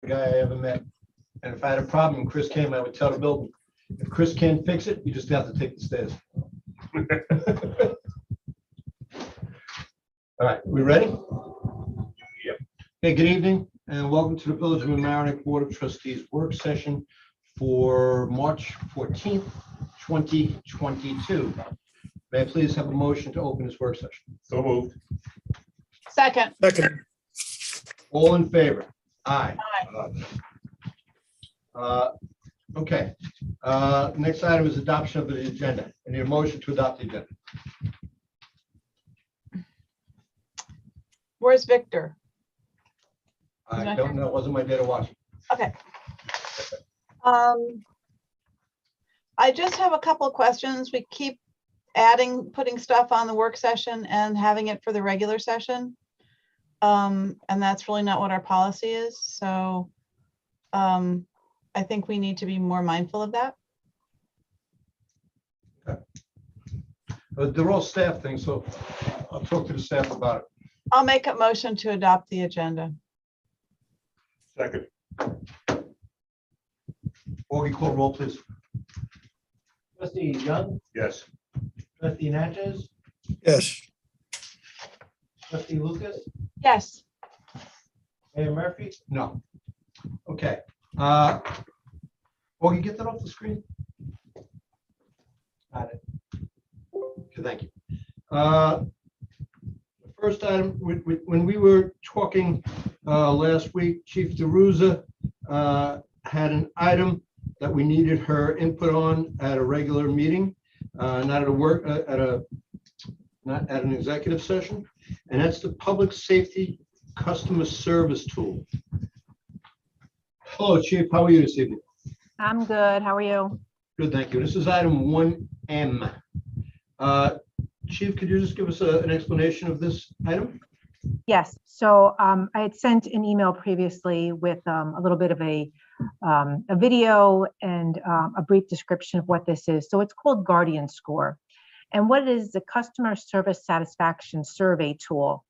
guy I ever met. And if I had a problem and Chris came, I would tell the building, if Chris can't fix it, you just have to take the stairs. All right, we ready? Yep. Hey, good evening and welcome to the Village of Mamaroneck Board of Trustees work session for March 14th, 2022. May I please have a motion to open this work session? So moved. Second. All in favor? Aye. Aye. Okay. Next item is adoption of the agenda. I need a motion to adopt the agenda. Where's Victor? I don't know. It wasn't my day to watch. Okay. I just have a couple of questions. We keep putting stuff on the work session and having it for the regular session. And that's really not what our policy is. So I think we need to be more mindful of that. They're all staff things, so I'll talk to the staff about it. I'll make a motion to adopt the agenda. Second. Augie, call roll, please. Trustee Young, Yes. trustee Natchez, Yes. trustee Lucas, Yes. Mayor Murphy. No. Okay. Augie, get that off the screen. Got it. Okay, thank you. The first item, when we were talking last week, Chief DeRuza had an item that we needed her input on at a regular meeting, not at an executive session, and that's the public safety customer service tool. Hello, Chief. How are you this evening? I'm good. How are you? Good, thank you. This is item 1M. Chief, could you just give us an explanation of this item? Yes. So I had sent an email previously with a little bit of a video and a brief description of what this is. So it's called Guardian Score. And what it is a customer service satisfaction survey tool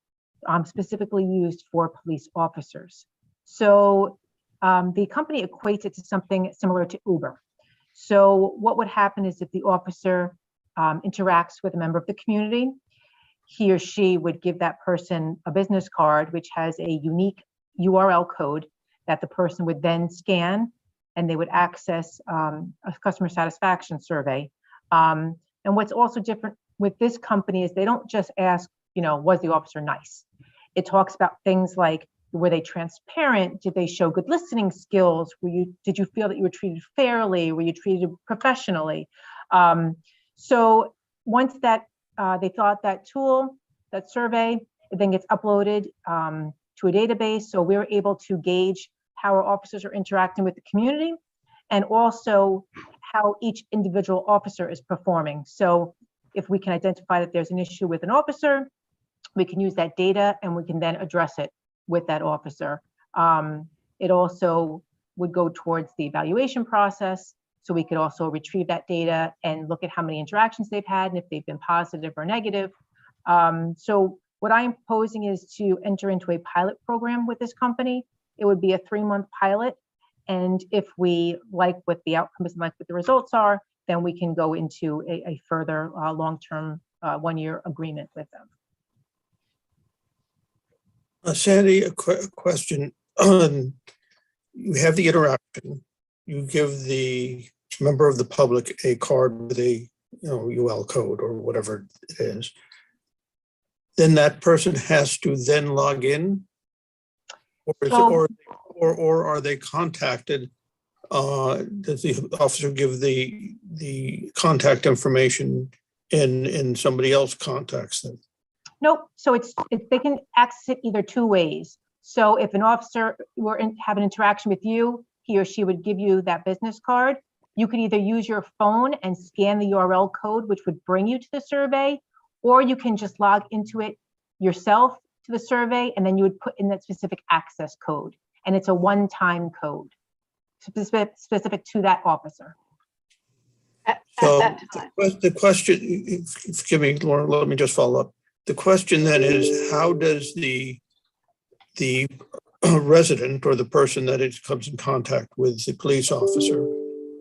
specifically used for police officers. So the company equates it to something similar to Uber. So what would happen is if the officer interacts with a member of the community, he or she would give that person a business card, which has a unique URL code that the person would then scan, and they would access a customer satisfaction survey. And what's also different with this company is they don't just ask, was the officer nice? It talks about things like, were they transparent? Did they show good listening skills? Did you feel that you were treated fairly? Were you treated professionally? So once that they fill out that tool, that survey, it then gets uploaded to a database. So we're able to gauge how our officers are interacting with the community and also how each individual officer is performing. So if we can identify that there's an issue with an officer, we can use that data and we can then address it with that officer. It also would go towards the evaluation process. So we could also retrieve that data and look at how many interactions they've had and if they've been positive or negative. So what I am proposing is to enter into a pilot program with this company. It would be a 3-month pilot. And if we like what the outcome is, like what the results are, then we can go into a further long-term 1-year agreement with them. Sandy, a question. You have the interaction. You give the member of the public a card with a UL code or whatever it is. Then that person has to then log in, or are they contacted? Does the officer give the contact information and somebody else contacts them? Nope. So they can access it either 2 ways. So if an officer have an interaction with you, he or she would give you that business card. You could either use your phone and scan the URL code, which would bring you to the survey, or you can just log into it yourself to the survey, and then you would put in that specific access code. And it's a one-time code specific to that officer. At So that time. the question, forgive me, Laura, let me just follow up. The question then is, how does the resident or the person that it comes in contact with the police officer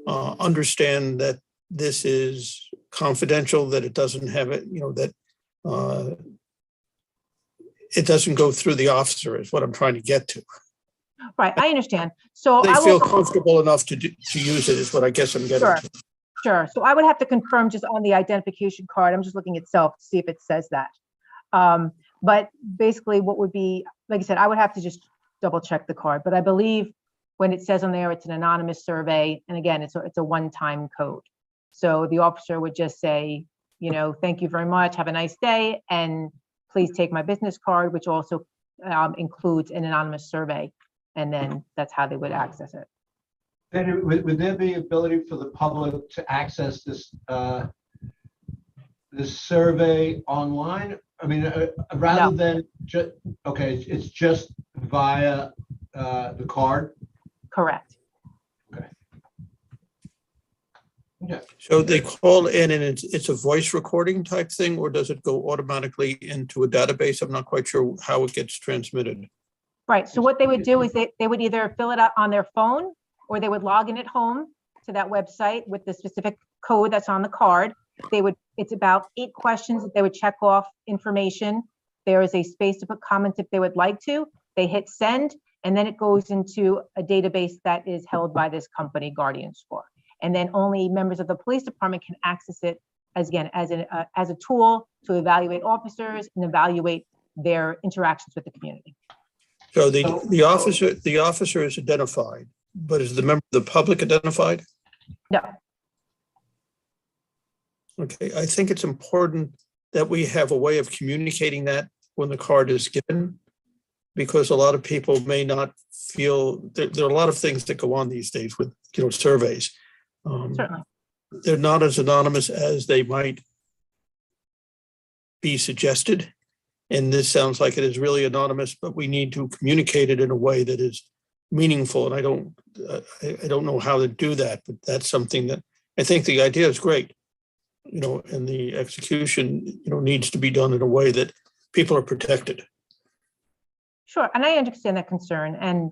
understand that this is confidential, that it doesn't have it, that it doesn't go through the officer is what I'm trying to get to. Right, I understand. So They I feel will, comfortable enough to use it is what I guess I'm getting Sure. to. sure. So I would have to confirm just on the identification card. I'm just looking itself to see if it says that. But basically what would be, like I said, I would have to just double check the card, but I believe when it says on there, it's an anonymous survey. And again, it's a one-time code. So the officer would just say, thank you very much, have a nice day, and please take my business card, which also includes an anonymous survey. And then that's how they would access it. And would there be ability for the public to access this this survey online? I mean, rather than just, okay, it's just via the card? Correct. Yeah. So they call in and it's a voice recording type thing, or does it go automatically into a database? I'm not quite sure how it gets transmitted. Right. So what they would do is they would either fill it out on their phone, or they would log in at home to that website with the specific code that's on the card. It's about 8 questions that they would check off information. There is a space to put comments if they would like to. They hit send, and then it goes into a database that is held by this company, Guardian Score. And then only members of the police department can access it as a tool to evaluate officers and evaluate their interactions with the community. So the officer is identified, but is the member of the public identified? No. Okay, I think it's important that we have a way of communicating that when the card is given, because a lot of people may not feel, there are a lot of things that go on these days with, surveys. Certainly. They're not as anonymous as they might be suggested. And this sounds like it is really anonymous, but we need to communicate it in a way that is meaningful. And I don't know how to do that, but that's something that I think the idea is great, and the execution, needs to be done in a way that people are protected. Sure, and I understand that concern. And,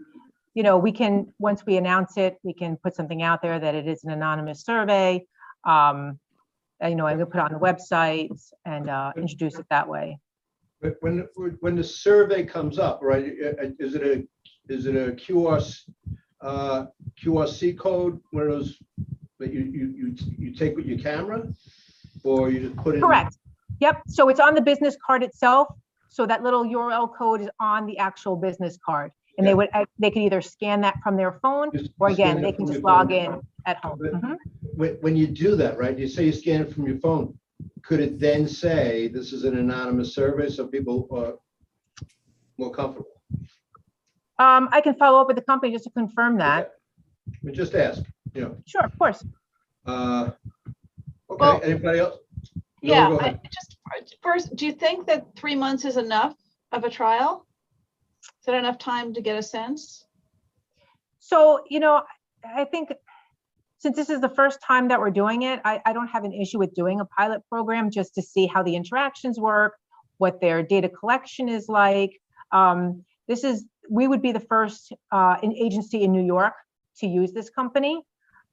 we can, once we announce it, we can put something out there that it is an anonymous survey. I can put it on the website and introduce it that way. But when the survey comes up, right, is it a QRC code, one of those that you take with your camera, or you just put it? Correct. Yep. So it's on the business card itself. So that little URL code is on the actual business card, and they could either scan that from their phone, or again, they can just log in at home. When you do that, right, you say you scan it from your phone, could it then say this is an anonymous survey so people are more comfortable? I can follow up with the company just to confirm that. Okay. Just ask, Sure, of course. Okay, Well, anybody else? No, Yeah, go ahead. first, do you think that 3 months is enough of a trial? Is that enough time to get a sense? So, I think since this is the first time that we're doing it, I don't have an issue with doing a pilot program just to see how the interactions work, what their data collection is like. We would be the first agency in New York to use this company.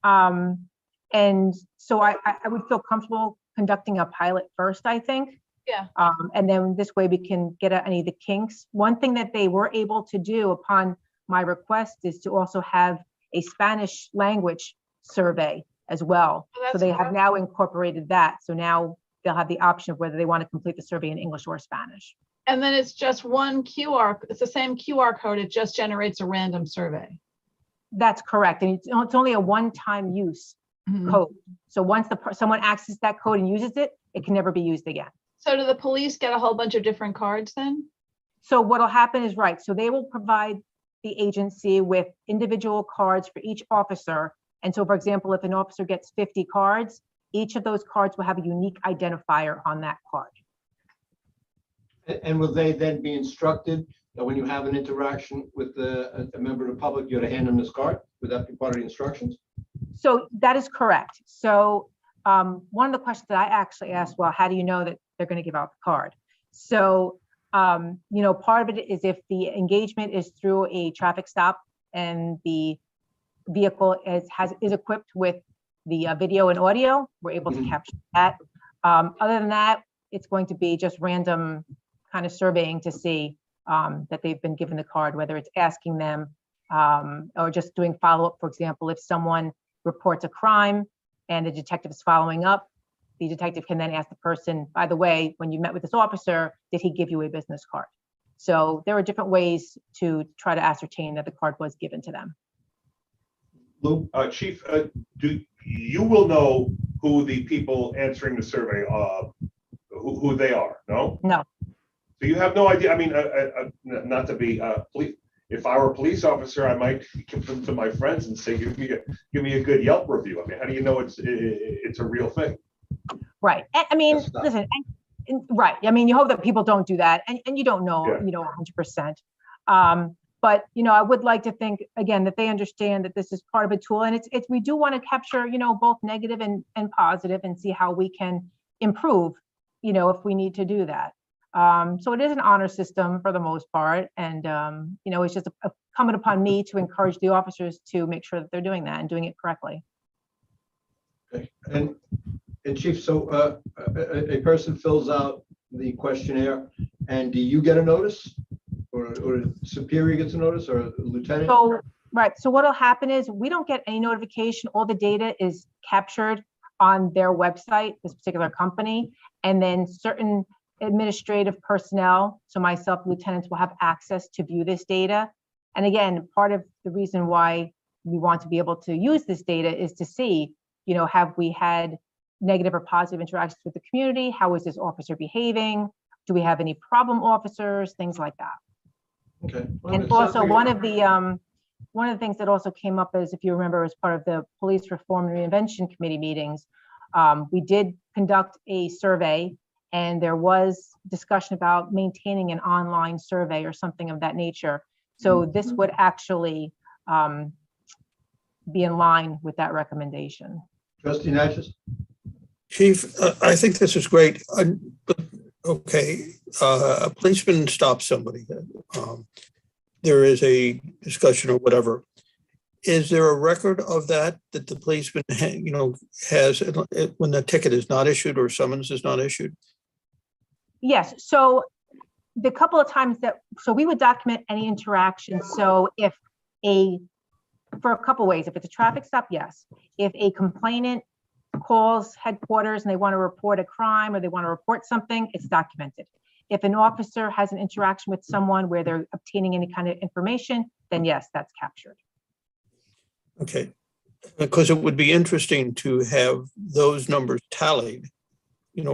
And so I would feel comfortable conducting a pilot first, I think. Yeah. And then this way we can get at any of the kinks. One thing that they were able to do upon my request is to also have a Spanish language survey as well. Oh, so they have now incorporated that. So now they'll have the option of whether they want to complete the survey in English or Spanish. And then it's just one QR, it's the same QR code, it just generates a random survey. That's correct. And it's only a one-time use code. So once someone accesses that code and uses it, it can never be used again. So do the police get a whole bunch of different cards then? So what'll happen is, right, so they will provide the agency with individual cards for each officer. And so, for example, if an officer gets 50 cards, each of those cards will have a unique identifier on that card. And will they then be instructed that when you have an interaction with a member of the public, you have to hand them this card? Would that be part of the instructions? So that is correct. So one of the questions that I actually asked, well, how do you know that they're going to give out the card? So Part of it is if the engagement is through a traffic stop and the vehicle is equipped with the video and audio, we're able to capture that. Other than that, it's going to be just random kind of surveying to see that they've been given the card, whether it's asking them or just doing follow-up. For example, if someone reports a crime and the detective is following up, the detective can then ask the person, by the way, when you met with this officer, did he give you a business card? So there are different ways to try to ascertain that the card was given to them. Lou? Chief, you will know who the people answering the survey, who they are, no? No. So you have no idea. I mean, not to be police. If I were a police officer, I might give them to my friends and say, give me a good Yelp review. I mean, how do you know it's a real thing? Right. I mean, That's not- listen, right. I mean, you hope that people don't do that, and you don't know, Yeah. 100%. But I would like to think again that they understand that this is part of a tool, and it's we do want to capture, both negative and positive, and see how we can improve, if we need to do that. So it is an honor system for the most part, and it's just incumbent upon me to encourage the officers to make sure that they're doing that and doing it correctly. Okay. And Chief, so a person fills out the questionnaire, and do you get a notice, or superior gets a notice, or a lieutenant? So, right. So what'll happen is we don't get any notification. All the data is captured on their website, this particular company, and then certain administrative personnel, so myself, lieutenants, will have access to view this data. And again, part of the reason why we want to be able to use this data is to see, have we had negative or positive interactions with the community? How is this officer behaving? Do we have any problem officers? Things like that. Okay. Well, And it sounds also like one of the things that also came up is, if you remember, as part of the Police Reform and Reinvention Committee meetings, we did conduct a survey, and there was discussion about maintaining an online survey or something of that nature. So this would actually be in line with that recommendation. Trustee Natchez? Chief, I think this is great. But okay, a policeman stops somebody. There is a discussion or whatever. Is there a record of that the policeman, has when the ticket is not issued or summons is not issued? Yes. So the couple of times so we would document any interaction. So for a couple ways, if it's a traffic stop, yes. If a complainant calls headquarters and they want to report a crime or they want to report something, it's documented. If an officer has an interaction with someone where they're obtaining any kind of information, then yes, that's captured. Okay, because it would be interesting to have those numbers tallied,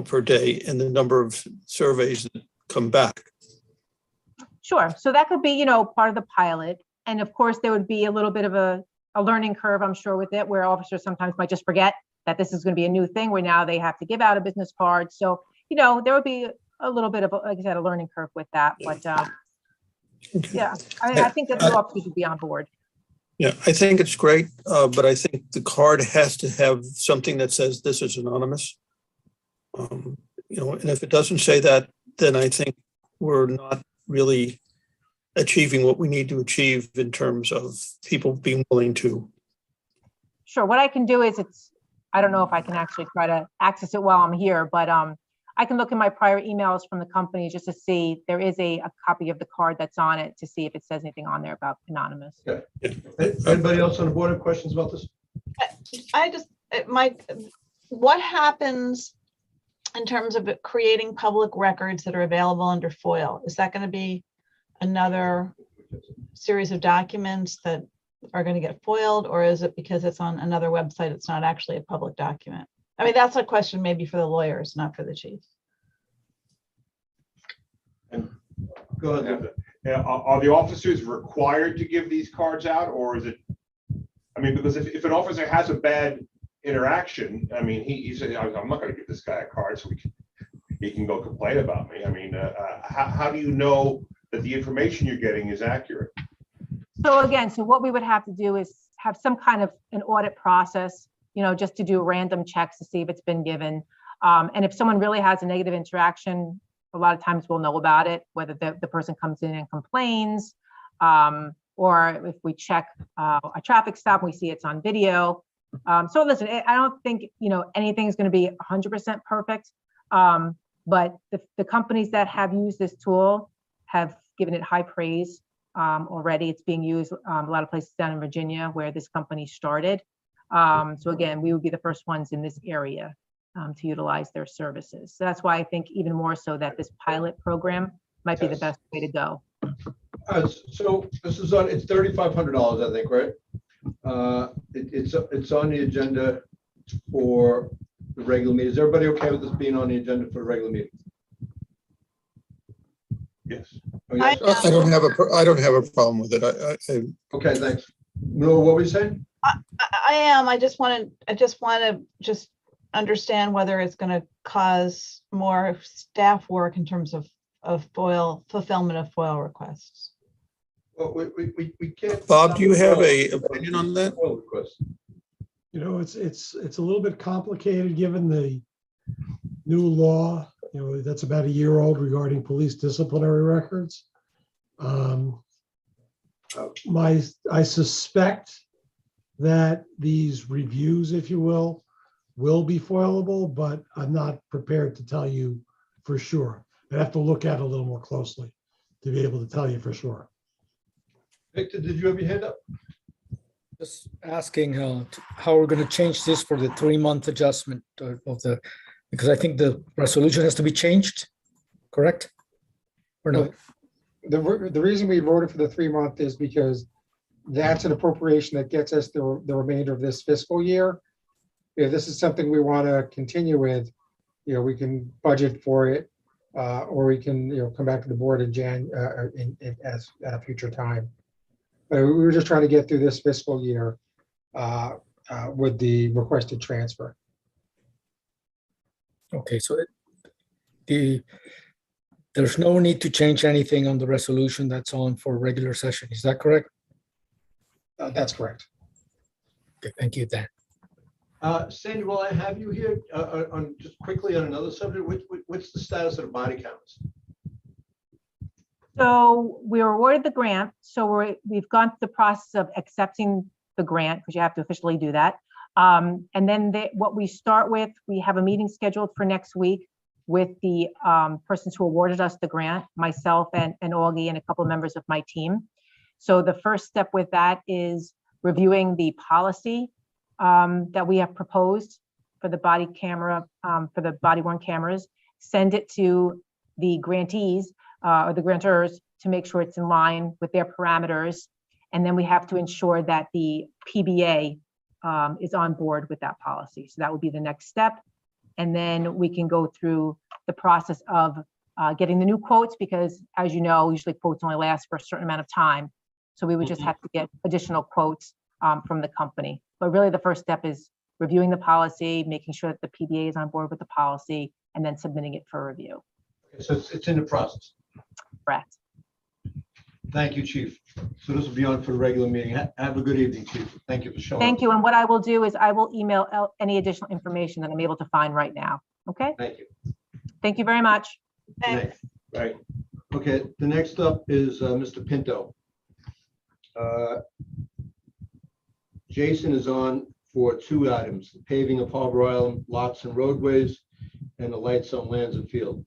per day, and the number of surveys that come back. Sure. So that could be, part of the pilot. And of course, there would be a little bit of a learning curve, I'm sure, with it, where officers sometimes might just forget that this is going to be a new thing where now they have to give out a business card. So, there would be a little bit of, like I said, a learning curve with that. But yeah, I think that the officers would be on board. Yeah, I think it's great, but I think the card has to have something that says this is anonymous. And if it doesn't say that, then I think we're not really achieving what we need to achieve in terms of people being willing to. Sure. What I can do is I don't know if I can actually try to access it while I'm here, but I can look in my prior emails from the company just to see there is a copy of the card that's on it to see if it says anything on there about anonymous. Okay. Anybody else on the board have questions about this? What happens in terms of creating public records that are available under FOIL? Is that going to be another series of documents that are going to get foiled, or is it because it's on another website, it's not actually a public document? I mean, that's a question maybe for the lawyers, not for the chief. Go ahead. Are the officers required to give these cards out, or is it? I mean, because if an officer has a bad interaction, I mean, he said, I'm not going to give this guy a card so he can go complain about me. I mean, how do you know that the information you're getting is accurate? So again, what we would have to do is have some kind of an audit process, just to do random checks to see if it's been given. And if someone really has a negative interaction, a lot of times we'll know about it, whether the person comes in and complains, or if we check a traffic stop, we see it's on video. So listen, I don't think, anything's going to be 100% perfect. But the companies that have used this tool have given it high praise already. It's being used a lot of places down in Virginia where this company started. So again, we would be the first ones in this area to utilize their services. So that's why I think even more so that this pilot program might be the best way to go. So this is it's $3,500, I think, right? It's on the agenda for the regular meeting. Is everybody okay with this being on the agenda for the regular meeting? Yes. Oh, yes? I don't have a problem with it. Okay, thanks. No, what were you saying? I am. I just want to just understand whether it's going to cause more staff work in terms of fulfillment of FOIL requests. Well, we can't. Bob, do you have an opinion on that? FOIL request. It's a little bit complicated given the new law, that's about a year old regarding police disciplinary records. I suspect that these reviews, if you will be foilable, but I'm not prepared to tell you for sure. I have to look at it a little more closely to be able to tell you for sure. Victor, did you have your hand up? Just asking how we're going to change this for the 3-month adjustment because I think the resolution has to be changed, correct? Or no? The reason we voted for the 3-month is because that's an appropriation that gets us the remainder of this fiscal year. If this is something we want to continue with, we can budget for it, or we can, come back to the board at a future time. But we were just trying to get through this fiscal year with the requested transfer. Okay, so there's no need to change anything on the resolution that's on for regular session. Is that correct? That's correct. Okay, thank you, Dan. Sandy, while I have you here, on just quickly on another subject, what's the status of the body cameras? So we were awarded the grant. So we've gone through the process of accepting the grant because you have to officially do that. And then what we start with, we have a meeting scheduled for next week with the persons who awarded us the grant, myself and Augie and a couple of members of my team. So the first step with that is reviewing the policy that we have proposed for the body camera, for the body worn cameras, send it to the grantees or the grantors to make sure it's in line with their parameters. And then we have to ensure that the PBA is on board with that policy. So that would be the next step. And then we can go through the process of getting the new quotes because, as you know, usually quotes only last for a certain amount of time. So we would just have to get additional quotes from the company. But really the first step is reviewing the policy, making sure that the PBA is on board with the policy, and then submitting it for review. Okay, so it's in the process. Correct. Thank you, Chief. So this will be on for the regular meeting. Have a good evening, Chief. Thank you for showing up. Thank you. And what I will do is I will email out any additional information that I'm able to find right now. Okay. Thank you. Thank you very much. Thanks. Right. Okay, the next up is Mr. Pinto. Jason is on for 2 items, the paving of Harbor Island lots and roadways and the lights on lands and field.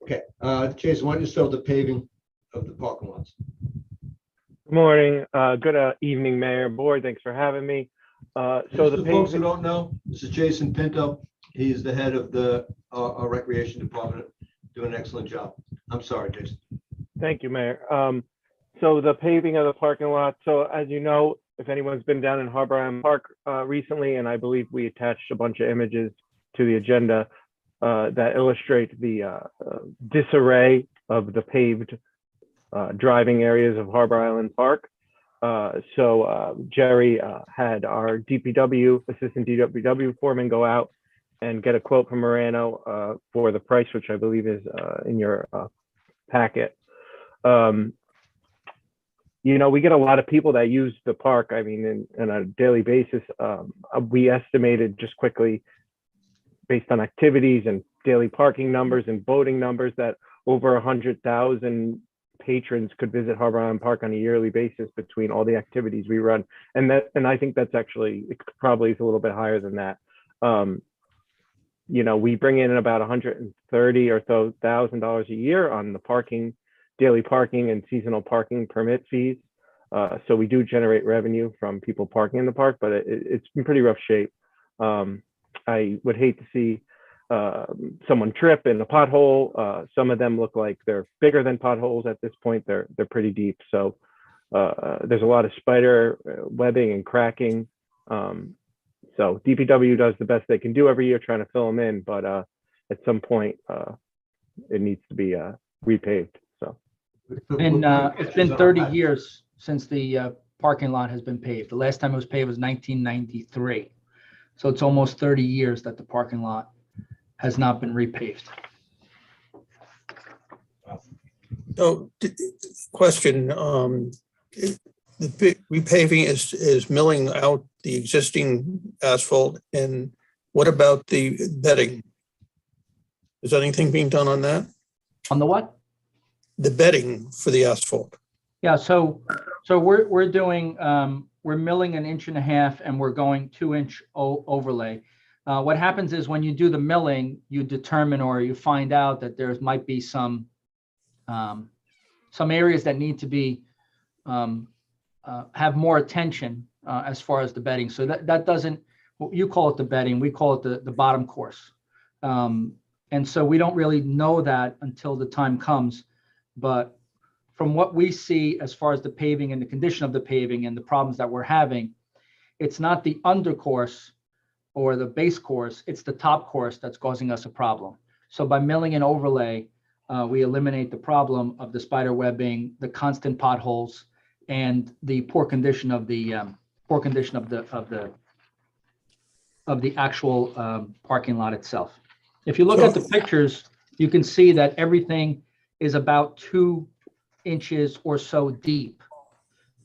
Okay, Jason, why don't you start with the paving of the parking lots? Good morning. Good evening, Mayor, Board. Thanks for having me. So the folks who paving, don't know, this is Jason Pinto. He's the head of the our Recreation Department, doing an excellent job. I'm sorry, Jason. thank you, Mayor. So the paving of the parking lot. So as you know, if anyone's been down in Harbor Island Park recently, and I believe we attached a bunch of images to the agenda that illustrate the disarray of the paved driving areas of Harbor Island Park. So Jerry had our assistant DPW foreman go out and get a quote from Morano for the price, which I believe is in your packet. We get a lot of people that use the park. I mean, on a daily basis, we estimated just quickly based on activities and daily parking numbers and boating numbers, that over 100,000 patrons could visit Harbor Island Park on a yearly basis between all the activities we run. And I think that's actually, it probably is a little bit higher than that. You know, we bring in about $130,000 or so a year on the parking, daily parking and seasonal parking permit fees. So we do generate revenue from people parking in the park, but it's in pretty rough shape. I would hate to see someone trip in a pothole. Some of them look like they're bigger than potholes at this point. They're pretty deep. So there's a lot of spider webbing and cracking. So DPW does the best they can do every year trying to fill them in, but at some point it needs to be repaved. So. It's been 30 years since the parking lot has been paved. The last time it was paved was 1993. So it's almost 30 years that the parking lot has not been repaved. So, question, the big repaving is milling out the existing asphalt, and what about the bedding? Is anything being done on that? On the what? The bedding for the asphalt. Yeah, so we're doing, we're milling 1.5 inches and we're going 2-inch overlay. What happens is when you do the milling, you determine or you find out that there might be some areas that need to be have more attention as far as the bedding. So that doesn't, you call it the bedding, we call it the bottom course. And so we don't really know that until the time comes. But from what we see as far as the paving and the condition of the paving and the problems that we're having, it's not the undercourse or the base course, it's the top course that's causing us a problem. So by milling and overlay, we eliminate the problem of the spider webbing, the constant potholes, and the poor condition of the actual parking lot itself. If you look at the pictures, you can see that everything is about 2 inches or so deep,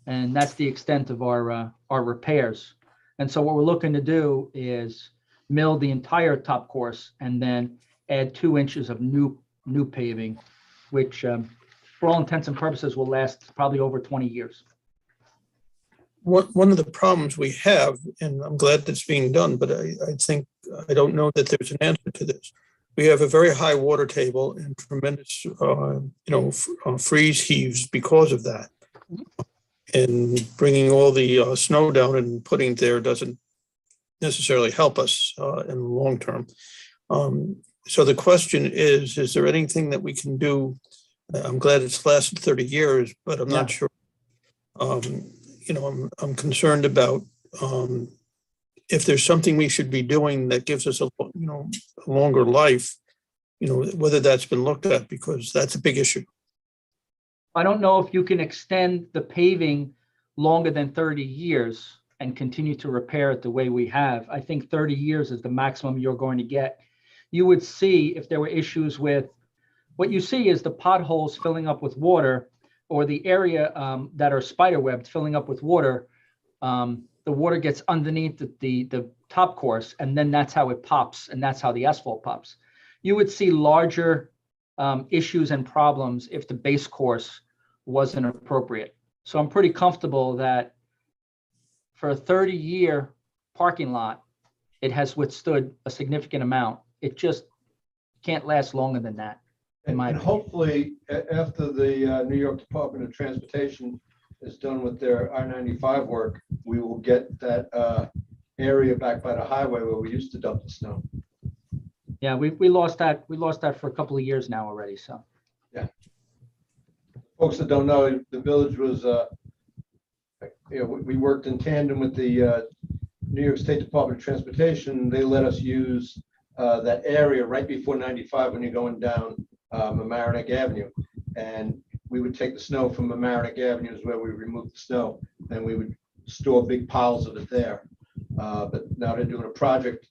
and that's the extent of our repairs. And so what we're looking to do is mill the entire top course and then add 2 inches of new paving, which for all intents and purposes will last probably over 20 years. One of the problems we have, and I'm glad that's being done, but I think, I don't know that there's an answer to this. We have a very high water table and tremendous, freeze heaves because of that. And bringing all the snow down and putting it there doesn't necessarily help us in the long term. So the question is there anything that we can do? I'm glad it's lasted 30 years, but I'm not sure. I'm concerned about if there's something we should be doing that gives us a longer life, whether that's been looked at, because that's a big issue. I don't know if you can extend the paving longer than 30 years and continue to repair it the way we have. I think 30 years is the maximum you're going to get. You would see if there were issues with, what you see is the potholes filling up with water, or the area that are spider webbed filling up with water. The water gets underneath the top course, and then that's how it pops, and that's how the asphalt pops. You would see larger issues and problems if the base course wasn't appropriate. So I'm pretty comfortable that for a 30-year parking lot, it has withstood a significant amount. It just can't last longer than that. And hopefully, after the New York Department of Transportation is done with their I-95 work, we will get that area back by the highway where we used to dump the snow. Yeah, we lost that. We lost that for a couple of years now already. So, yeah. Folks that don't know, the village was, we worked in tandem with the New York State Department of Transportation. They let us use that area right before 95 when you're going down Mamaroneck Avenue, and we would take the snow from Mamaroneck Avenue is where we removed the snow, and we would store big piles of it there. But now they're doing a project.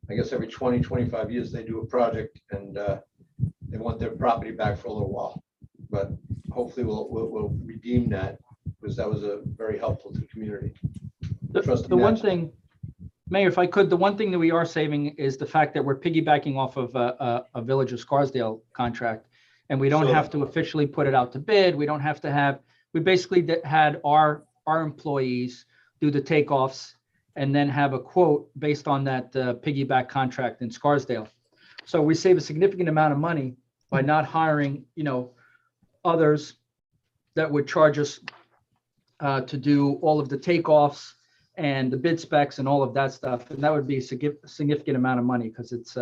I guess every 20, 25 years they do a project, and they want their property back for a little while. But hopefully we'll redeem that, because that was very helpful to the community. the one thing Mayor, if I could, the one thing that we are saving is the fact that we're piggybacking off of a Village of Scarsdale contract. And we don't So- have to officially put it out to bid. We don't have to have, we basically had our employees do the takeoffs and then have a quote based on that piggyback contract in Scarsdale. So we save a significant amount of money by not hiring, others that would charge us to do all of the takeoffs and the bid specs and all of that stuff. And that would be a significant amount of money because it's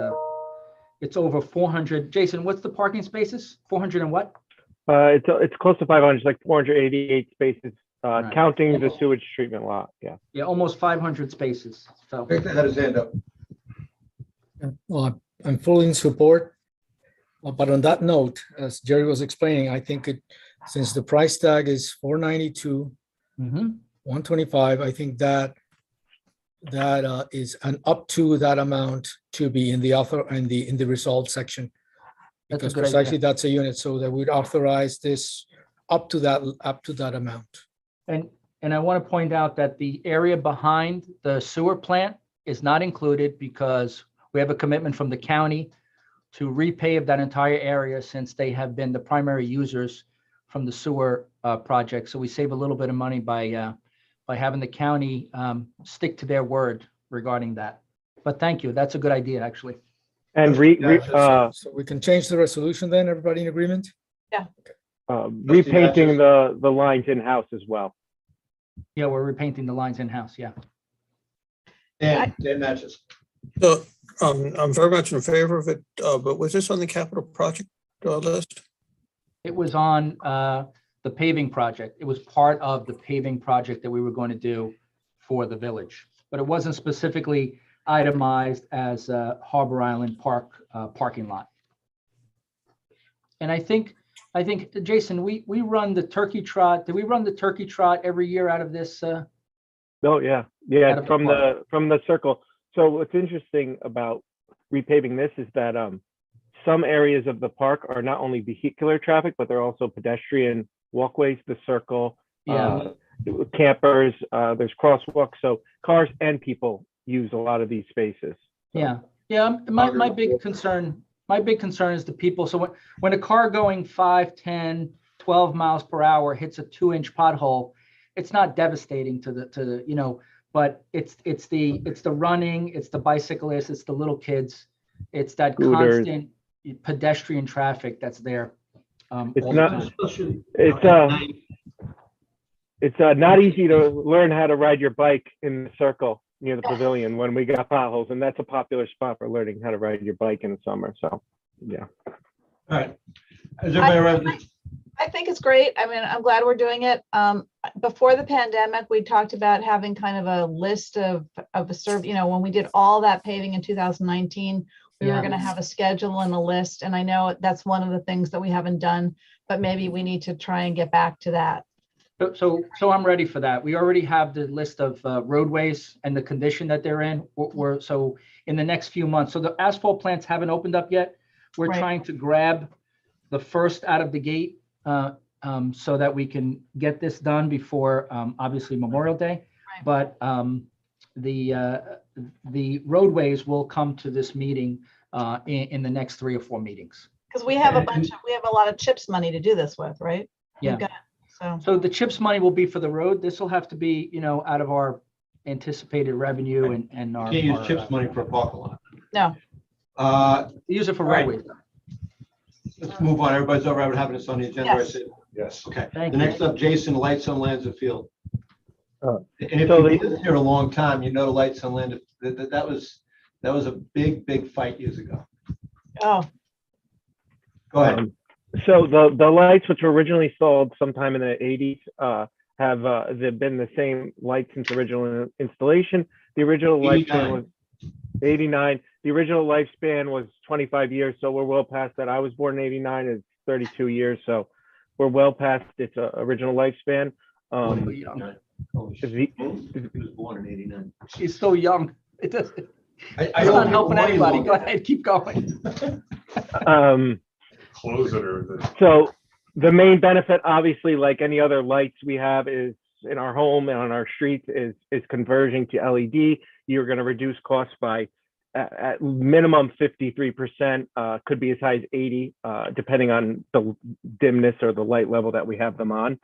over 400. Jason, what's the parking spaces? 400 and what? It's close to 500, it's like 488 spaces, Right. counting the sewage treatment lot. Yeah. Yeah, almost 500 spaces. So Victor had his hand up. Well, I'm fully in support. But on that note, as Jerry was explaining, I think since the price tag is 492, mhm. 125, I think that is an up to that amount to be in the author and in the results section. That's a Because good precisely idea. that's a unit, so that we'd authorize this up to that amount. And I want to point out that the area behind the sewer plant is not included because we have a commitment from the county to repave that entire area since they have been the primary users from the sewer project. So we save a little bit of money by having the county stick to their word regarding that. But thank you. That's a good idea, actually. And So we can change the resolution then, everybody in agreement? repainting the lines in-house as well. Yeah, we're repainting the lines in-house, yeah. Dan Natchez. So I'm very much in favor of it, but was this on the capital project list? It was on the paving project. It was part of the paving project that we were going to do for the village. But it wasn't specifically itemized as a Harbor Island Park parking lot. And I think, Jason, we run the turkey trot. Do we run the turkey trot every year out of this? Oh, yeah. Out Yeah, of the from the circle. So what's interesting about repaving this is that some areas of the park are not only vehicular traffic, but they're also pedestrian walkways, the circle, Yeah. Campers, there's crosswalks. So cars and people use a lot of these spaces. So, Yeah, yeah. My big concern is the people. So when a car going 5, 10, 12 miles per hour hits a 2-inch pothole, it's not devastating to the but it's the running, it's the bicyclists, it's the little kids, it's that Scooters. constant pedestrian traffic that's there. It's all the not- time. Especially It's not easy to learn how to ride your bike in the circle near the pavilion when we got potholes, and that's a popular spot for learning how to ride your bike in the summer. So, yeah. All right. Is everybody ready? I think it's great. I mean, I'm glad we're doing it. Before the pandemic, we talked about having kind of a list of a survey, when we did all that paving in 2019, we were Yeah. going to have a schedule and a list. And I know that's one of the things that we haven't done, but maybe we need to try and get back to that. So I'm ready for that. We already have the list of roadways and the condition that they're in. So in the next few months, so the asphalt plants haven't opened up yet. We're Right. trying to grab the first out of the gate so that we can get this done before obviously Memorial Day. Right. But the roadways will come to this meeting in the next 3 or 4 meetings. Because we have a lot of CHIPS money to do this with, right? Yeah. We've got- So, So the CHIPS money will be for the road. This will have to be, out of our anticipated revenue and our. Can't use our, CHIPS money for a parking lot. no, Use it for All right. roadways. Let's move on. Everybody's all right with having this on the agenda? I Yes. see. Yes. Okay. Thank The you. next up, Jason, lights on Lanza Field. Uh, And if so you've the- lived here a long time, you know the lights on Lanza, that was a big fight years ago. oh, Go ahead. So the lights, which were originally installed sometime in the 80s, they've been the same lights since original installation. The original lifespan was 89. The original lifespan was 25 years, so we're well past that. I was born in 89, it's 32 years, so we're well past its original lifespan. So young. Holy shit. The, He was born in 89. He's so young. It doesn't, I it's don't not think helping we're running anybody. long. Go ahead, keep going. Close it or the. So the main benefit, obviously, like any other lights we have, is in our home and on our streets is converging to LED. You're going to reduce costs by at minimum 53%, could be as high as 80, depending on the dimness or the light level that we have them on.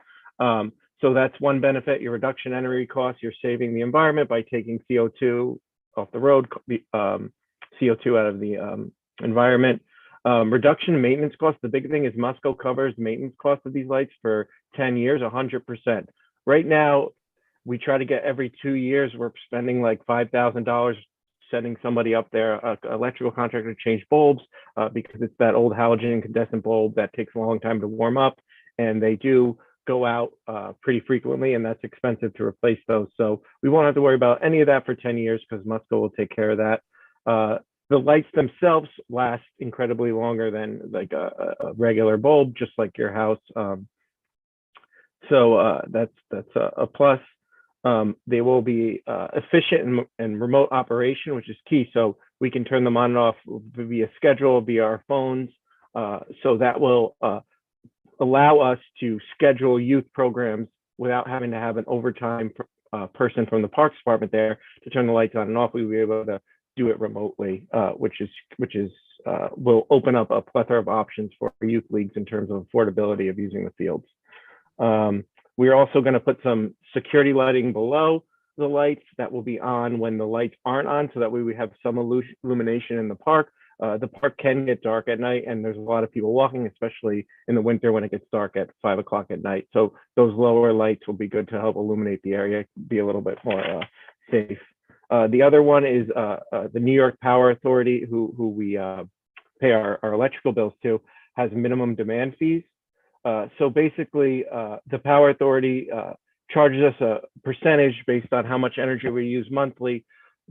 So that's one benefit, your reduction in energy costs. You're saving the environment by taking CO2 off the road, CO2 out of the environment. Reduction in maintenance costs. The big thing is Musco covers maintenance costs of these lights for 10 years, 100%. Right now, we try to get every 2 years, we're spending like $5,000 sending somebody up there, an electrical contractor, to change bulbs because it's that old halogen incandescent bulb that takes a long time to warm up. And they do go out pretty frequently, and that's expensive to replace those. So we won't have to worry about any of that for 10 years because Musco will take care of that. The lights themselves last incredibly longer than like a regular bulb, just like your house. So that's a plus. They will be efficient and remote operation, which is key. So we can turn them on and off via schedule, via our phones. So that will allow us to schedule youth programs without having to have an overtime person from the Parks Department there to turn the lights on and off. We'll be able to do it remotely, which will open up a plethora of options for youth leagues in terms of affordability of using the fields. We're also going to put some security lighting below the lights that will be on when the lights aren't on, so that way we have some illumination in the park. The park can get dark at night, and there's a lot of people walking, especially in the winter when it gets dark at 5 o'clock at night. So those lower lights will be good to help illuminate the area, be a little bit more safe. The other one is the New York Power Authority, who we pay our electrical bills to, has minimum demand fees. So basically, the Power Authority charges us a percentage based on how much energy we use monthly.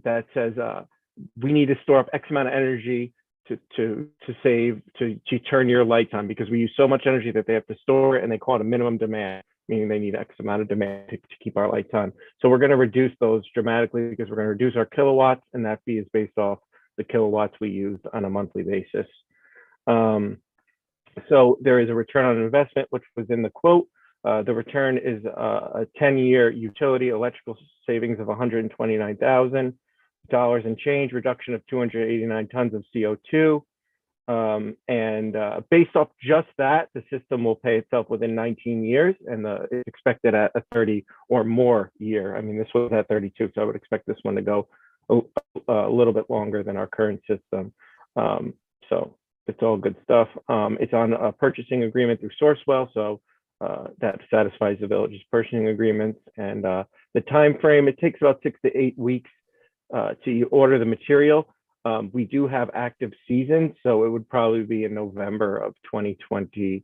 That says we need to store up X amount of energy to turn your lights on, because we use so much energy that they have to store it, and they call it a minimum demand, meaning they need X amount of demand to keep our lights on. So we're going to reduce those dramatically because we're going to reduce our kilowatts, and that fee is based off the kilowatts we use on a monthly basis. So there is a return on investment, which was in the quote. The return is a 10-year utility electrical savings of $129,000 and change, reduction of 289 tons of CO2. Based off just that, the system will pay itself within 19 years, and it's expected at a 30 or more year. I mean, this was at 32, so I would expect this one to go a little bit longer than our current system. So it's all good stuff. It's on a purchasing agreement through Sourcewell, so that satisfies the village's purchasing agreements. And the time frame, it takes about 6 to 8 weeks to order the material. We do have active seasons, so it would probably be in November of 2022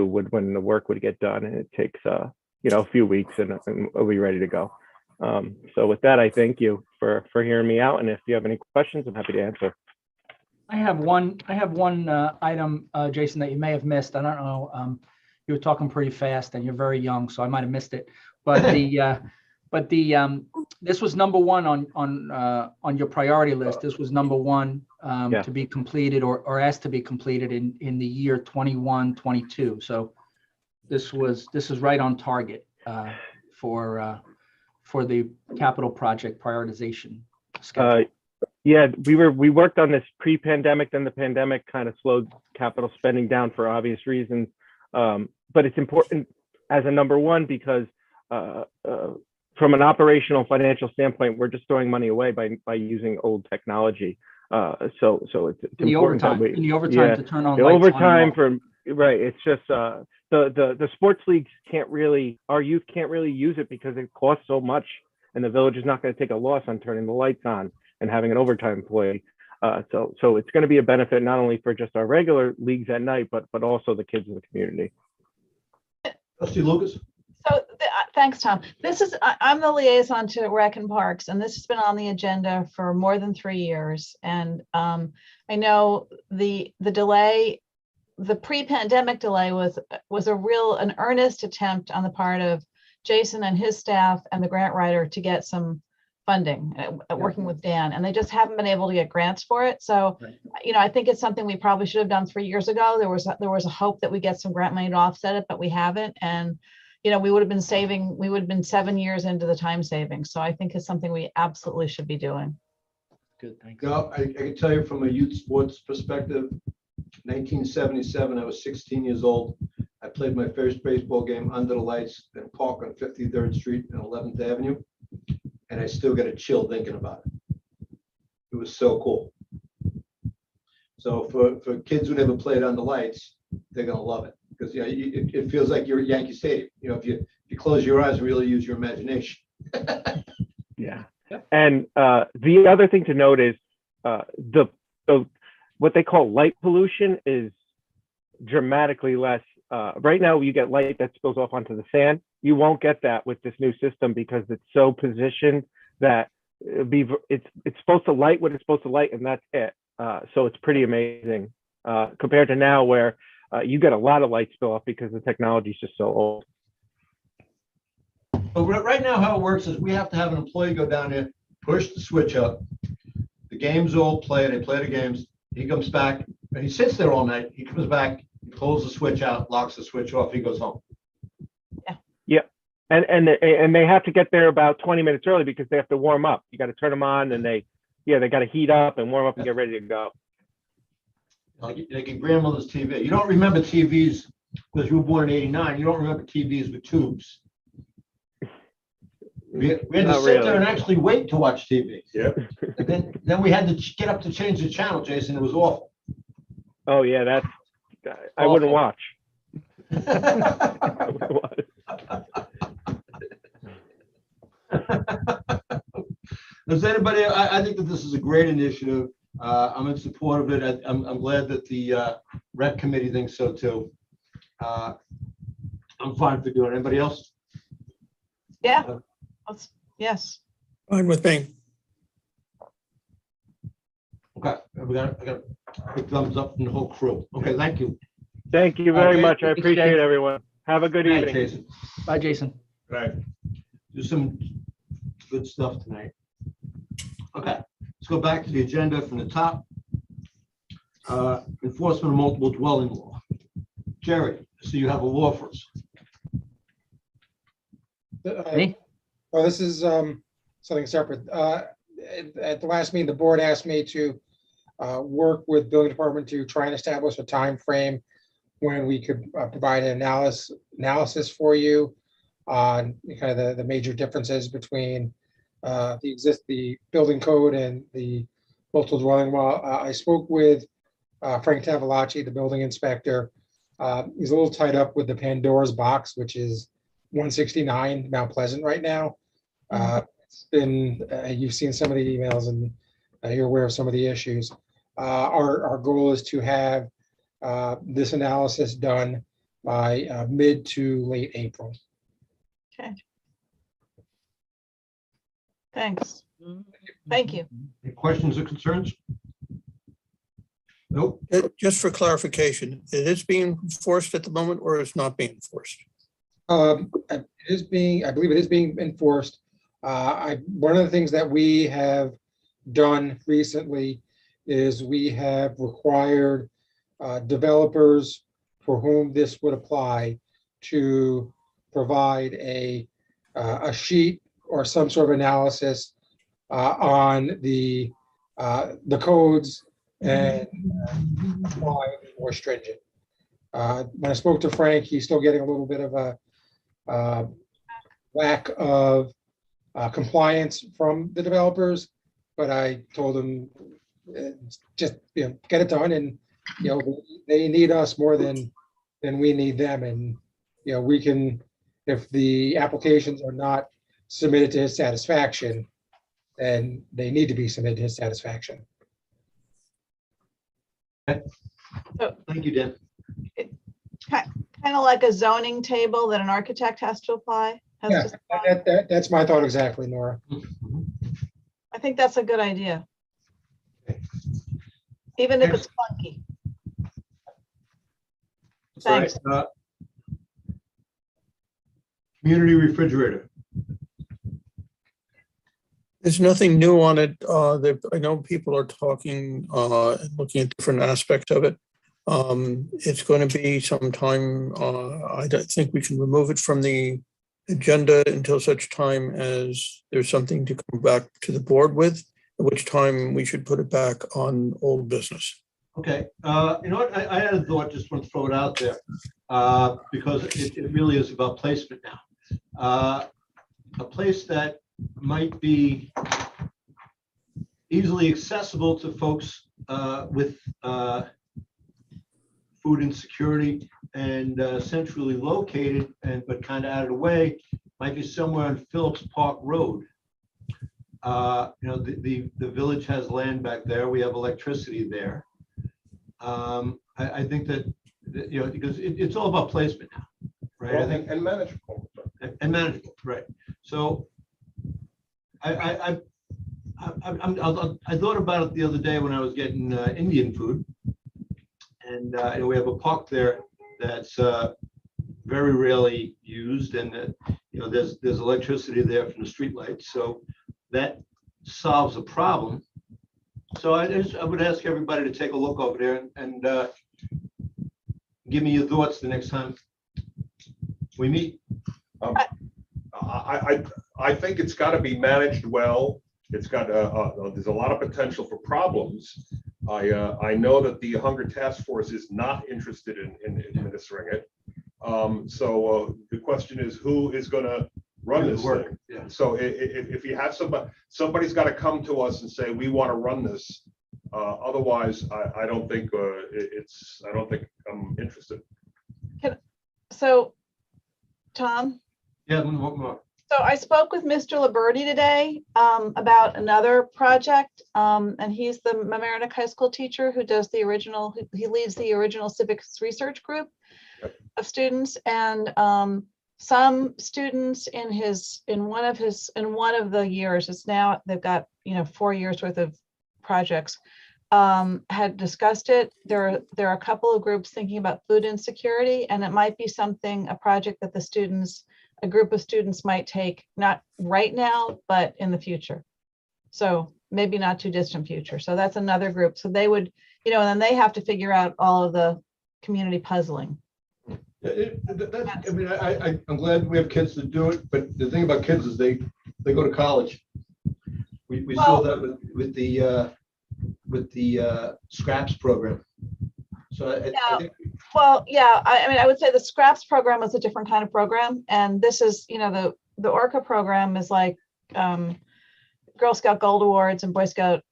when the work would get done, and it takes a few weeks, and we'll be ready to go. So with that, I thank you for hearing me out, and if you have any questions, I'm happy to answer. I have one item, Jason, that you may have missed. I don't know. You were talking pretty fast, and you're very young, so I might have missed it. But this was number one on your priority list. This was number one to be completed or asked to be completed in the year 21-22. So this is right on target for the capital project prioritization schedule. Yeah, we worked on this pre-pandemic, then the pandemic kind of slowed capital spending down for obvious reasons. But it's important as a number one because from an operational financial standpoint, we're just throwing money away by using old technology. So it's in the important overtime to turn on the lights overtime on from right. It's just the sports leagues our youth can't really use it because it costs so much, and the village is not going to take a loss on turning the lights on and having an overtime employee. So it's going to be a benefit not only for just our regular leagues at night, but also the kids in the community. Trustee Lucas? So thanks, Tom. I'm the liaison to Rec and Parks, and this has been on the agenda for more than 3 years. And I know the delay, the pre-pandemic delay was an earnest attempt on the part of Jason and his staff and the grant writer to get some funding, working with Dan, and they just haven't been able to get grants for it. So, I think it's something we probably should have done 3 years ago. There was a hope that we get some grant money to offset it, but we haven't. And, we would have been 7 years into the time saving. So I think it's something we absolutely should be doing. Good, thank you. No, I can tell you from a youth sports perspective, 1977, I was 16 years old. I played my first baseball game under the lights in a park on 53rd Street and 11th Avenue. And I still get a chill thinking about it. It was so cool. So for kids who never played under lights, they're gonna love it because it feels like you're at Yankee Stadium. If you close your eyes and really use your imagination. Yeah. And the other thing to note is the what they call light pollution is dramatically less. Right now, you get light that spills off onto the sand. You won't get that with this new system because it's so positioned that it's supposed to light what it's supposed to light, and that's it. So it's pretty amazing compared to now where you get a lot of light spill off because the technology is just so old. But right now, how it works is we have to have an employee go down there, push the switch up. The games all play. They play the games. He comes back. And he sits there all night. He comes back. He pulls the switch out, locks the switch off. He goes home. Yeah, and they have to get there about 20 minutes early because they have to warm up. You got to turn them on, and they got to heat up and warm up and get ready to go. Like your grandmother's TV. You don't remember TVs because you were born in '89. You don't remember TVs with tubes. We had to Not sit there really. and actually wait to watch TV. Yeah. And then we had to get up to change the channel, Jason. It was awful. Oh yeah, that's I wouldn't watch. I wouldn't watch. Does anybody? I think that this is a great initiative. I'm in support of it. I'm glad that the rec committee thinks so too. I'm fine for doing it. Anybody else? Yeah. Yes. Fine with me. Okay, I got a big thumbs up from the whole crew. Okay, thank you. Thank you very Okay. much. I Thanks, appreciate Jay. everyone. Have a good Good night, evening. Jason. Bye, Jason. Right. Do some good stuff tonight. Okay, let's go back to the agenda from the top. Enforcement of multiple dwelling law. Jerry, so you have a law for us. Me? Well, this is something separate. At the last meeting, the board asked me to work with building department to try and establish a time frame when we could provide an analysis for you on kind of the major differences between the building code and the multiple dwelling law. I spoke with Frank Tavolacci, the building inspector. He's a little tied up with the Pandora's box, which is 169 Mount Pleasant right now. It's been, you've seen some of the emails and you're aware of some of the issues. Our goal is to have this analysis done by mid to late April. Okay. Thanks. Thank you. Any questions or concerns? Nope. Just for clarification, it is being enforced at the moment or it's not being enforced? I believe it is being enforced. One of the things that we have done recently is we have required developers for whom this would apply to provide a sheet or some sort of analysis on the codes and apply more stringent. When I spoke to Frank, he's still getting a little bit of a lack of compliance from the developers, but I told him just get it done, and they need us more than we need them, and we can, if the applications are not submitted to his satisfaction, then they need to be submitted to his satisfaction. Thank you, Dan. Kind of like a zoning table that an architect has to apply. Yeah, that's my thought exactly, Nora. I think that's a good idea. Even if it's funky. Thanks. All right, community refrigerator. There's nothing new on it. I know people are talking, looking at different aspects of it. It's going to be sometime, I don't think we can remove it from the agenda until such time as there's something to come back to the board with, at which time we should put it back on old business. Okay, you know what, I had a thought, just want to throw it out there, because it really is about placement now. A place that might be easily accessible to folks with food insecurity and centrally located, but kind of out of the way, might be somewhere on Phillips Park Road. You know, the village has land back there. We have electricity there. I think that, you know, because it's all about placement now, right? I think And manageable. and manageable, right? So I thought about it the other day when I was getting Indian food, and you know, we have a park there that's very rarely used, and you know, there's electricity there from the streetlights, so that solves a problem. So I would ask everybody to take a look over there and give me your thoughts the next time we meet. I think it's got to be managed well. It's got, there's a lot of potential for problems. I know that the Hunger Task Force is not interested in administering it. So the question is, who is going to run this thing? Yeah. So if you have somebody's got to come to us and say, we want to run this. Otherwise, I don't think I don't think I'm interested. So, Tom? Yeah, one more. So I spoke with Mr. Liberti today about another project, and he's the Mamaroneck High School teacher who does the original, he leads the original civics research group of students, and some students in one of the years, it's now, they've got, you know, 4 years worth of projects, had discussed it. There are a couple of groups thinking about food insecurity, and it might be something, a project that a group of students might take, not right now, but in the future. So maybe not too distant future. So that's another group. So they would, you know, and then they have to figure out all of the community puzzling. I mean, I'm glad we have kids that do it, but the thing about kids is they go to college. We saw that with the scraps program. So I think. Well, yeah, I mean, I would say the scraps program is a different kind of program, and this is, you know, the ORCA program is like Girl Scout Gold Awards and Boy Scout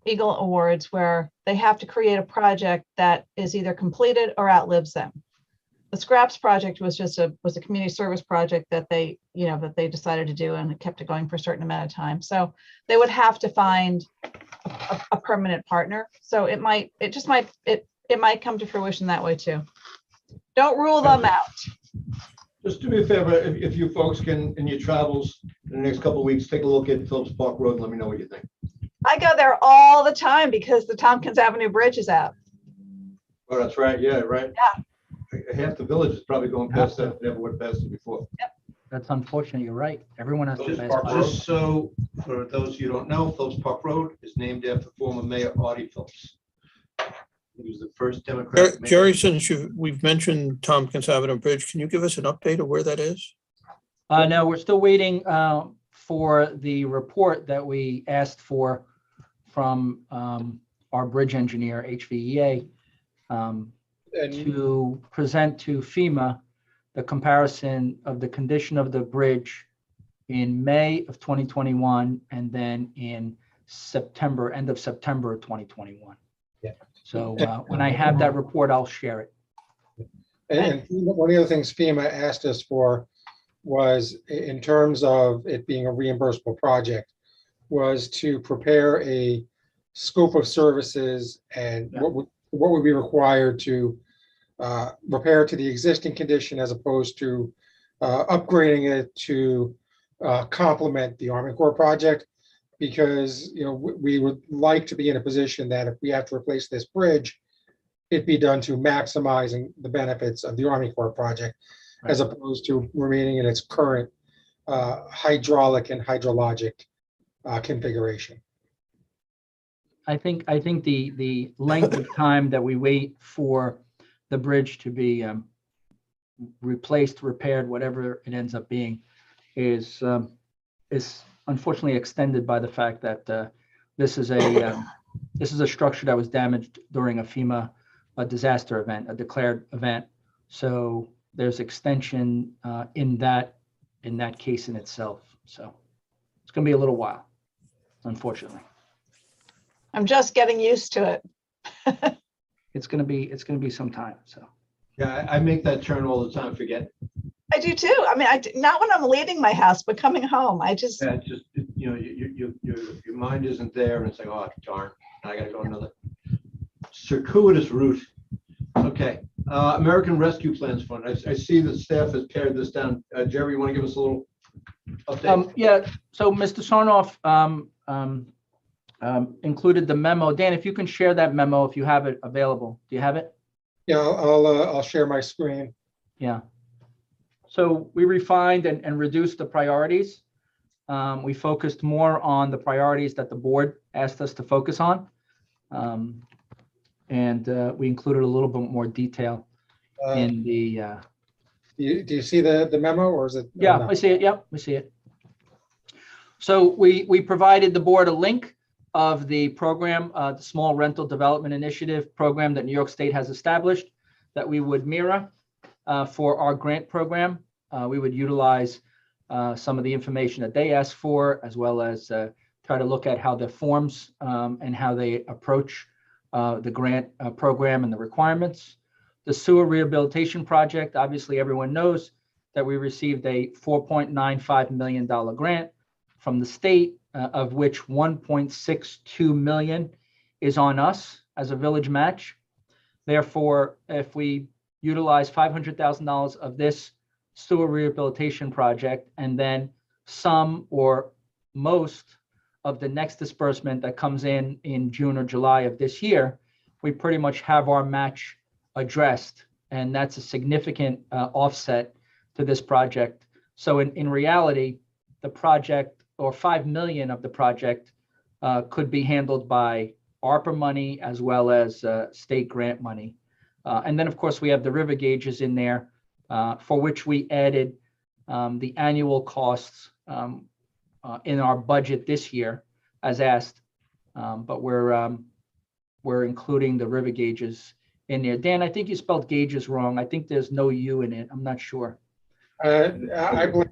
Eagle Awards, where they have to create a project that is either completed or outlives them. The scraps project was just a community service project that they, you know, that they decided to do, and it kept it going for a certain amount of time. So they would have to find a permanent partner. So it might come to fruition that way too. Don't rule them out. Just do me a favor, if you folks can, in your travels in the next couple of weeks, take a look at Phillips Park Road and let me know what you think. I go there all the time because the Tompkins Avenue Bridge is out. Oh, that's right. Yeah, right. Yeah. Half the village is probably going past that. Never went past it before. Yep. That's unfortunate. You're right. Everyone has to Phillips pass Park by. Road. Just so, for those of you who don't know, Phillips Park Road is named after former Mayor Artie Phillips. He was the first Democrat. Jerry, since we've mentioned Tompkins Avenue Bridge, can you give us an update of where that is? No, we're still waiting for the report that we asked for from our bridge engineer, HVEA, to present to FEMA the comparison of the condition of the bridge in May of 2021 and then in September, end of September of 2021. Yeah. So when I have that report, I'll share it. And one of the other things FEMA asked us for was, in terms of it being a reimbursable project, was to prepare a scope of services and what would be required to repair to the existing condition as opposed to upgrading it to complement the Army Corps project. Because, you know, we would like to be in a position that if we have to replace this bridge, it be done to maximizing the benefits of the Army Corps project, as opposed to remaining in its current hydraulic and hydrologic configuration. I think the length of time that we wait for the bridge to be replaced, repaired, whatever it ends up being, is unfortunately extended by the fact that this is a structure that was damaged during a FEMA disaster event, a declared event. So there's extension in that case in itself. So it's going to be a little while, unfortunately. I'm just getting used to it. It's going to be some time. So Yeah, I make that turn all the time, forget. I do too. I mean, not when I'm leaving my house, but coming home, I just, Yeah, it's just, you know, your mind isn't there and it's like, oh, darn, I gotta go another circuitous route. Okay, American Rescue Plans Fund. I see the staff has pared this down. Jerry, you want to give us a little update? yeah. So Mr. Sarnoff included the memo. Dan, if you can share that memo, if you have it available. Do you have it? Yeah, I'll share my screen. Yeah. So we refined and reduced the priorities. We focused more on the priorities that the board asked us to focus on. And we included a little bit more detail in the. Do you see the memo, or is it? Yeah, we see it. Yep, we see it. So we provided the board a link of the program, the Small Rental Development Initiative program that New York State has established, that we would mirror for our grant program. We would utilize some of the information that they asked for, as well as try to look at how the forms and how they approach the grant program and the requirements. The sewer rehabilitation project, obviously everyone knows that we received a $4.95 million grant from the state, of which 1.62 million is on us as a village match. Therefore, if we utilize $500,000 of this sewer rehabilitation project, and then some or most of the next disbursement that comes in June or July of this year, we pretty much have our match addressed. And that's a significant offset to this project. So in reality, the project, or 5 million of the project, could be handled by ARPA money as well as state grant money. And then of course we have the river gauges in there, for which we added the annual costs in our budget this year as asked, but we're including the river gauges in there. Dan, I think you spelled gauges wrong. I think there's no U in it. I'm not sure. I believe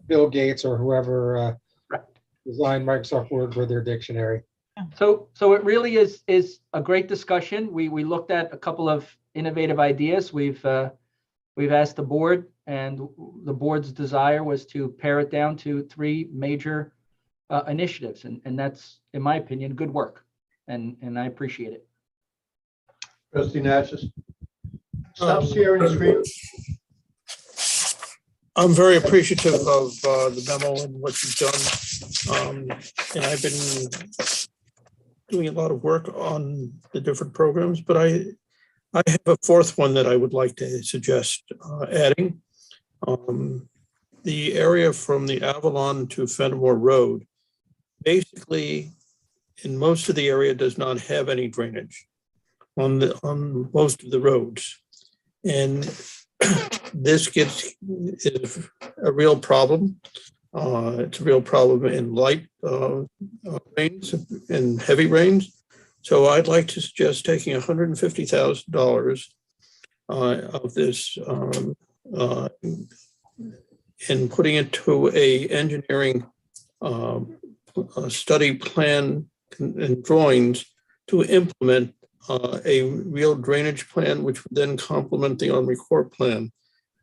Bill Gates or whoever designed Microsoft Word with their dictionary. So it really is a great discussion. We looked at a couple of innovative ideas. We've asked the board, and the board's desire was to pare it down to 3 major initiatives, and that's, in my opinion, good work, and I appreciate it. Trustee Natchez? Stop sharing the screen. I'm very appreciative of the memo and what you've done. And I've been doing a lot of work on the different programs, but I have a 4th one that I would like to suggest adding. The area from the Avalon to Fenimore Road, basically, in most of the area does not have any drainage on most of the roads. And this is a real problem. It's a real problem in light rains and heavy rains. So I'd like to suggest taking $150,000 of this and putting it to a engineering study plan and drawings to implement a real drainage plan, which would then complement the Army Corps plan.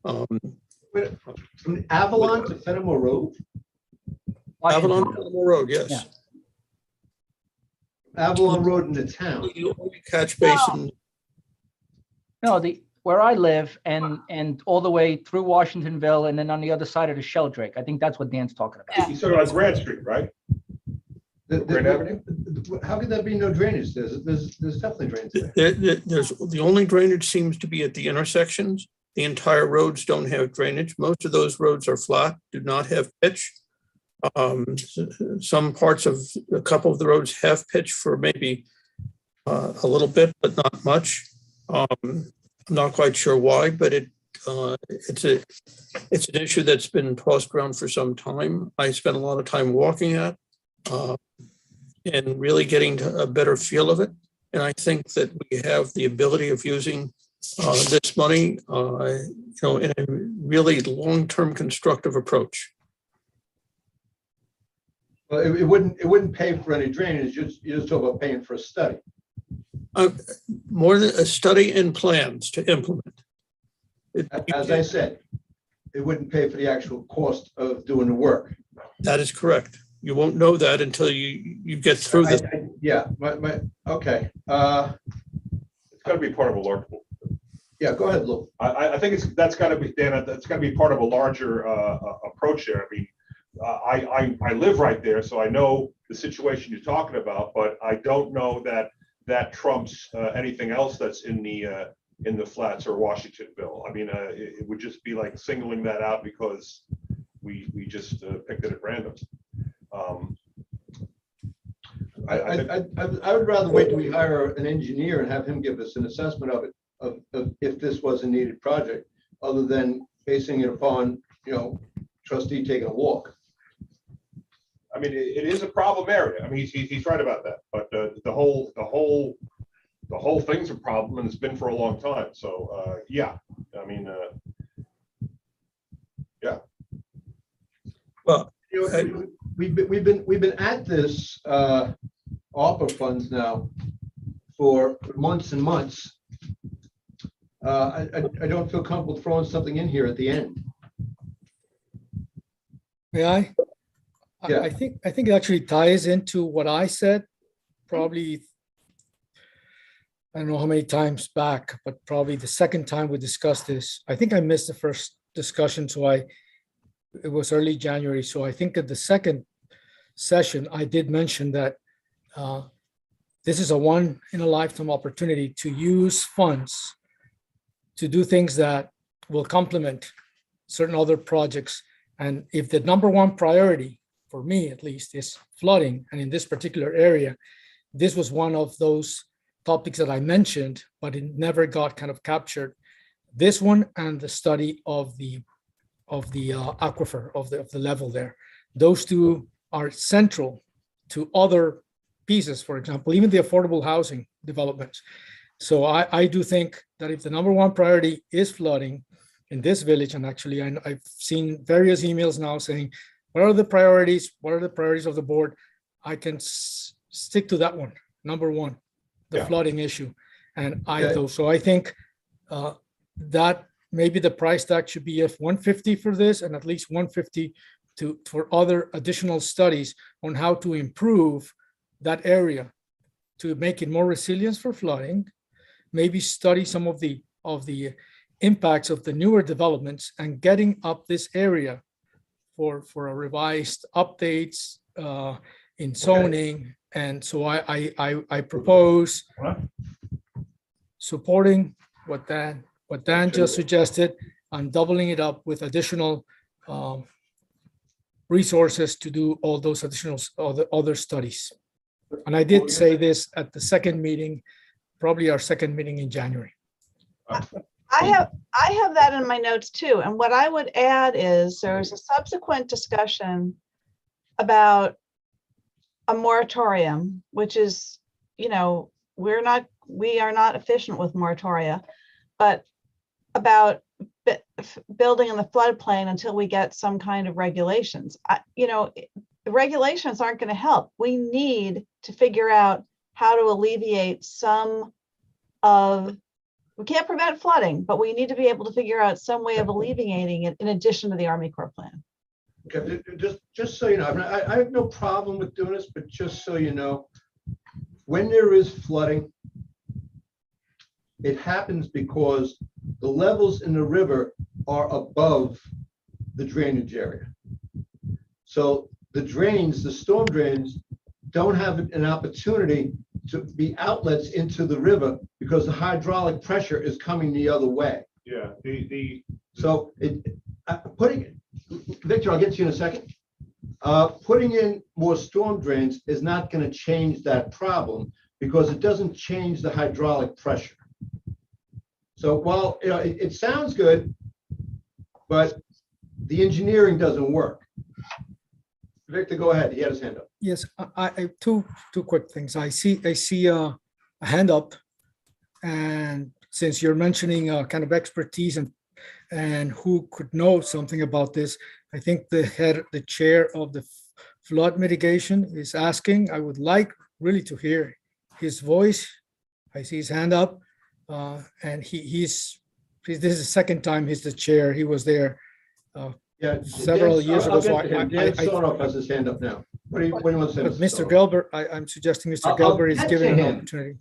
From Avalon to Fenimore Road? Avalon to Fenimore Road, yes. Yeah. Avalon Road in the town. The only catch basin. No, where I live and all the way through Washingtonville, and then on the other side of the Sheldrake. I think that's what Dan's talking about. You talking about Grant Street, right? Grant Avenue? How could there be no drainage? There's definitely drainage there. There's the only drainage seems to be at the intersections. The entire roads don't have drainage. Most of those roads are flat, do not have pitch. Some parts of a couple of the roads have pitched for maybe a little bit, but not much. I'm not quite sure why, but it's an issue that's been tossed around for some time. I spent a lot of time walking it and really getting a better feel of it. And I think that we have the ability of using this money, in a really long-term constructive approach. Well, it wouldn't pay for any drainage, you're just talking about paying for a study. More than a study and plans to implement. As I said, it wouldn't pay for the actual cost of doing the work. That is correct. You won't know that until you get through this. Yeah, okay. It's gotta be part of a large, Yeah, go ahead, Lou. I think that's gotta be, Dan, that's gotta be part of a larger approach there. I mean, I live right there, so I know the situation you're talking about, but I don't know that trumps anything else that's in the Flats or Washingtonville. I mean, it would just be like singling that out because we just picked it at random. I would rather wait till we hire an engineer and have him give us an assessment of it, of if this was a needed project, other than basing it upon, trustee taking a walk. I mean, it is a problem area. I mean, he's right about that, but the whole thing's a problem, and it's been for a long time. So yeah, I mean, yeah. Well, We've been at this ARPA funds now for months and months. I don't feel comfortable throwing something in here at the end. May I? Yeah. I think it actually ties into what I said, probably, I don't know how many times back, but probably the second time we discussed this. I think I missed the first discussion, so it was early January. So I think at the second session, I did mention that this is a one in a lifetime opportunity to use funds to do things that will complement certain other projects. And if the number one priority, for me at least, is flooding, and in this particular area, this was one of those topics that I mentioned, but it never got kind of captured. This one and the study of the aquifer, of the level there. Those two are central to other pieces, for example, even the affordable housing developments. So I do think that if the number one priority is flooding in this village, and actually I've seen various emails now saying, what are the priorities? What are the priorities of the board? I can stick to that one, number one, the flooding issue. And so I think that maybe the price tag should be F-150 for this, and at least 150 for other additional studies on how to improve that area to make it more resilient for flooding, maybe study some of the impacts of the newer developments and getting up this area for a revised updates in zoning. And so I propose supporting what Dan just suggested and doubling it up with additional resources to do all those additional other studies. And I did say this at the second meeting, probably our second meeting in January. I have that in my notes too. And what I would add is there's a subsequent discussion about a moratorium, which is, we are not efficient with moratoria, but about building in the floodplain until we get some kind of regulations. The regulations aren't going to help. We need to figure out how to alleviate we can't prevent flooding, but we need to be able to figure out some way of alleviating it in addition to the Army Corps plan. Okay, just so you know, I have no problem with doing this, but just so you know, when there is flooding, it happens because the levels in the river are above the drainage area. So the storm drains don't have an opportunity to be outlets into the river because the hydraulic pressure is coming the other way. Yeah, So putting it, Victor, I'll get to you in a second. Putting in more storm drains is not going to change that problem because it doesn't change the hydraulic pressure. So while, you know, it sounds good, but the engineering doesn't work. Victor, go ahead. He had his hand up. Yes, I two quick things. I see a hand up, and since you're mentioning kind of expertise and who could know something about this, I think the chair of the flood mitigation is asking. I would like really to hear his voice. I see his hand up, and this is the second time he's the chair. He was there Yeah, several years I'll ago. get to him. Dan Sonoff has his hand up now. What do you want to say? But Mr. Sonoff? Gelber, I'm suggesting Mr. I'll Gelber is get given to an him. opportunity.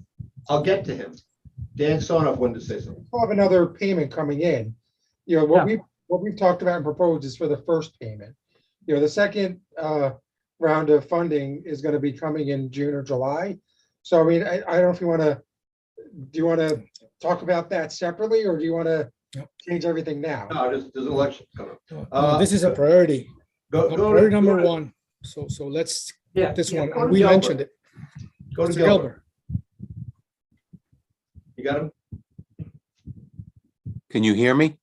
I'll get to him. Dan Sonoff wanted to say something. We'll have another payment coming in. You know, what we've talked about and proposed is for the first payment. You know, the second round of funding is going to be coming in June or July. So, I mean, I don't know if you want to, do you want to talk about that separately, or do you want to change everything now? No, there's an election coming up. No, this is a priority. Priority number one. So let's Yeah, this one. go to And we Gelber. mentioned it. Go to Mr. Gelber. You got him? Can you hear me?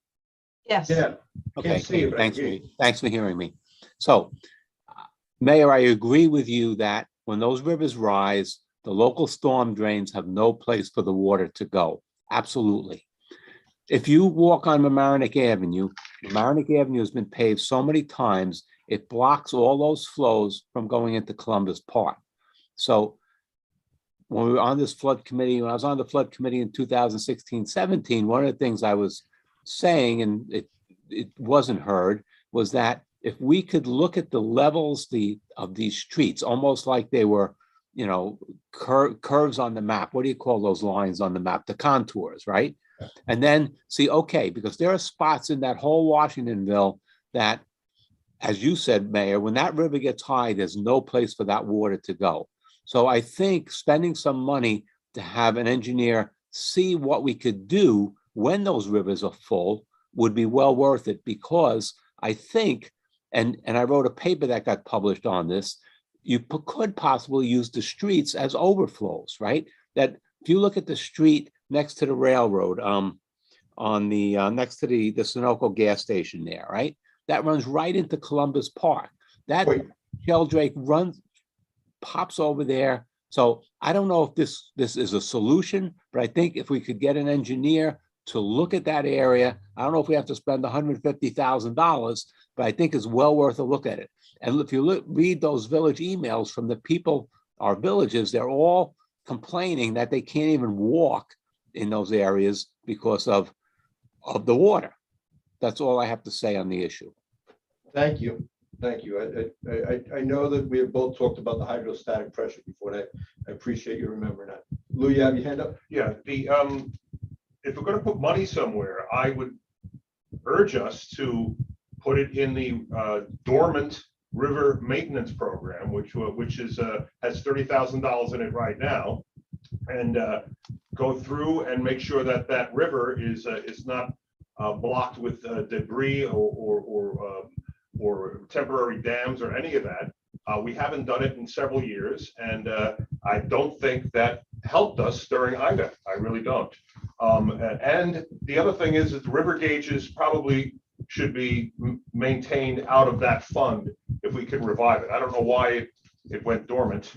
Yes. Yeah. Okay, Can't see you, but I thanks can hear you. thanks for hearing me. So, Mayor, I agree with you that when those rivers rise, the local storm drains have no place for the water to go. Absolutely. If you walk on Mamaroneck Avenue has been paved so many times, it blocks all those flows from going into Columbus Park. So when we were on this flood committee, when I was on the flood committee in 2016-17, one of the things I was saying, and it wasn't heard, was that if we could look at the levels of these streets, almost like they were, you know, curves on the map. What do you call those lines on the map? The contours, right? And then see, okay, because there are spots in that whole Washingtonville that, as you said, Mayor, when that river gets high, there's no place for that water to go. So I think spending some money to have an engineer see what we could do when those rivers are full would be well worth it, because I think, and I wrote a paper that got published on this, you could possibly use the streets as overflows, right? That if you look at the street next to the railroad, on the next to the Sunoco gas station there, right? That runs right into Columbus Park. That Sheldrake pops over there. So I don't know if this is a solution, but I think if we could get an engineer to look at that area, I don't know if we have to spend $150,000, but I think it's well worth a look at it. And if you read those village emails from the people, our villages, they're all complaining that they can't even walk in those areas because of the water. That's all I have to say on the issue. Thank you. Thank you. I know that we have both talked about the hydrostatic pressure before. And I appreciate you remembering that. Lou, you have your hand up? Yeah, if we're gonna put money somewhere, I would urge us to put it in the dormant river maintenance program, which is has $30,000 in it right now, and go through and make sure that that river is not blocked with debris or temporary dams or any of that. We haven't done it in several years, and I don't think that helped us during Ida. I really don't. And the other thing is that the river gauges probably should be maintained out of that fund if we can revive it. I don't know why it went dormant,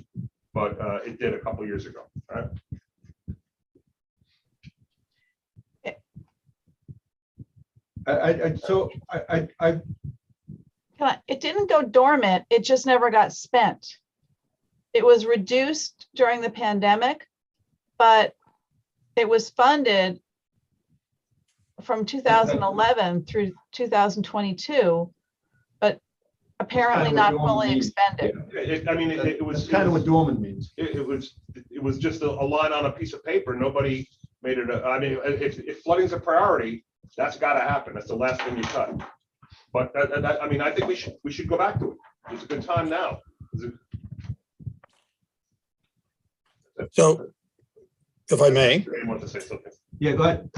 but it did a couple years ago. Right? It didn't go dormant, it just never got spent. It was reduced during the pandemic, but it was funded from 2011 through 2022, but apparently not fully expended. It was kind of what dormant means. It was just a line on a piece of paper. Nobody made it. If flooding's a priority, that's got to happen. That's the last thing you cut. But I think we should go back to it. It's a good time now. So, if I may, I want to say something. Yeah, go ahead.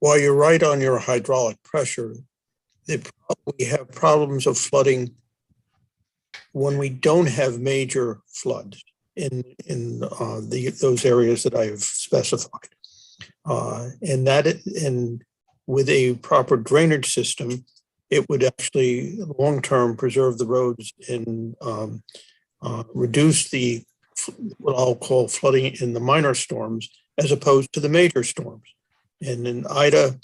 while you're right on your hydraulic pressure, We have problems of flooding when we don't have major floods in those areas that I've specified. And with a proper drainage system, it would actually long-term preserve the roads and reduce what I'll call flooding in the minor storms as opposed to the major storms. And in Ida,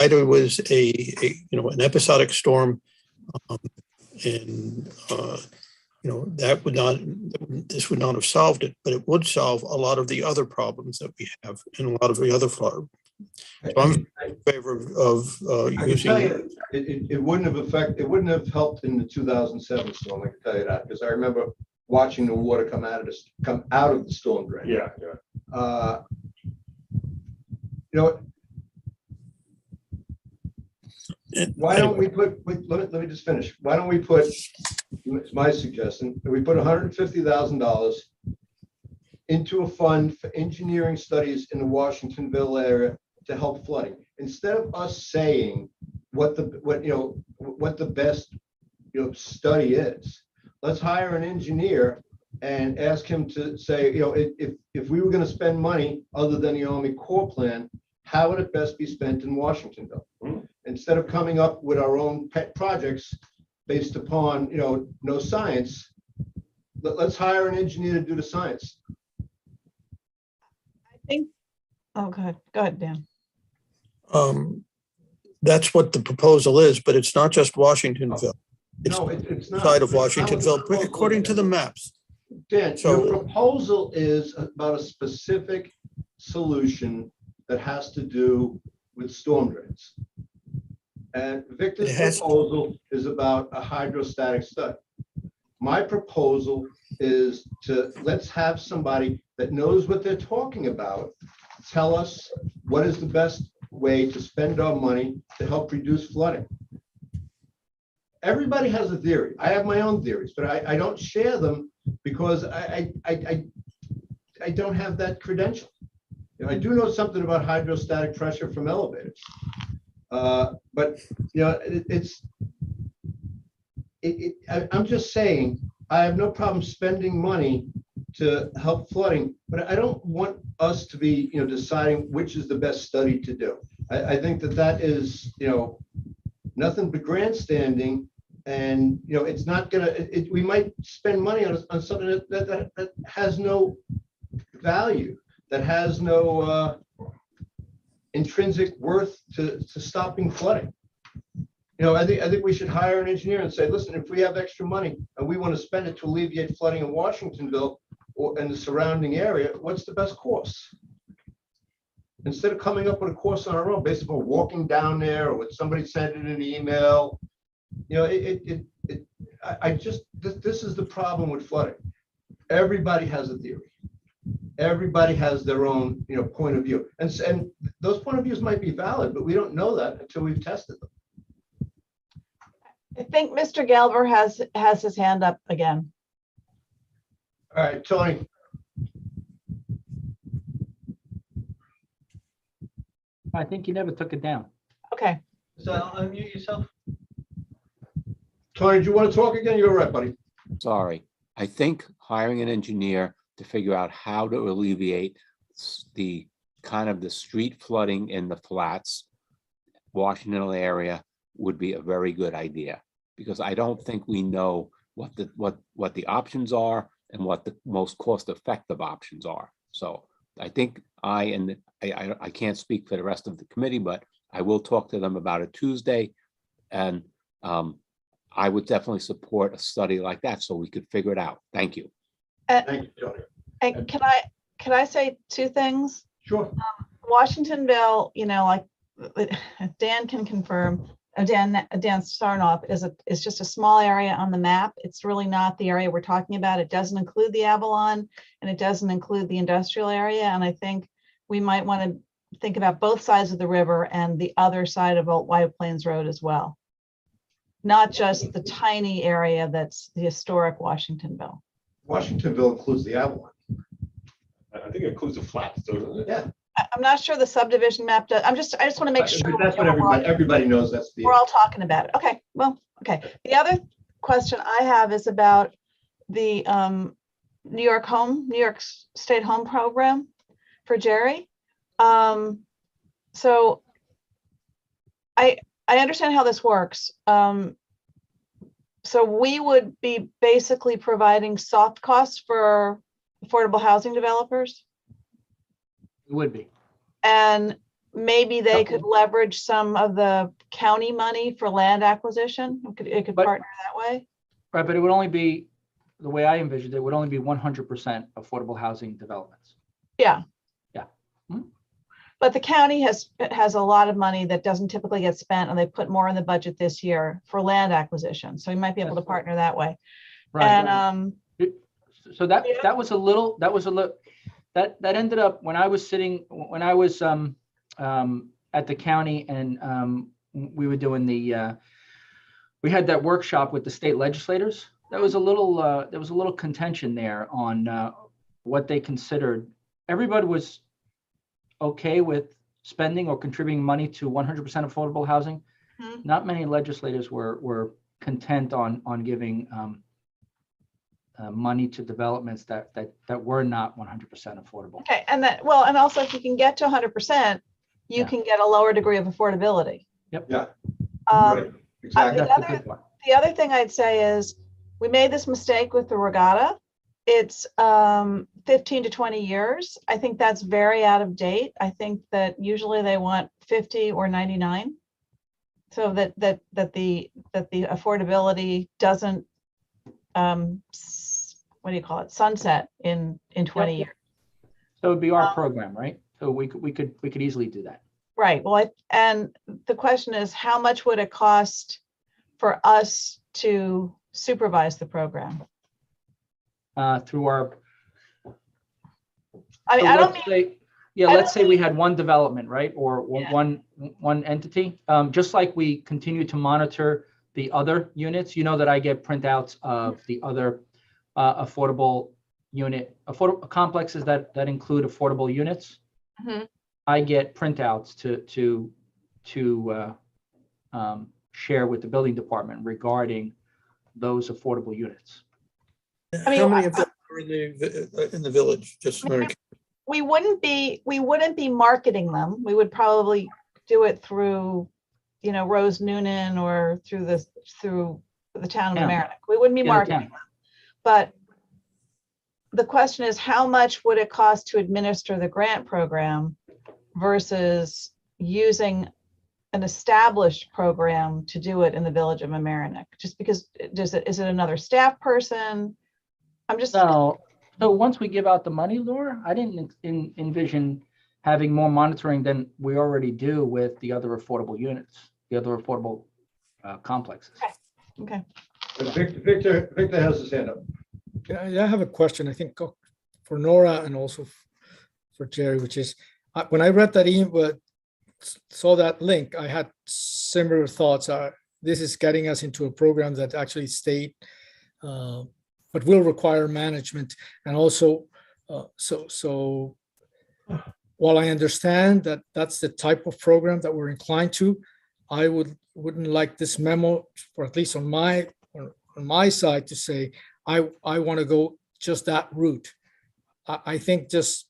Ida was an episodic storm, and this would not have solved it, but it would solve a lot of the other problems that we have and a lot of the other flood. So I'm in favor of I can tell using. you, it wouldn't have helped in the 2007 storm, I can tell you that, because I remember watching the water come out of the storm drain. Yeah. Why don't we let me just finish. Why don't we put, it's my suggestion, that we put $150,000 into a fund for engineering studies in the Washingtonville area to help flooding. Instead of us saying what the best study is, let's hire an engineer and ask him to say, if we were going to spend money other than the Army Corps plan, how would it best be spent in Washingtonville? Instead of coming up with our own pet projects based upon no science, let's hire an engineer to do the science. I think, oh, go ahead, Dan. That's what the proposal is, but it's not just Washingtonville. No, it's not. Side of That's not what the Washingtonville, proposal according is. to the maps. Dan, So- your proposal is about a specific solution that has to do with storm drains. And Victor's It has- proposal is about a hydrostatic study. My proposal is let's have somebody that knows what they're talking about tell us what is the best way to spend our money to help reduce flooding. Everybody has a theory. I have my own theories, but I don't share them because I don't have that credential. I do know something about hydrostatic pressure from elevators. But I'm just saying, I have no problem spending money to help flooding, but I don't want us to be, deciding which is the best study to do. I think that is, nothing but grandstanding, and it's not gonna. We might spend money on something that has no value, that has no intrinsic worth to stopping flooding. I think we should hire an engineer and say, listen, if we have extra money and we want to spend it to alleviate flooding in Washingtonville or in the surrounding area, what's the best course? Instead of coming up with a course on our own based upon walking down there or what somebody sent in an email, this is the problem with flooding. Everybody has a theory. Everybody has their own, point of view, and those point of views might be valid, but we don't know that until we've tested them. I think Mr. Galver has his hand up again. All right, Tony. I think you never took it down. Okay. So unmute yourself. Tony, do you want to talk again? You're right, buddy. Sorry. I think hiring an engineer to figure out how to alleviate the street flooding in the flats, Washington area, would be a very good idea, because I don't think we know what the options are and what the most cost-effective options are. So I think I can't speak for the rest of the committee, but I will talk to them about it Tuesday, and I would definitely support a study like that so we could figure it out. Thank you. Thank you, Tony. And can I say two things? Sure. Washingtonville, like Dan can confirm, Dan Sarnoff is just a small area on the map. It's really not the area we're talking about. It doesn't include the Avalon and it doesn't include the industrial area. And I think we might want to think about both sides of the river and the other side of White Plains Road as well. Not just the tiny area that's the historic Washingtonville. Washingtonville includes the Avalon. I think it includes the flats, doesn't it? Yeah. I'm not sure the subdivision map does, I just want to make sure. But that's we what know we're all- everybody knows. That's the. We're all talking about it. Okay, well, okay. The other question I have is about the New York State Home Program for Jerry. So I understand how this works. So we would be basically providing soft costs for affordable housing developers, It would be. and maybe they could leverage some of the county money for land acquisition. It could But- partner that way. Right, but it would only be, the way I envisioned it, would only be 100% affordable housing developments. Yeah. Yeah. But the county has a lot of money that doesn't typically get spent, and they put more in the budget this year for land acquisition. So we might be able to Yes. partner that way. Right. And So that ended up when I was at the county, and we were doing we had that workshop with the state legislators. There was a little contention there on what they considered. Everybody was okay with spending or contributing money to 100% affordable housing. Mhm. Not many legislators were content on giving money to developments that were not 100% affordable. okay, and also if you can get to 100%, you Yeah. can get a lower degree of affordability. Yep. Yeah. Um, Right. Exactly. That's the good part. The other thing I'd say is we made this mistake with the regatta. It's 15 to 20 years. I think that's very out of date. I think that usually they want 50 or 99. So that the affordability doesn't what do you call it, sunset in 20 years. So it would be our program, right? So we could easily do that. Right. Well, and the question is, how much would it cost for us to supervise the program? Through our. I mean, so I don't let's mean, say- Yeah, I let's don't say we had one development, right? Or Yeah. one entity. Just like we continue to monitor the other units, you know that I get printouts of the other affordable complexes that include affordable units. Mhm. I get printouts to share with the building department regarding those affordable units. I mean, How many of them are in the village? Just Mary. we wouldn't be marketing them. We would probably do it through, Rose Noonan or through the town of Town. Mamaroneck. We wouldn't be Yeah, the marketing town. them. But the question is, how much would it cost to administer the grant program versus using an established program to do it in the village of Mamaroneck? Just because, is it another staff person? I'm just. So once we give out the money, Laura, I didn't envision having more monitoring than we already do with the other affordable units, the other affordable complexes. Okay. Victor has his hand up. Yeah, I have a question, I think for Nora and also for Jerry, which is, when I read that email, saw that link, I had similar thoughts. This is getting us into a program that actually state, but will require management. And also, so while I understand that that's the type of program that we're inclined to, I wouldn't like this memo, or at least on my side, to say, I want to go just that route. I think just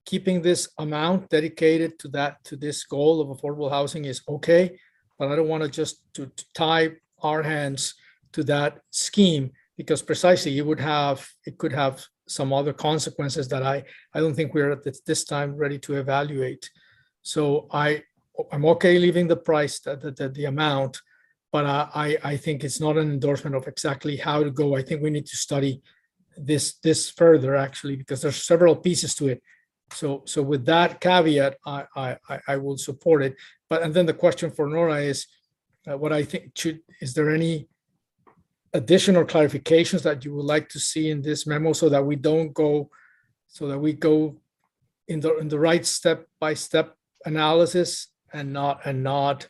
keeping this amount dedicated to this goal of affordable housing is okay, but I don't want to just to tie our hands to that scheme, because precisely it could have some other consequences that I don't think we're at this time ready to evaluate. So I'm okay leaving the price, the amount, but I think it's not an endorsement of exactly how to go. I think we need to study this further, actually, because there's several pieces to it. So with that caveat, I will support it. And then the question for Nora is, what I think is there any additional clarifications that you would like to see in this memo, so that we go in the right step-by-step analysis and not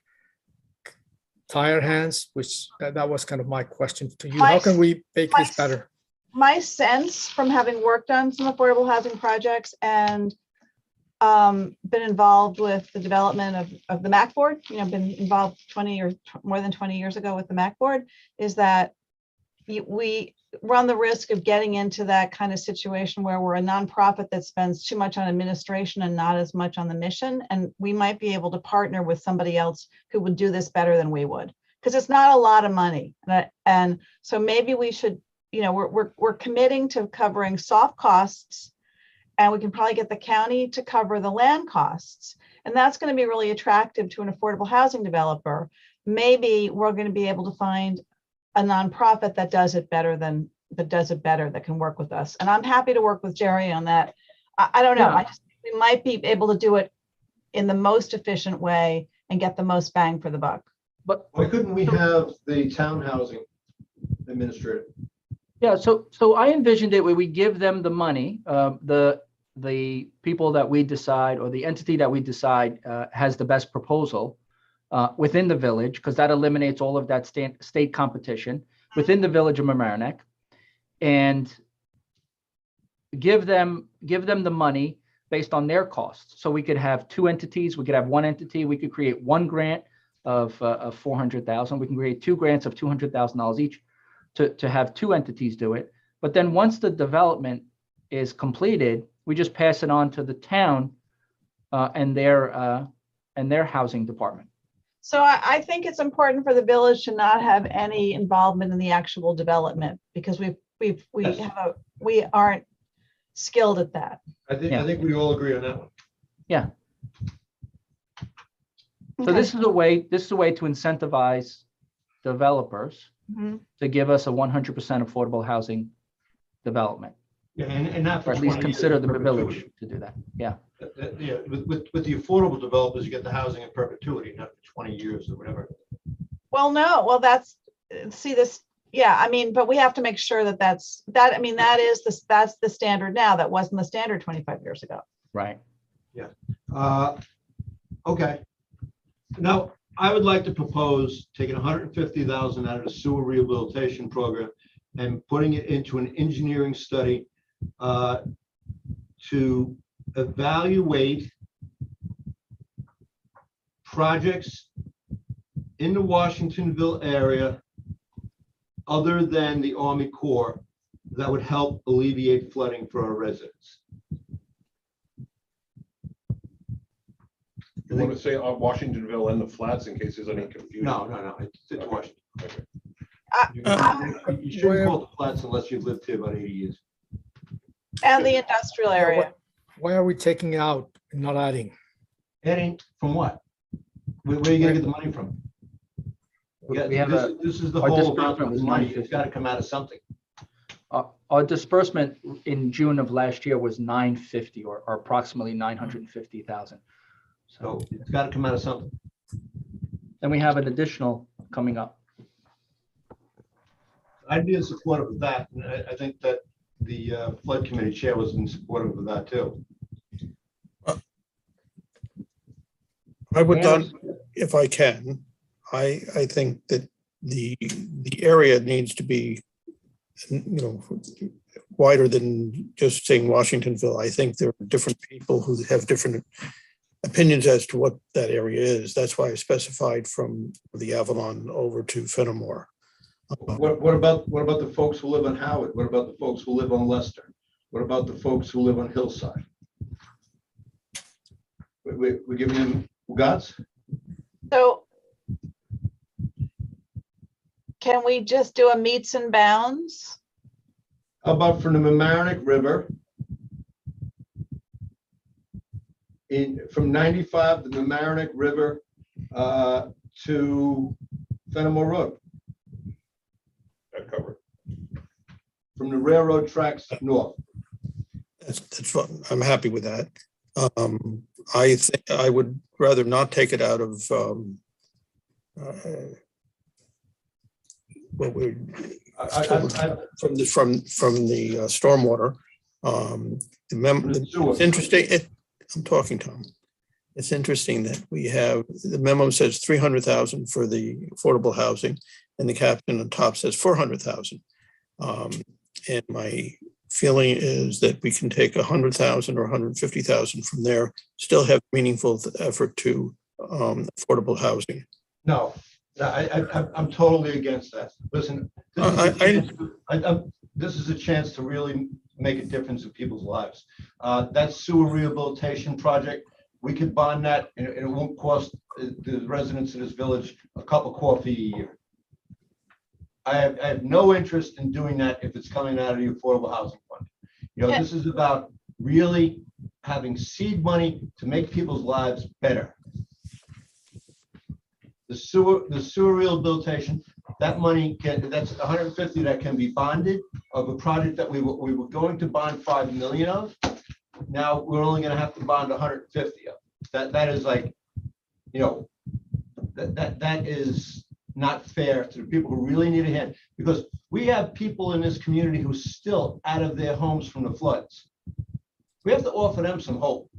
tie our hands, which that was kind of my question to you. How can we make this better? My sense from having worked on some affordable housing projects and been involved with the development of the MAC board, been involved 20 or more than 20 years ago with the MAC board, is that we run the risk of getting into that kind of situation where we're a nonprofit that spends too much on administration and not as much on the mission. And we might be able to partner with somebody else who would do this better than we would, because it's not a lot of money. And so maybe we should, we're committing to covering soft costs, and we can probably get the county to cover the land costs. And that's going to be really attractive to an affordable housing developer. Maybe we're going to be able to find a nonprofit that does it better, that can work with us. And I'm happy to work with Jerry on that. I don't know. Yeah. I just think we might be able to do it in the most efficient way and get the most bang for the buck. But Why couldn't we have the town housing administrator? yeah, so I envisioned it where we give them the money, the people that we decide, or the entity that we decide has the best proposal within the village, because that eliminates all of that state competition within the village of Mamaroneck, and give them the money based on their costs. So we could have two entities, we could have one entity, we could create one grant of $400,000, we can create two grants of $200,000 each to have two entities do it. But then once the development is completed, we just pass it on to the town and their housing department. So I think it's important for the village to not have any involvement in the actual development, because we aren't skilled at that. I Yeah. think we all agree on that one. Yeah. So Okay. this is a way to incentivize developers Mhm. to give us a 100% affordable housing development, Yeah, and not for or at least 20 years consider in the perpetuity. village to do that. Yeah. Yeah, with the affordable developers, you get the housing in perpetuity, not for 20 years or whatever. Well, no, well, that's but we have to make sure that's the standard now. That wasn't the standard 25 years ago. Right. Okay. Now, I would like to propose taking 150,000 out of the sewer rehabilitation program and putting it into an engineering study to evaluate projects in the Washingtonville area other than the Army Corps that would help alleviate flooding for our residents. You want to say Washingtonville and the flats in case there's any confusion? No, it's Washington. Okay. You shouldn't call it the flats unless you've lived here about 80 years. And the industrial area. Why are we taking out and not adding? Adding from what? Where are you gonna get the money from? Yeah, We have this is the our whole amount disbursement of was money. 950. It's gotta come out of something. Our disbursement in June of last year was 950, or approximately 950,000. So it's gotta come out of something. Then we have an additional coming up. I'd be in support of that, and I think that the flood committee chair was in support of that too. I would not, if I can, I think that the area needs to be, wider than just saying Washingtonville. I think there are different people who have different opinions as to what that area is. That's why I specified from the Avalon over to Fenimore. What about the folks who live on Howard? What about the folks who live on Leicester? What about the folks who live on Hillside? We're giving them guts? So can we just do a meets and bounds? How about from the Mamaroneck River from 95, the Mamaroneck River to Fenimore Road? That covered. From the railroad tracks north. That's fun. I'm happy with that. I think I would rather not take it out of what we from the stormwater. It's interesting. I'm talking, Tom. It's interesting that we have the memo says 300,000 for the affordable housing, and the caption on top says 400,000. And my feeling is that we can take 100,000 or 150,000 from there, still have meaningful effort to affordable housing. No, I'm totally against that. Listen, this is a chance to really make a difference in people's lives. That sewer rehabilitation project, we could bond that and it won't cost the residents of this village a cup of coffee a year. I have no interest in doing that if it's coming out of the Affordable Housing Fund. You know, this is about really having seed money to make people's lives better. The sewer rehabilitation, that money that's 150 that can be bonded of a project that we were going to bond 5 million of. Now we're only going to have to bond 150 of. That is like, you know, that is not fair to the people who really need a hand, because we have people in this community who are still out of their homes from the floods. We have to offer them some hope.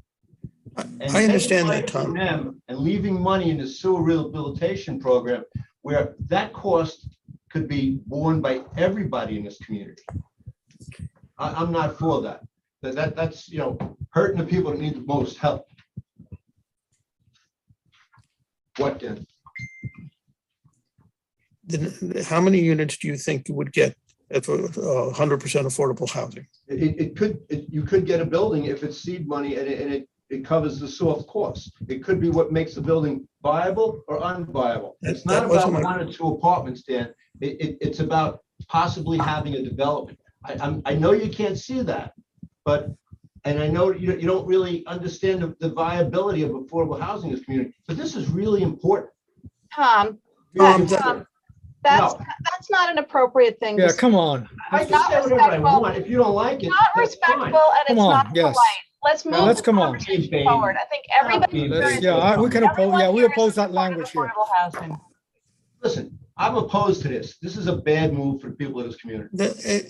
And I understand that, taking Tom. money from them and leaving money in the sewer rehabilitation program where that cost could be borne by everybody in this community. I'm not for that. That's, you know, hurting the people that need the most help. What then? Then how many units do you think you would get at 100% affordable housing? You could get a building if it's seed money and it covers the soft costs. It could be what makes the building viable or unviable. It's not about 1 or 2 apartments, Dan. It's about possibly having a development. I know you can't see that, but, and I know you don't really understand the viability of affordable housing in this community, but this is really important. Tom, that's not an appropriate thing. Yeah, to say. come on. I can say whatever I want. If you don't like it, Not that's respectful fine. and it's Come on, not yes. polite. Let's move let's the come on. conversation forward. I think everybody. Let's- Yeah, we can oppose, yeah, we oppose that language here. Affordable housing. Listen, I'm opposed to this. This is a bad move for the people of this community.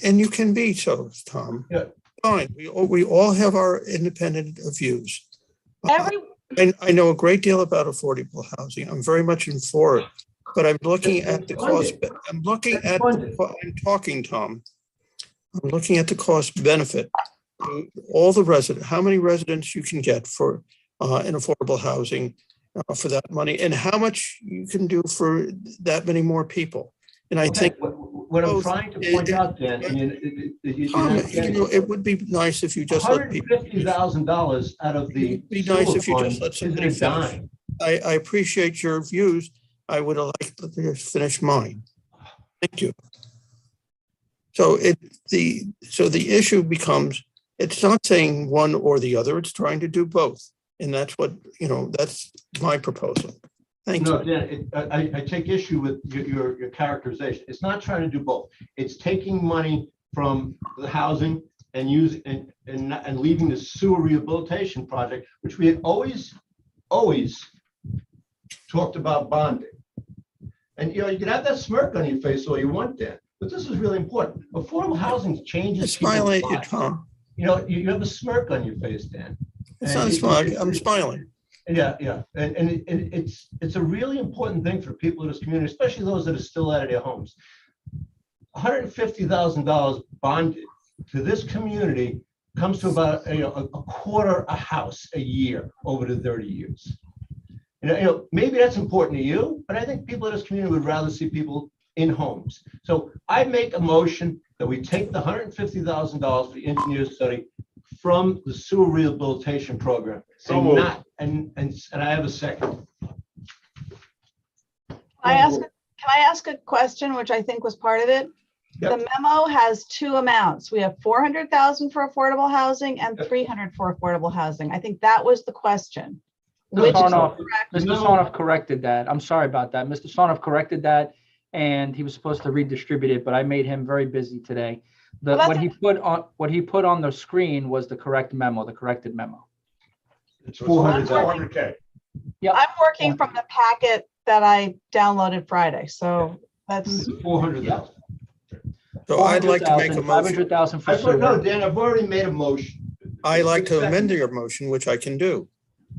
And you can be so, Tom. Yeah. Fine. We all have our independent views. Every And I know a great deal about affordable housing. I'm very much in for it. But I'm looking at the cost. I'm looking at, I'm talking, Tom. I'm looking at the cost benefit. All the residents, how many residents you can get for in affordable housing for that money, and how much you can do for that many more people. And I think what I'm trying to point out, Dan, it would be nice if you just let people. $150,000 out of the. It would be nice if you just fund let somebody isn't a finish. dime. I appreciate your views. I would have liked to finish mine. Thank you. So the issue becomes, it's not saying one or the other, it's trying to do both. And that's what, that's my proposal. Thank you. Dan, I take issue with your characterization. It's not trying to do both. It's taking money from the housing and leaving the sewer rehabilitation project, which we had always talked about bonding. And you can have that smirk on your face all you want, Dan, but this is really important. Affordable housing changes. Smile at you, lives. Tom. You have a smirk on your face, Dan. It's not a smile. I'm smiling. Yeah. And it's a really important thing for people in this community, especially those that are still out of their homes. $150,000 bonded to this community comes to about a quarter a house a year over the 30 years. Maybe that's important to you, but I think people in this community would rather see people in homes. So I make a motion that we take the $150,000 for the engineer study from the sewer rehabilitation program. And I have a second. Can I ask a question, which I think was part of it? Yep. The memo has 2 amounts. We have 400,000 for affordable housing and 300 for affordable housing. I think that was the question. Which is Sarnoff, correct? Mr. Sarnoff corrected that. I'm sorry about that. Mr. Sarnoff corrected that, and he was supposed to redistribute it, but I made him very busy today. What he put on the screen was the correct memo, the corrected memo. It's 400K. Yeah, I'm working from the packet that I downloaded Friday, so that's 400,000. So I'd like to make a motion. 500,000 for sewer. No, Dan, I've already made a motion. I like to amend your motion, which I can do.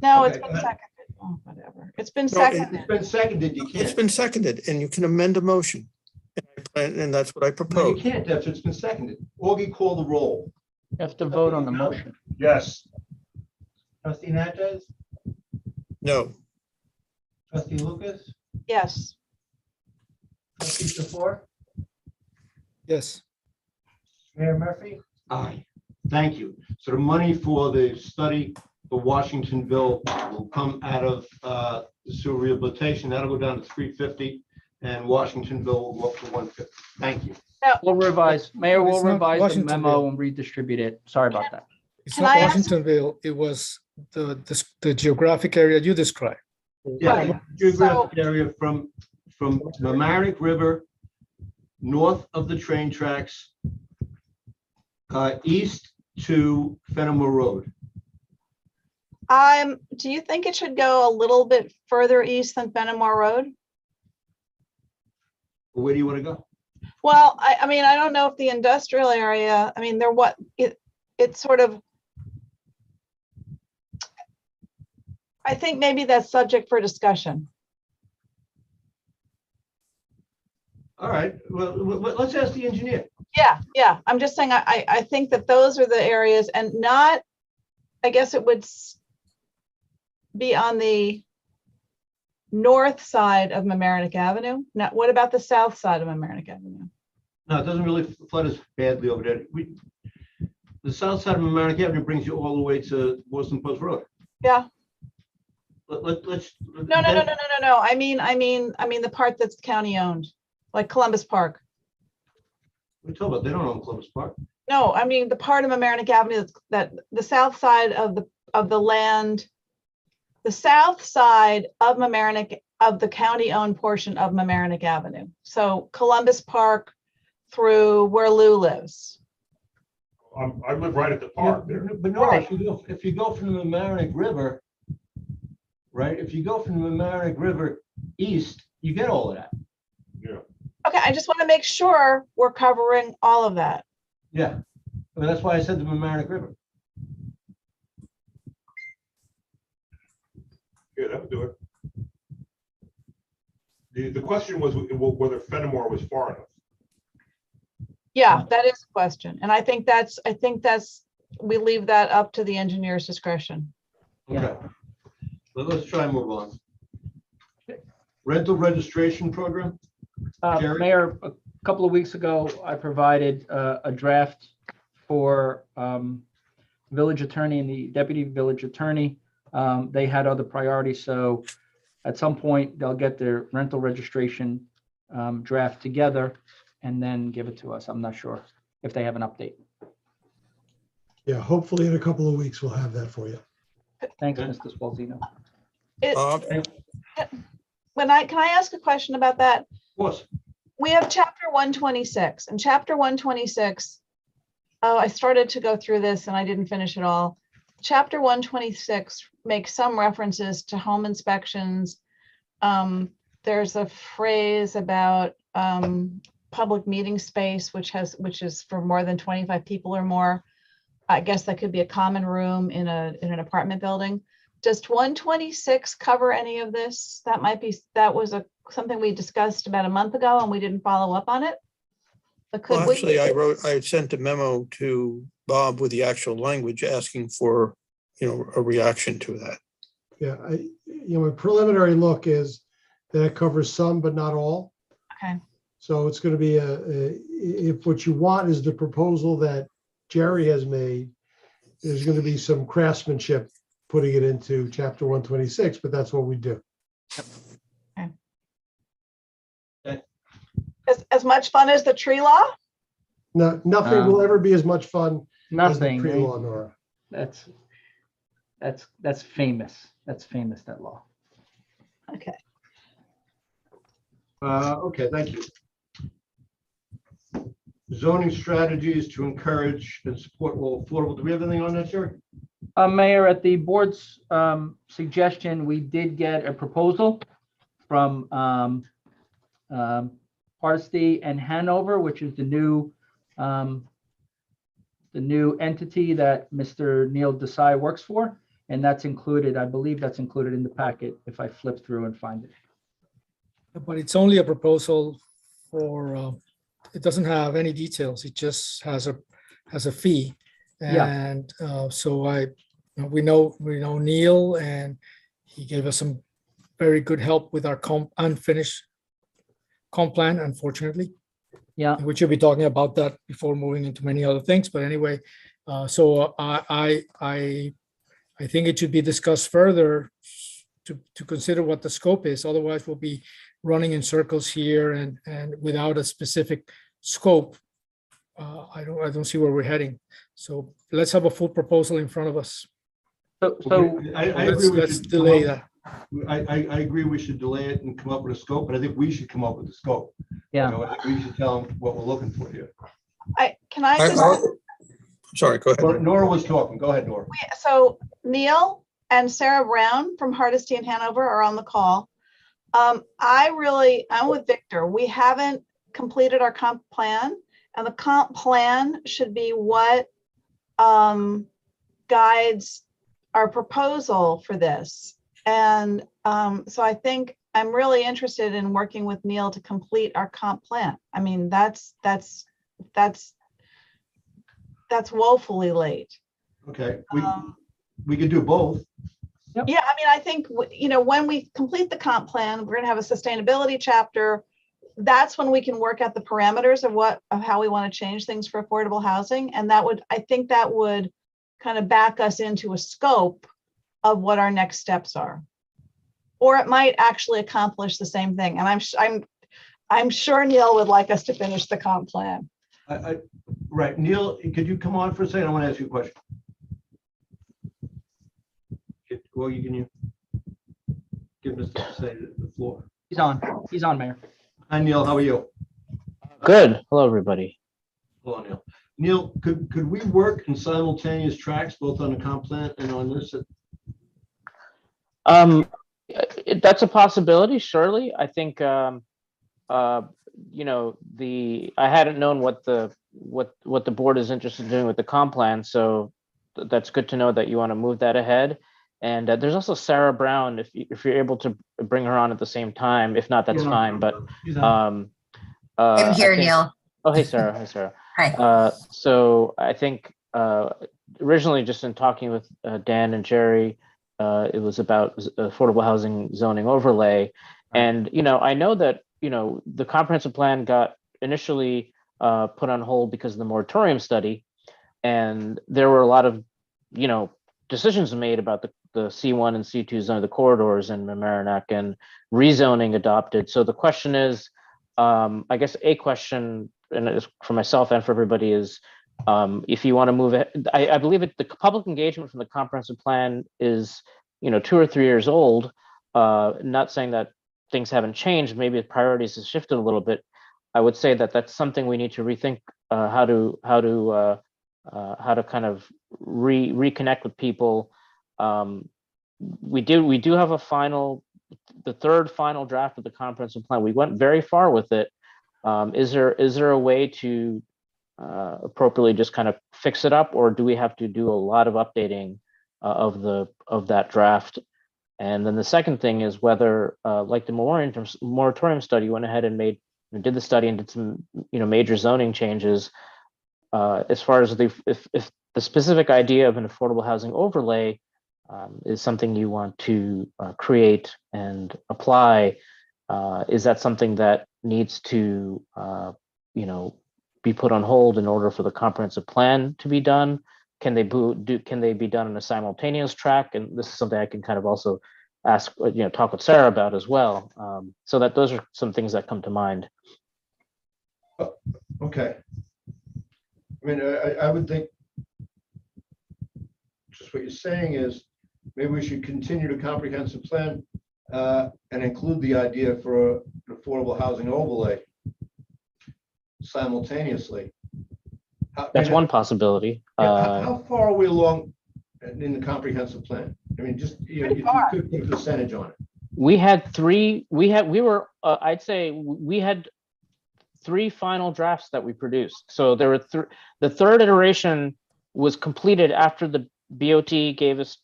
no, Okay, it's go been ahead. seconded. Oh, whatever. It's been No, seconded. It's been seconded. You It's can't. been seconded and you can amend a motion. And I And that's what I No, you proposed. can't, Jeff, it's been seconded. Augie, call the roll. You have to vote on the motion. Yes. Trustee Natchez, No, trustee Lucas, Yes. trustee Tefor, Yes. Mayor Murphy. Aye. Thank you. So the money for the study for Washingtonville will come out of the sewer rehabilitation. That'll go down to 350, and Washingtonville will go up to 150. Thank you. We'll revise, Mayor No, will it's not revise the memo Washingtonville. and redistribute it. Sorry about that. It's Can not I ask- Washingtonville. It was the geographic area you described. Yeah, Right. geographic area from Mamaroneck River, north of the train tracks, east to Fenimore Road. Do you think it should go a little bit further east than Fenimore Road? Where do you want to go? Well, I mean, I don't know if the industrial area, I mean, it's sort of, I think maybe that's subject for discussion. All right, well, let's ask the engineer. Yeah. I'm just saying, I think that those are the areas and not, I guess it would be on the north side of Mamaroneck Avenue. Now, what about the south side of Mamaroneck Avenue? No, it doesn't really flood as badly over there. The south side of Mamaroneck Avenue brings you all the way to Boston Post Road. Yeah. Let's. No. I mean the part that's county owned, like Columbus Park. We talk about, they don't own Columbus Park. No, I mean the part of Mamaroneck Avenue that the south side of the land, the south side of Mamaroneck, of the county owned portion of Mamaroneck Avenue. So Columbus Park through where Lou lives. I live right at the park there. But no, Right. if you go from the Mamaroneck River, right, if you go from the Mamaroneck River east, you get all of that. Yeah. Okay, I just want to make sure we're covering all of that. Yeah, I mean, that's why I said the Mamaroneck River. Yeah, that would do it. The question was whether Fenimore was far enough. Yeah, that is a question. And I think that's, we leave that up to the engineer's discretion. Okay. Let's try and move on. Rental registration program? Jerry? Mayor, a couple of weeks ago, I provided a draft for village attorney and the deputy village attorney. They had other priorities, so at some point, they'll get their rental registration draft together and then give it to us. I'm not sure if they have an update. Yeah, hopefully in a couple of weeks, we'll have that for you. Thanks, Mr. Spalzino. Bob, Can I ask a question about that? Of course. We have chapter 126 and chapter 126. Oh, I started to go through this and I didn't finish it all. Chapter 126 makes some references to home inspections. There's a phrase about public meeting space, which is for more than 25 people or more. I guess that could be a common room in an apartment building. Does 126 cover any of this? That was something we discussed about a month ago and we didn't follow up on it. But could well, we? actually, I sent a memo to Bob with the actual language asking for, a reaction to that. Yeah, a preliminary look is that it covers some, but not all. Okay. So it's going to be if what you want is the proposal that Jerry has made, there's going to be some craftsmanship putting it into chapter 126, but that's what we do. As much fun as the tree law? No, nothing will ever be as much fun as the Nothing. tree law, Nora. That's famous. That's famous, that law. Okay. Okay, thank you. Zoning strategies to encourage and support all affordable. Do we have anything on that, Jerry? Mayor, at the board's suggestion, we did get a proposal from Hardesty and Hanover, which is the new entity that Mr. Neil Desai works for, and that's included. I believe that's included in the packet if I flip through and find it. But it's only a proposal for it doesn't have any details. It just has a fee. Yeah. And so we know Neil, and he gave us some very good help with our unfinished comp plan, unfortunately. Yeah. We should be talking about that before moving into many other things. But anyway, so I think it should be discussed further to consider what the scope is. Otherwise, we'll be running in circles here and without a specific scope. I don't see where we're heading. So let's have a full proposal in front of us. So I agree. we Let's should delay come up- that. I agree we should delay it and come up with a scope, but I think we should come up with a scope. Yeah. I think we should tell them what we're looking for here. Can I just, Sorry, go ahead. Nora was talking. Go ahead, Nora. so Neil and Sarah Brown from Hardesty in Hanover are on the call. I'm with Victor. We haven't completed our comp plan, and the comp plan should be what guides our proposal for this. And so I think I'm really interested in working with Neil to complete our comp plan. I mean, that's woefully late. Okay, we could do both. Yeah, I mean, I think, when we complete the comp plan, we're gonna have a sustainability chapter. That's when we can work out the parameters of how we want to change things for affordable housing. And I think that would kind of back us into a scope of what our next steps are. Or it might actually accomplish the same thing. And I'm sure Neil would like us to finish the comp plan. Right, Neil, could you come on for a second? I want to ask you a question. Well, you can give Mr. Say the floor. he's on, Mayor. Hi, Neil, how are you? Good. Hello, everybody. Hello, Neil. Neil, could we work in simultaneous tracks, both on the comp plan and on this? That's a possibility, surely. I think, I hadn't known what the board is interested in doing with the comp plan, so that's good to know that you want to move that ahead. And there's also Sarah Brown, if you're able to bring her on at the same time. If not, that's fine. But I'm here, Neil. Oh, hey, Sarah. Hi, Sarah. Hi. So I think originally, just in talking with Dan and Jerry, it was about affordable housing zoning overlay. And, I know that, the comprehensive plan got initially put on hold because of the moratorium study. And there were a lot of, decisions made about the C1 and C2 zone, the corridors in Mamaroneck, and rezoning adopted. So the question is, I guess a question, and it's for myself and for everybody, is if you want to move it, I believe the public engagement from the comprehensive plan is, 2 or 3 years old. Not saying that things haven't changed, maybe the priorities have shifted a little bit. I would say that that's something we need to rethink how to kind of reconnect with people. We do have the third final draft of the comprehensive plan. We went very far with it. Is there a way to appropriately just kind of fix it up, or do we have to do a lot of updating of that draft? And then the second thing is whether, like the moratorium study, went ahead and did the study and did some major zoning changes. As far as if the specific idea of an affordable housing overlay is something you want to create and apply, is that something that needs to be put on hold in order for the comprehensive plan to be done? Can they be done in a simultaneous track? And this is something I can kind of also ask, talk with Sarah about as well. So that those are some things that come to mind. Okay. I mean, I would think just what you're saying is maybe we should continue the comprehensive plan and include the idea for an affordable housing overlay simultaneously. That's one possibility. How far are we along in the comprehensive plan? I mean, just if you could put a percentage on it. We had I'd say we had 3 final drafts that we produced. So there were the third iteration was completed after the BOT gave us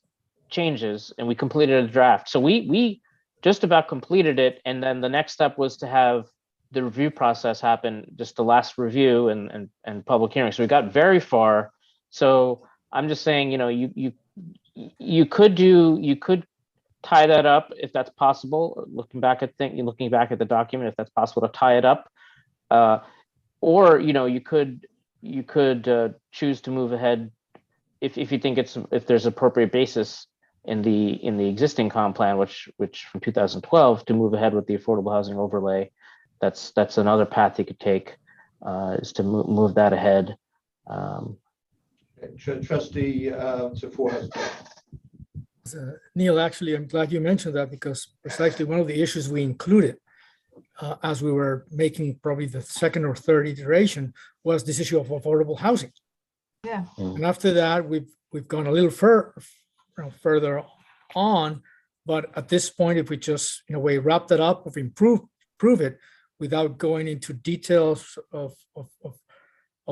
changes, and we completed a draft. So we just about completed it, and then the next step was to have the review process happened, just the last review and public hearing. So we got very far. So I'm just saying, you could tie that up if that's possible. Looking back at the document, if that's possible to tie it up, or you could choose to move ahead if you think if there's appropriate basis in the existing comp plan, which from 2012, to move ahead with the affordable housing overlay. That's another path you could take, is to move that ahead. Trustee Sephora. Neil, actually, I'm glad you mentioned that, because precisely one of the issues we included as we were making probably the second or third iteration was this issue of affordable housing. Yeah. And after that, we've gone a little further on, but at this point, if we just in a way wrap that up, if we improve it without going into details of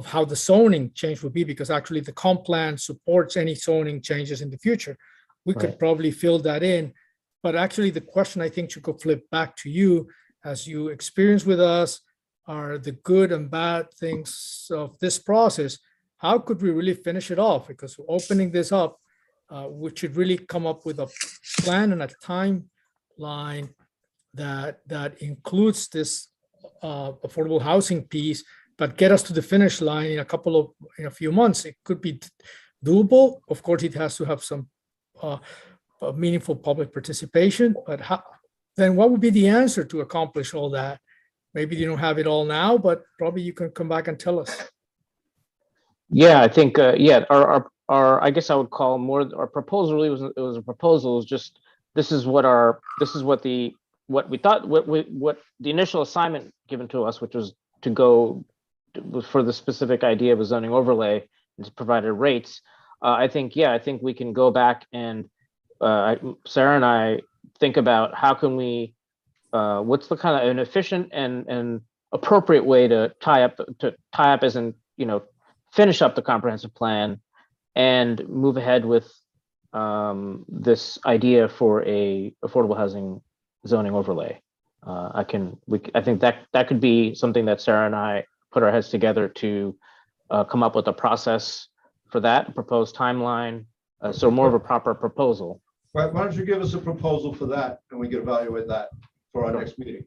how the zoning change would be, because actually the comp plan supports any zoning changes in the future. We could probably fill that in, but actually the question I think should go flip back to you, as you experience with us are the good and bad things of this process. How could we really finish it off? Because opening this up, we should really come up with a plan and a timeline that includes this affordable housing piece, but get us to the finish line in a few months. It could be doable. Of course, it has to have some meaningful public participation, but then what would be the answer to accomplish all that? Maybe you don't have it all now, but probably you can come back and tell us. Yeah, I think our I guess I would call more our proposal really was a proposal. It was just what the initial assignment given to us, which was to go for the specific idea of a zoning overlay and to provide rates. I think we can go back and Sarah and I think about how can we, what's the kind of an efficient and appropriate way to tie up as in, finish up the comprehensive plan and move ahead with this idea for a affordable housing zoning overlay. I think that could be something that Sarah and I put our heads together to come up with a process for that, proposed timeline. So more of a proper proposal. Right, why don't you give us a proposal for that and we can evaluate that for our next meeting?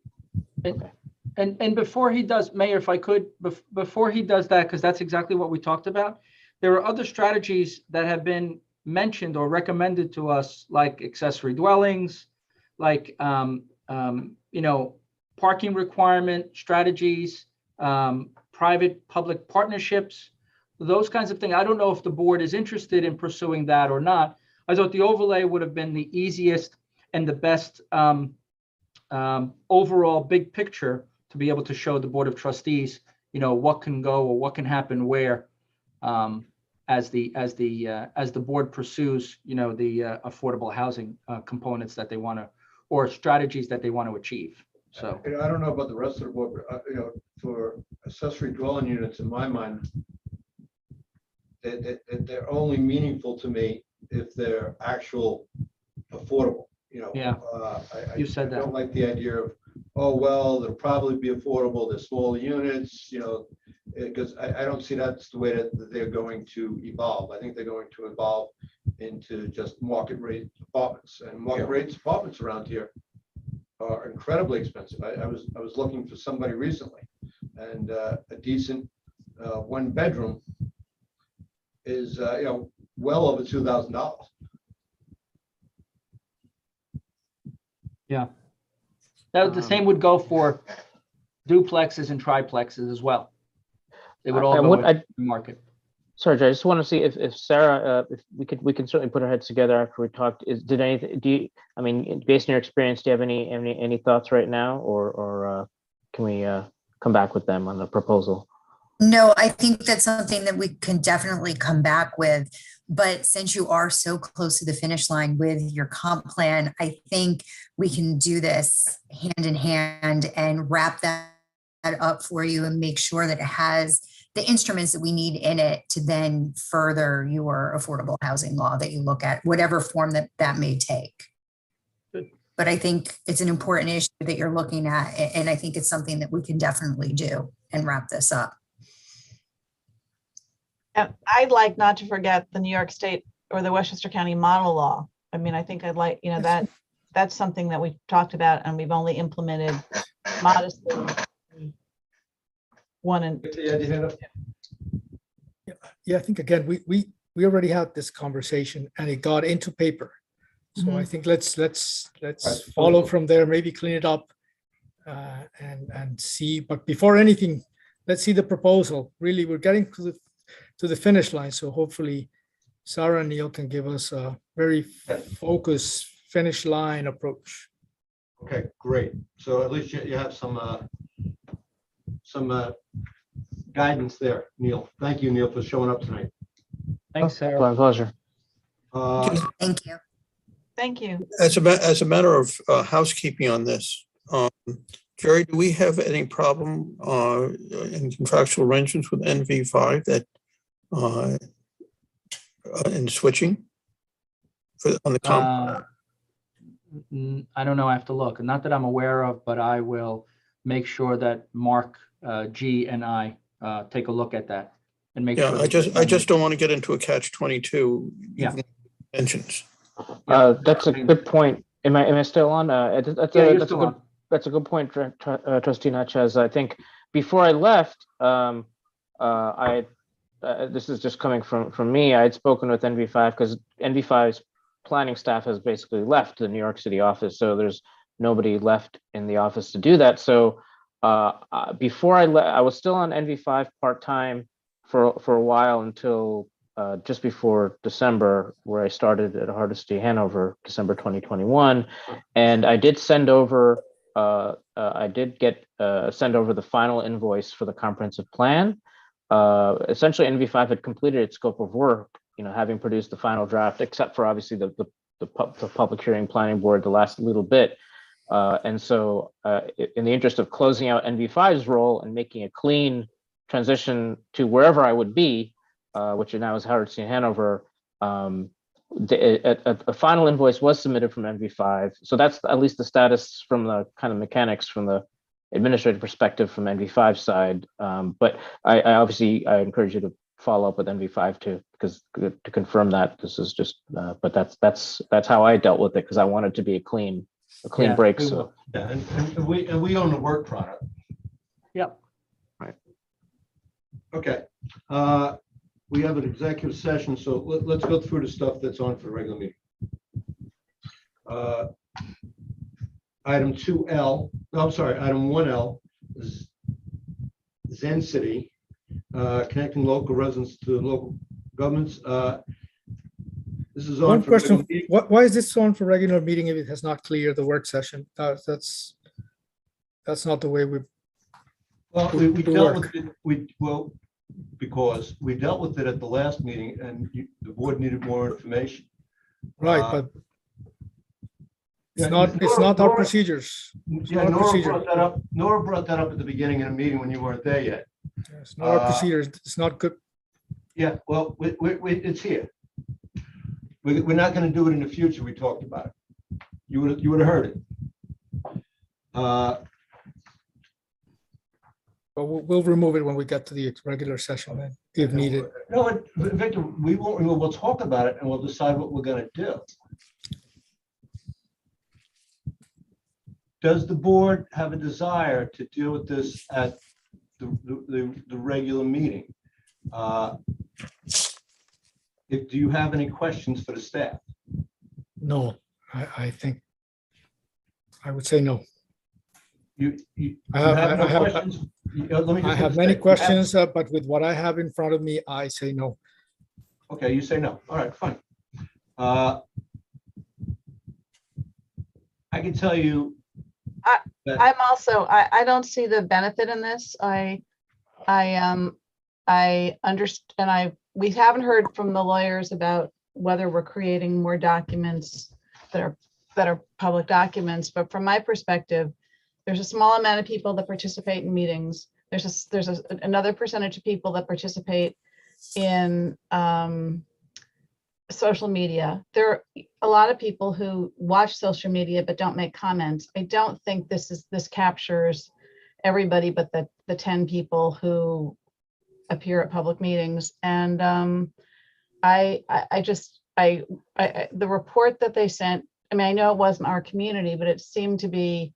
Okay. And before he does, Mayor, if I could, before he does that, because that's exactly what we talked about, there are other strategies that have been mentioned or recommended to us, like accessory dwellings, like parking requirement strategies, private-public partnerships, those kinds of things. I don't know if the board is interested in pursuing that or not. I thought the overlay would have been the easiest and the best overall big picture to be able to show the Board of Trustees, what can go or what can happen where, as the board pursues, the affordable housing components that they want to, or strategies that they want to achieve. So I don't know about the rest of the board, but for accessory dwelling units, in my mind, they're only meaningful to me if they're actual affordable. Yeah, you said that. I don't like the idea of, oh, well, they'll probably be affordable. They're smaller units, because I don't see that's the way that they're going to evolve. I think they're going to evolve into just market rate apartments, and market rates apartments around here are incredibly expensive. I was looking for somebody recently, and a decent one bedroom is well over $2,000. Yeah. The same would go for duplexes and triplexes as well. They would all go in the market. Sorry, I just want to see if Sarah, if we can certainly put our heads together after we talked. Based on your experience, do you have any thoughts right now, or can we come back with them on the proposal? No, I think that's something that we can definitely come back with. But since you are so close to the finish line with your comp plan, I think we can do this hand in hand and wrap that up for you and make sure that it has the instruments that we need in it to then further your affordable housing law that you look at, whatever form that may take. Good. But I think it's an important issue that you're looking at, and I think it's something that we can definitely do and wrap this up. And I'd like not to forget the New York State or the Westchester County model law. I mean, I think I'd like, that's something that we've talked about and we've only implemented modestly. One and Yeah, I think again, we already had this conversation and it got into paper. So I think let's follow from there, maybe clean it up and see. But before anything, let's see the proposal. Really, we're getting to the finish line. So hopefully Sarah and Neil can give us a very focused finish line approach. Okay, great. So at least you have some guidance there, Neil. Thank you, Neil, for showing up tonight. Thanks, Sarah. My pleasure. Thank you. thank you. As a matter of housekeeping on this, Jerry, do we have any problem in contractual arrangements with NV5 that in switching on the comp? I don't know. I have to look. Not that I'm aware of, but I will make sure that Mark G and I take a look at that and make sure. I just don't want to get into a catch-22. Yeah. Mentions. That's a good point. Am I still on? That's a good point, Trustee Natchez. I think before I left, this is just coming from me. I had spoken with NV5 because NV5's planning staff has basically left the New York City office, so there's nobody left in the office to do that. So before I left, I was still on NV5 part-time for a while until just before December, where I started at Hardesty, Hanover, December 2021, and I did send over. I did get send over the final invoice for the comprehensive plan. Essentially, NV5 had completed its scope of work, having produced the final draft, except for obviously the public hearing planning board, the last little bit. And so in the interest of closing out NV5's role and making a clean transition to wherever I would be, which now is Hardesty and Hanover, a final invoice was submitted from NV5. So that's at least the status from the kind of mechanics from the administrative perspective from NV5 side. But I obviously encourage you to follow up with NV5 too, because to confirm that this is just, but that's how I dealt with it, because I wanted to be a clean break. So yeah, and we own the work product. Yep. Right. Okay. We have an executive session, so let's go through the stuff that's on for the regular meeting. Item 2L, I'm sorry, item 1L is Zen City, connecting local residents to local governments. This is on. One question, why is this on for regular meeting if it has not cleared the work session? That's not the way we. Well, we dealt with it, because we dealt with it at the last meeting and the board needed more information. Right, but it's not our procedures. Yeah, Nora brought that up at the beginning of the meeting when you weren't there yet. It's not our procedures. It's not good. Yeah, well, it's here. We're not going to do it in the future. We talked about it. You would have heard it. But we'll remove it when we get to the regular session then, if needed. No, Victor, we won't remove. We'll talk about it and we'll decide what we're going to do. Does the board have a desire to deal with this at the regular meeting? Do you have any questions for the staff? No, I think I would say no. I have many questions, but with what I have in front of me, I say no. Okay, you say no. All right, fine. I can tell you. I'm also, I don't see the benefit in this. I understand. We haven't heard from the lawyers about whether we're creating more documents that are public documents. But from my perspective, there's a small amount of people that participate in meetings. There's another percentage of people that participate in social media. There are a lot of people who watch social media but don't make comments. I don't think this captures everybody but the 10 people who appear at public meetings. And the report that they sent, I mean, I know it wasn't our community, but it seemed to be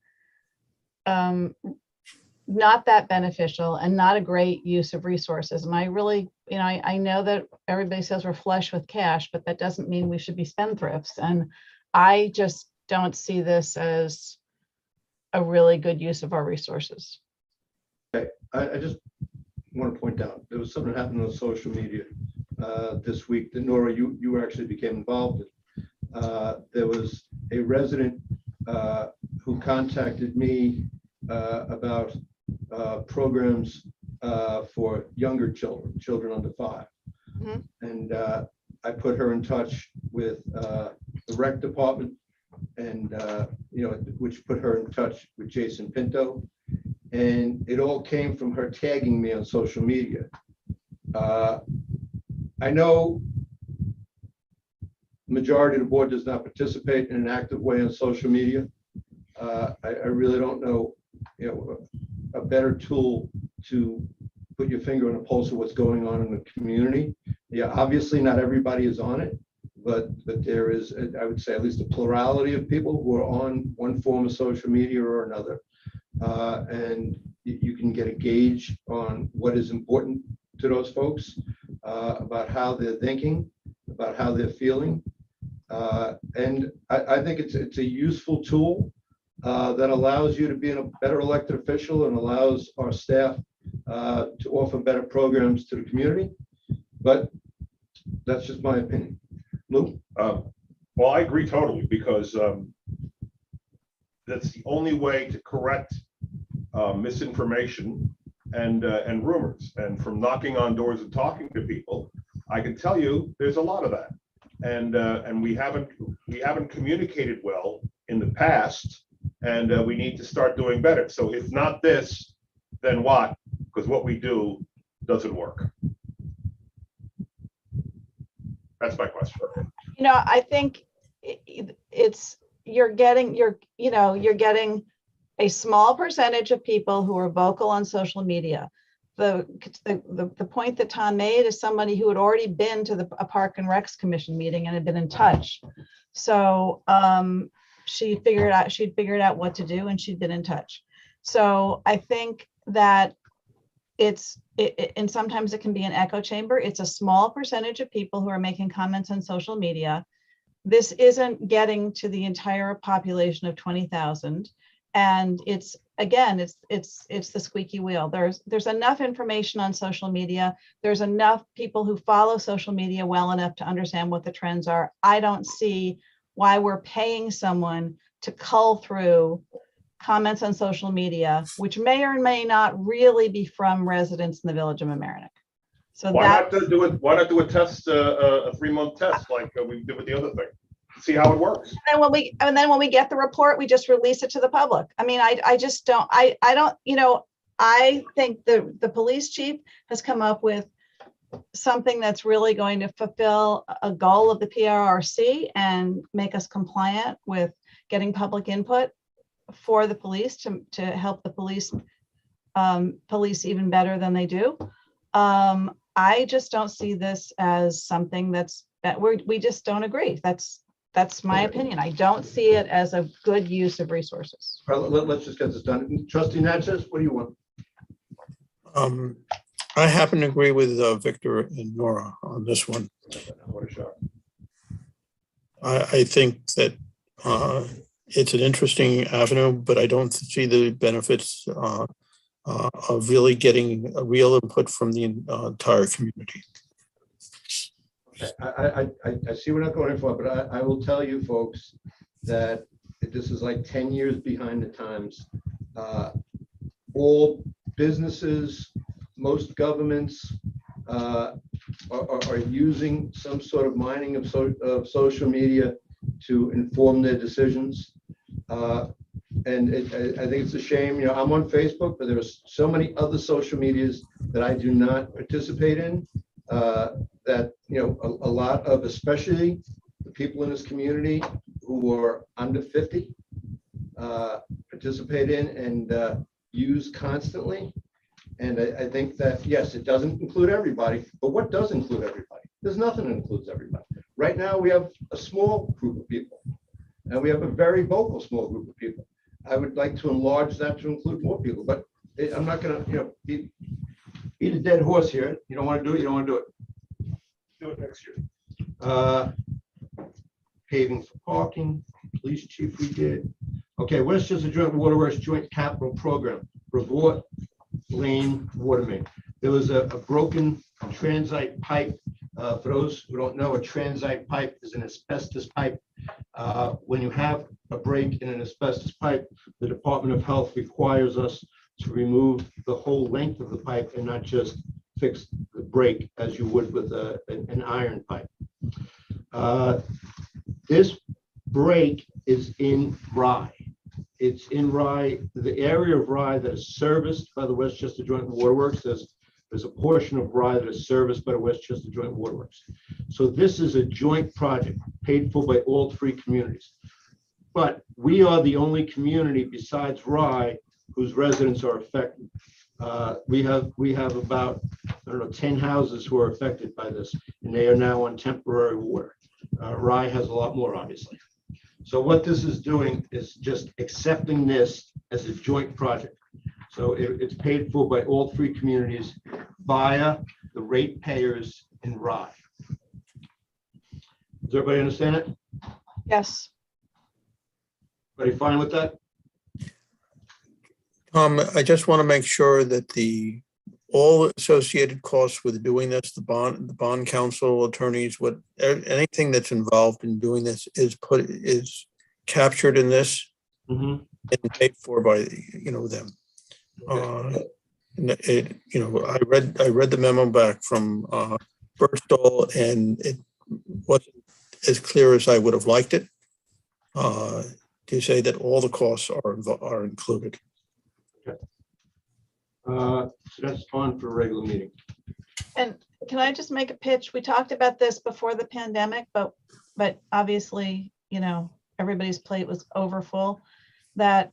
not that beneficial and not a great use of resources. And I really, I know that everybody says we're flush with cash, but that doesn't mean we should be spendthrifts. And I just don't see this as a really good use of our resources. Okay, I just want to point out, there was something that happened on social media this week that Nora, you actually became involved in. There was a resident who contacted me about programs for younger children under 5. Mhm. And I put her in touch with the rec department, and which put her in touch with Jason Pinto. And it all came from her tagging me on social media. I know majority of the board does not participate in an active way on social media. I really don't know, a better tool to put your finger on the pulse of what's going on in the community. Yeah, obviously not everybody is on it, but there is, I would say, at least a plurality of people who are on one form of social media or another. And you can get a gauge on what is important to those folks, about how they're thinking, about how they're feeling. And I think it's a useful tool that allows you to be a better elected official and allows our staff to offer better programs to the community. But that's just my opinion. Lou? Well, I agree totally, because that's the only way to correct misinformation and rumors. And from knocking on doors and talking to people, I can tell you there's a lot of that. And we haven't communicated well in the past, and we need to start doing better. So if not this, then what? Because what we do doesn't work. That's my question. I think you're getting a small percentage of people who are vocal on social media. The point that Tom made is somebody who had already been to a Park and Recs Commission meeting and had been in touch. So she'd figured out what to do, and she'd been in touch. So I think that and sometimes it can be an echo chamber. It's a small percentage of people who are making comments on social media. This isn't getting to the entire population of 20,000. And it's the squeaky wheel. There's enough information on social media. There's enough people who follow social media well enough to understand what the trends are. I don't see why we're paying someone to cull through comments on social media, which may or may not really be from residents in the village of Mamaroneck. So why not do a test, a 3-month test like we did with the other thing? See how it works. And then when we get the report, we just release it to the public. I mean, I just don't, I think the police chief has come up with something that's really going to fulfill a goal of the PRRC and make us compliant with getting public input for the police to help the police police even better than they do. I just don't see this as something that we just don't agree. That's my opinion. I don't see it as a good use of resources. All right, let's just get this done. Trustee Natchez, what do you want? I happen to agree with Victor and Nora on this one. What a shock. I think that it's an interesting avenue, but I don't see the benefits of really getting a real input from the entire community. I see we're not going in for, but I will tell you folks that this is like 10 years behind the times. All businesses, most governments are using some sort of mining of social media to inform their decisions. And I think it's a shame, I'm on Facebook, but there's so many other social medias that I do not participate in. that, a lot of, especially the people in this community who are under 50, participate in and use constantly. And I think that, yes, it doesn't include everybody, but what does include everybody? There's nothing that includes everybody. Right now, we have a small group of people, and we have a very vocal small group of people. I would like to enlarge that to include more people, but I'm not gonna, beat a dead horse here. You don't want to do it, you don't want to do it. Do it next year. Paving for parking, police chief we did. Okay, Westchester Joint Waterworks Joint Capital Program, Revort Lane Water Main. There was a broken transite pipe. For those who don't know, a transite pipe is an asbestos pipe. When you have a break in an asbestos pipe, the Department of Health requires us to remove the whole length of the pipe and not just fix the break as you would with an iron pipe. This break is in Rye. It's in Rye, the area of Rye that is serviced by the Westchester Joint Waterworks. There's a portion of Rye that is serviced by the Westchester Joint Waterworks. So this is a joint project paid for by all three communities. But we are the only community besides Rye whose residents are affected. We have about, 10 houses who are affected by this, and they are now on temporary water. Rye has a lot more, obviously. So what this is doing is just accepting this as a joint project. So it's paid for by all three communities via the ratepayers in Rye. Does everybody understand it? Yes. Everybody fine with that? I just want to make sure that all associated costs with doing this, the bond counsel, attorneys, anything that's involved in doing this is captured in this and paid for by, them. I read the memo back from Burstall, and it wasn't as clear as I would have liked it to say that all the costs are included. Okay. So that's on for a regular meeting. And can I just make a pitch? We talked about this before the pandemic, but obviously, everybody's plate was overfull, that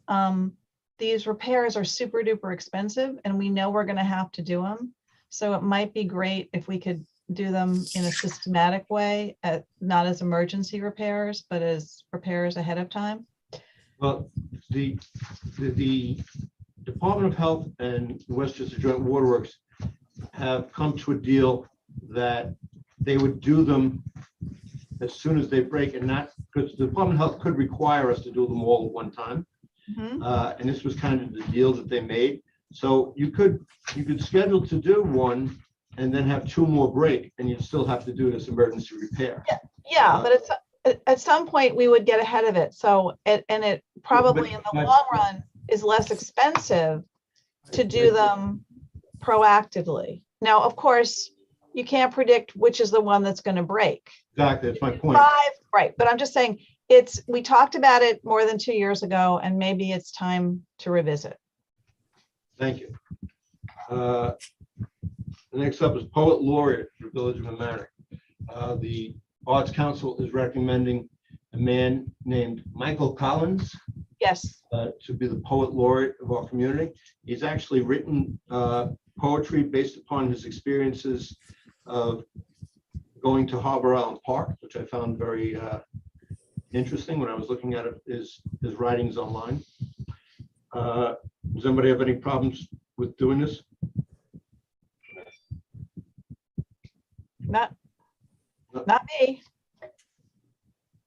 these repairs are super duper expensive and we know we're going to have to do them. So it might be great if we could do them in a systematic way, not as emergency repairs, but as repairs ahead of time. Well, the Department of Health and Westchester Joint Waterworks have come to a deal that they would do them as soon as they break, and not because the Department of Health could require us to do them all at one time. And this was kind of the deal that they made. So you could schedule to do one and then have two more break, and you'd still have to do this emergency repair. Yeah, but it's at some point we would get ahead of it. So it probably in the long run is less expensive to do them proactively. Now, of course, you can't predict which is the one that's going to break. Exactly, that's my point. Right, but I'm just saying we talked about it more than 2 years ago, and maybe it's time to revisit. Thank you. The next up is Poet Laureate for Village of Mamaroneck. The Arts Council is recommending a man named Michael Collins. Yes. To be the Poet Laureate of our community. He's actually written poetry based upon his experiences of going to Harbor Island Park, which I found very interesting when I was looking at his writings online. Does anybody have any problems with doing this? Not me.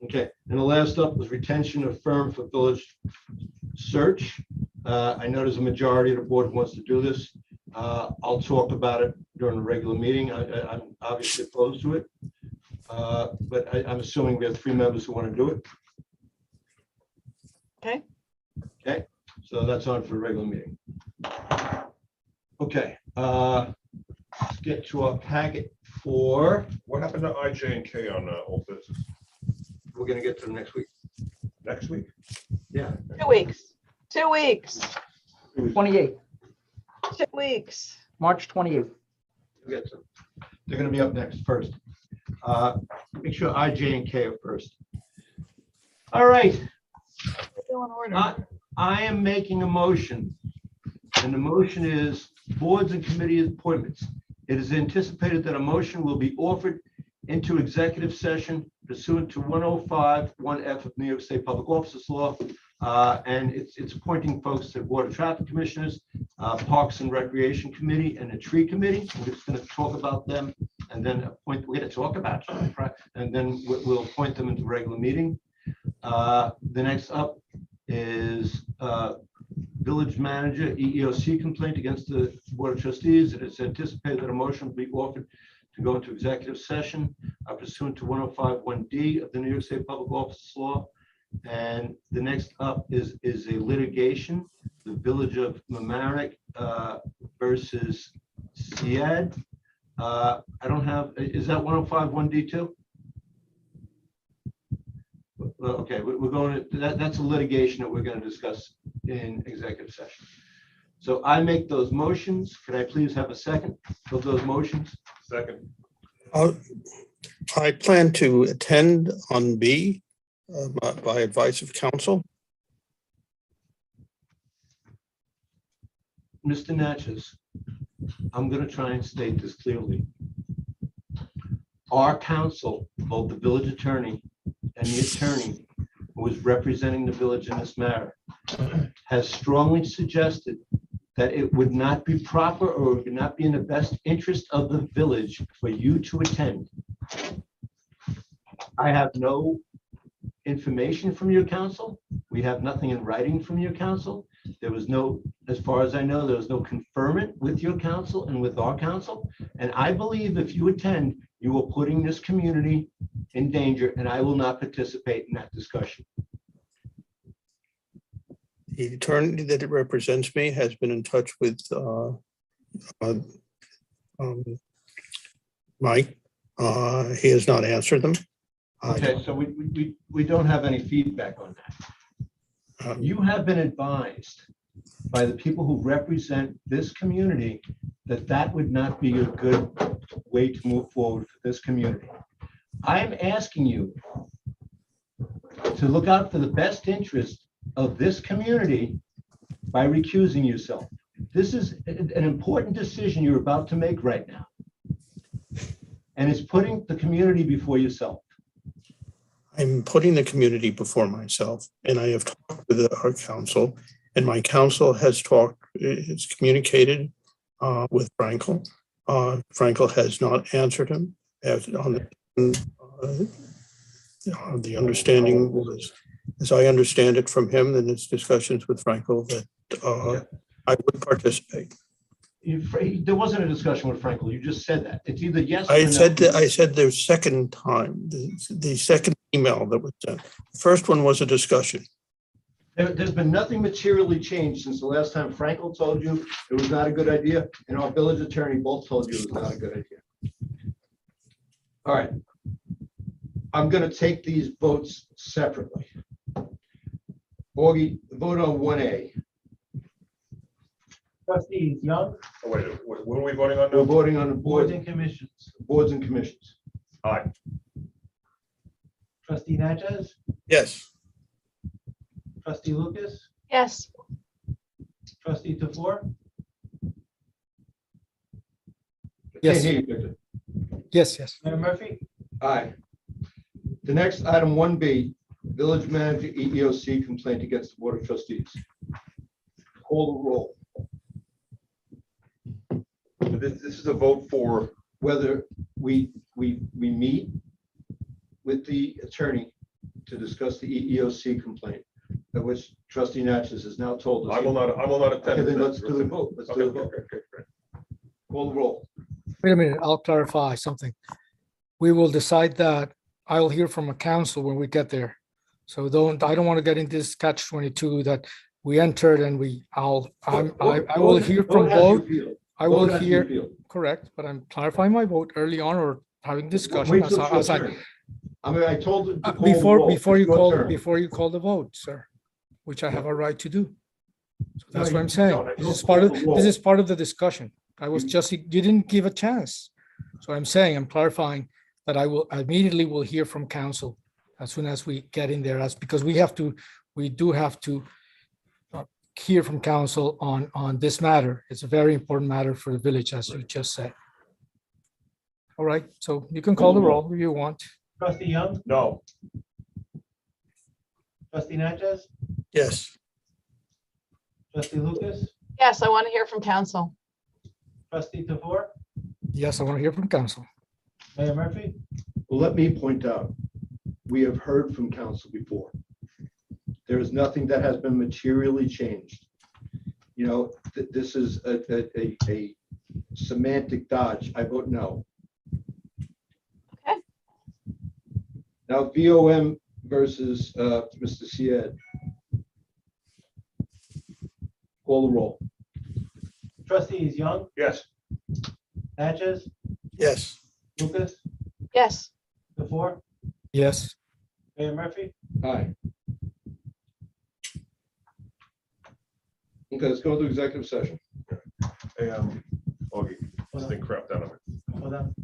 Okay, and the last up was retention of firm for village search. I know there's a majority of the board who wants to do this. I'll talk about it during the regular meeting. I'm obviously opposed to it, but I'm assuming we have 3 members who want to do it. Okay. Okay, so that's on for the regular meeting. Okay, let's get to our packet for. What happened to IJ and K on old business? We're going to get to them next week. Next week? Yeah. 2 weeks. 2 weeks. 28, 2 weeks. March 28th. get to them. They're gonna be up next first. Make sure I, J, and K are first. All right, Still in order. I am making a motion, and the motion is boards and committee appointments. It is anticipated that a motion will be offered into executive session pursuant to 105, 1F of New York State Public Officers Law. And it's appointing folks to Board of Traffic Commissioners, Parks and Recreation Committee, and the Tree Committee. We're just going to talk about them and then appoint, we're going to talk about them, right? And then we'll appoint them into regular meeting. The next up is Village Manager EEOC complaint against the Board of Trustees. It is anticipated that a motion will be offered to go into executive session pursuant to 105(1)D of the New York State Public Officers Law. And the next up is a litigation, the Village of Mamaroneck versus SEAD. I don't have, is that 105(1)D too? Okay, we're going to, that's a litigation that we're going to discuss in executive session. So I make those motions. Could I please have a second of those motions? Second. I plan to attend on B by advice of counsel. Mr. Natchez, I'm going to try and state this clearly. Our counsel, both the village attorney and the attorney who is representing the village in this matter, has strongly suggested that it would not be proper or would not be in the best interest of the village for you to attend. I have no information from your counsel. We have nothing in writing from your counsel. There was no, as far as I know, there was no conferment with your counsel and with our counsel. And I believe if you attend, you are putting this community in danger, and I will not participate in that discussion. The attorney that represents me has been in touch with Mike. He has not answered them. Okay, so we don't have any feedback on that. You have been advised by the people who represent this community that that would not be a good way to move forward for this community. I am asking you to look out for the best interest of this community by recusing yourself. This is an important decision you're about to make right now. And it's putting the community before yourself. I'm putting the community before myself, and I have talked with our counsel, and my counsel has communicated with Frankel. Frankel has not answered him. The understanding was, as I understand it from him in his discussions with Frankel, that I would participate. There wasn't a discussion with Frankel. You just said that. It's either yes or I no. said the second time, the second email that was sent. The first one was a discussion. There's been nothing materially changed since the last time Frankel told you it was not a good idea, and our village attorney both told you it was not a good idea. All right. I'm going to take these votes separately. Augie, vote on 1A. Trustees Young, Oh, wait, what are we voting on We're now? voting on the boards board, and commissions. boards and commissions. Aye. Trustee Natchez, Yes. trustee Lucas, Yes, trustee Tofor, Yes. Can't hear you, Victor. Yes. Mayor Murphy. Aye. The next item 1B, village manager EEOC complaint against the Board of Trustees. Call the roll. This is a vote for, Whether we meet with the attorney to discuss the EEOC complaint, of which trustee Natchez has now told us. I will not attend. Okay, then let's do the vote. Let's do the vote. Okay, great. Call the roll. Wait a minute, I'll clarify something. We will decide that. I'll hear from a council when we get there. So I don't want to get into this catch-22 that we entered and I will hear from both. I will hear, correct, but I'm clarifying my vote early on or having discussion. Wait till it's your turn. I mean, I told it to call the roll. Before It's your turn. you call the vote, sir, which I have a right to do. So that's No, what I'm you saying. don't. This is Call the roll. this is part of the discussion. I was just, you didn't give a chance. So I'm saying, I'm clarifying that I will immediately will hear from council as soon as we get in there, as because we do have to hear from council on this matter. It's a very important matter for the village, as you just said. All right, so you can call the roll if you want. Trustee Young, No, trustee Natchez, Yes, trustee Lucas, Yes, I want to hear from council. trustee Tofor, Yes, I want to hear from council. Mayor Murphy. Well, let me point out, we have heard from council before. There is nothing that has been materially changed. You know, this is a semantic dodge. I vote no. Okay. Now, VOM versus Mr. Syed. Call the roll. Trustees Young, yes, Natchez, yes. Lucas, Yes, Tofor, Yes, Mayor Murphy. Aye. Okay, let's go into executive session. hey, Augie, this thing crapped out on me. Hold on.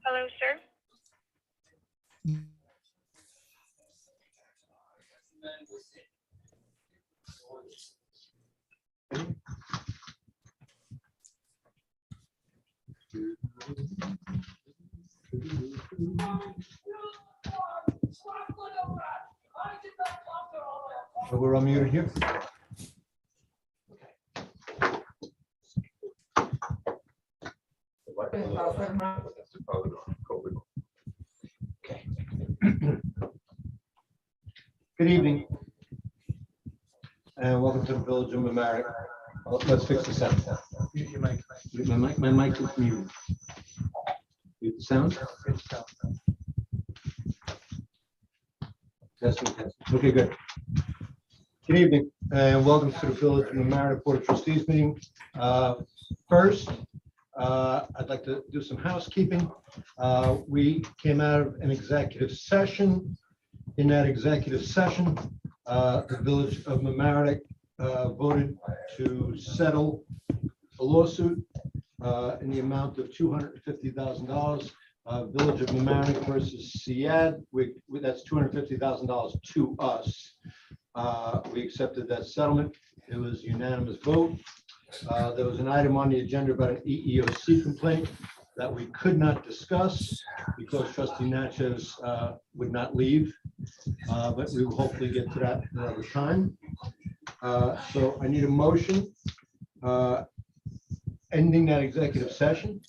Hello, sir. So we're unmuted here. Okay. Good evening. And welcome to the Village of Mamaroneck. Well, let's fix the sound. My mic is muted. Mute the sound. Testing, testing. Okay, good. Good evening, and welcome to the Village of Mamaroneck Board of Trustees meeting. First, I'd like to do some housekeeping. We came out of an executive session. In that executive session, the Village of Mamaroneck voted to settle a lawsuit in the amount of $250,000. Village of Mamaroneck versus SIAD, that's $250,000 to us. We accepted that settlement. It was a unanimous vote. There was an item on the agenda about an EEOC complaint that we could not discuss because Trustee Natchez would not leave, but we will hopefully get to that another time. So I need a motion ending that executive session.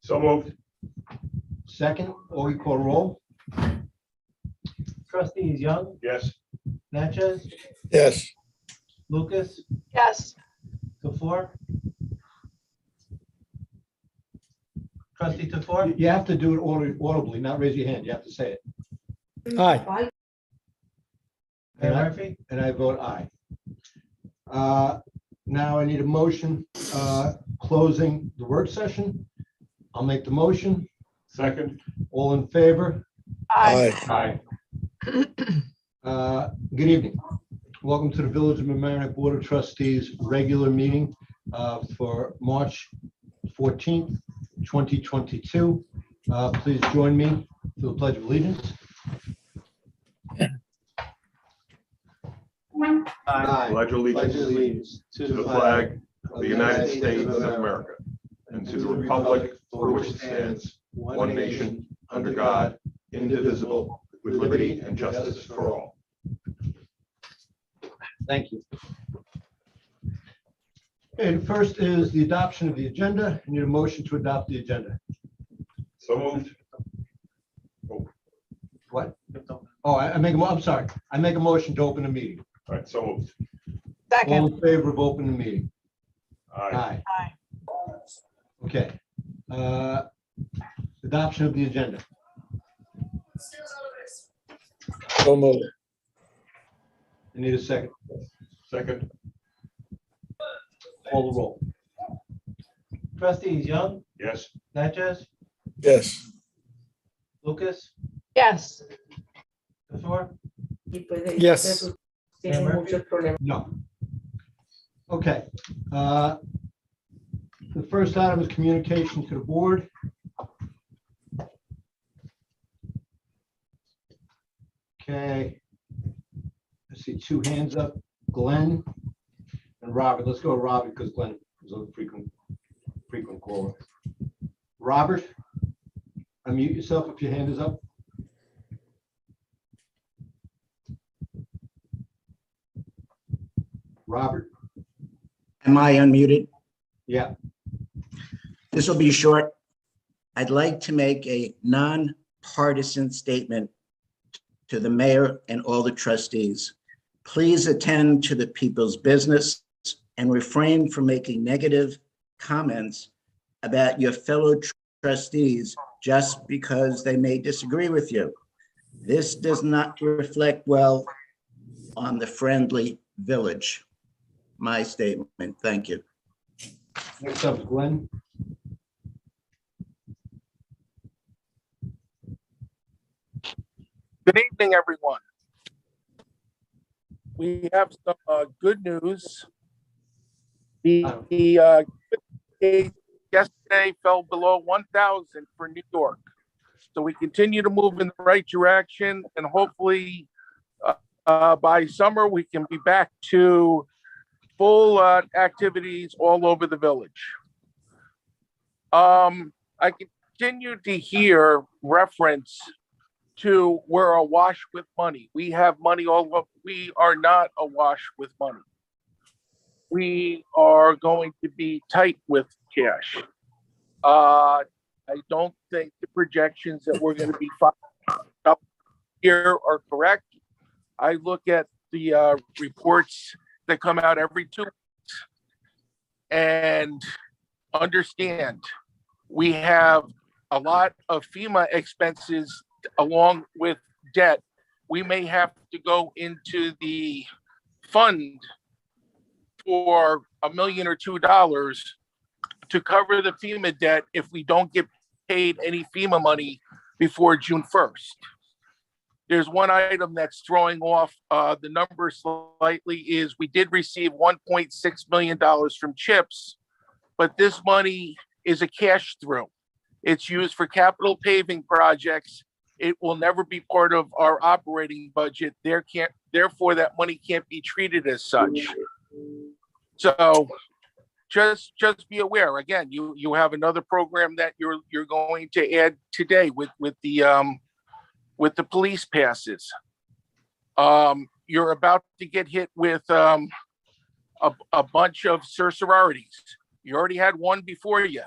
So moved. Second, or you call roll? Trustees Young, Yes. Natchez, Yes. Lucas, Yes. Tofor. Trustee Tofor, You have to do it audibly, not raise your hand. You have to say it. Aye. Mayor Murphy, And I vote aye. Now I need a motion closing the work session. I'll make the motion. Second. All in favor? Aye. Aye. Good evening. Welcome to the Village of Mamaroneck Board of Trustees regular meeting for March 14th, 2022. Please join me for the Pledge of Allegiance. I pledge allegiance to the flag of the United States of America and to the republic for which it stands, one nation, under God, indivisible, with liberty and justice for all. Thank you. Okay, the first is the adoption of the agenda. I need a motion to adopt the agenda. So moved. What? Oh, I'm sorry. I make a motion to open the meeting. All right, so moved. All Second. in favor of opening the meeting? Aye. Aye. Okay. Adoption of the agenda. So moved. I need a second. Second. Call the roll. Trustees Young, Yes. Natchez, Yes. Lucas, Yes. Tofor. Yes. Mayor Murphy, No. Okay. The first item is communication to the board. Okay. I see two hands up, Glenn and Robert. Let's go with Robert because Glenn is a frequent caller. Robert, unmute yourself if your hand is up. Robert? Am I unmuted? Yeah. This will be short. I'd like to make a non-partisan statement to the mayor and all the trustees. Please attend to the people's business and refrain from making negative comments about your fellow trustees just because they may disagree with you. This does not reflect well on the friendly village. My statement. Thank you. Next up, Glenn. Good evening, everyone. We have some good news. The case yesterday fell below 1,000 for New York. So we continue to move in the right direction, and hopefully by summer we can be back to full activities all over the village. I continue to hear reference to we're awash with money. We have money all over. We are not awash with money. We are going to be tight with cash. I don't think the projections that we're going to be up here are correct. I look at the reports that come out every 2 weeks and understand we have a lot of FEMA expenses along with debt. We may have to go into the fund for $1 million or $2 million to cover the FEMA debt if we don't get paid any FEMA money before June 1st. There's one item that's throwing off the number slightly is we did receive $1.6 million from CHIPS, but this money is a cash through. It's used for capital paving projects. It will never be part of our operating budget. Therefore, that money can't be treated as such. So just be aware. Again, you have another program that you're going to add today with the police passes. You're about to get hit with a bunch of sororities. You already had one before you.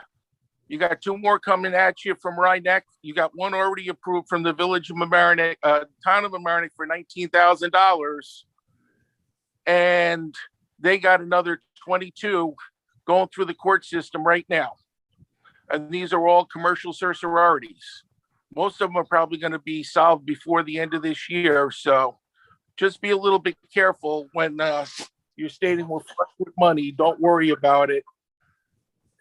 You got 2 more coming at you from Mamaroneck. You got one already approved from the village of Mamaroneck, town of Mamaroneck for $19,000. And they got another 22 going through the court system right now. And these are all commercial sororities. Most of them are probably going to be solved before the end of this year. So just be a little bit careful when you're stating we're flush with money. Don't worry about it.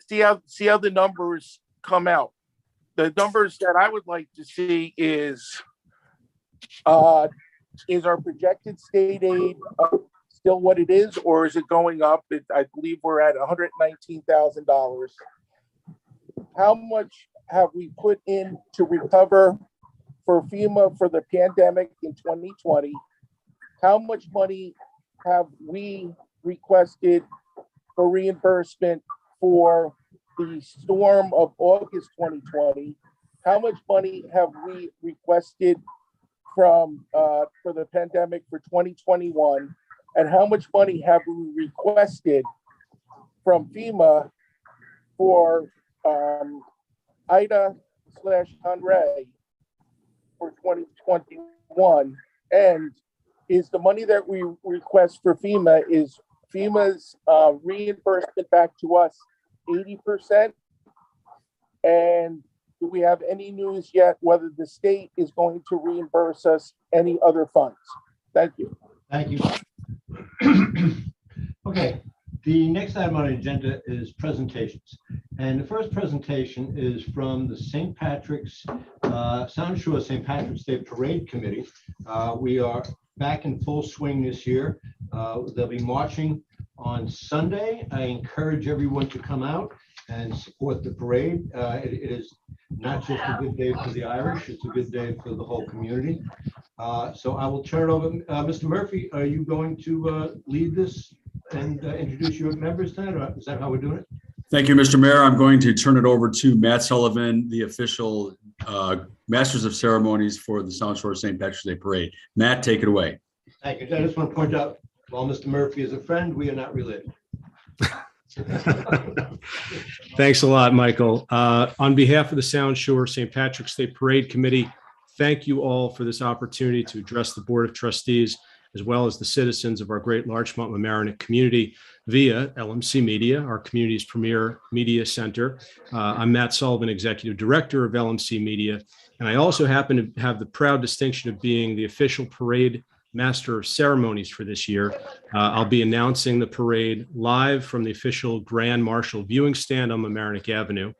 See how the numbers come out. The numbers that I would like to see is our projected state aid still what it is, or is it going up? I believe we're at $119,000. How much have we put in to recover for FEMA for the pandemic in 2020? How much money have we requested for reimbursement for the storm of August 2020? How much money have we requested from for the pandemic for 2021? And how much money have we requested from FEMA for Ida/Henri for 2021? And is the money that we request for FEMA, is FEMA's reimbursement back to us 80%? And do we have any news yet whether the state is going to reimburse us any other funds? Thank you. Thank you. Okay, the next item on the agenda is presentations. And the first presentation is from the St. Patrick's, Sound Shore St. Patrick's Day Parade Committee. We are back in full swing this year. They'll be marching on Sunday. I encourage everyone to come out and support the parade. It is not just a good day for the Irish, it's a good day for the whole community. So I will turn it over. Mr. Murphy, are you going to lead this and introduce your members tonight, or is that how we're doing it? Thank you, Mr. Mayor. I'm going to turn it over to Matt Sullivan, the official Masters of Ceremonies for the South Shore St. Patrick's Day Parade. Matt, take it away. Thank you. I just want to point out, while Mr. Murphy is a friend, we are not related. Thanks a lot, Michael. On behalf of the Sound Shore St. Patrick's Day Parade Committee, thank you all for this opportunity to address the Board of Trustees, as well as the citizens of our great Larchmont Mamaroneck community via LMC Media, our community's premier media center. I'm Matt Sullivan, Executive Director of LMC Media, and I also happen to have the proud distinction of being the official parade Master of Ceremonies for this year. I'll be announcing the parade live from the official Grand Marshal viewing stand on Mamaroneck Avenue.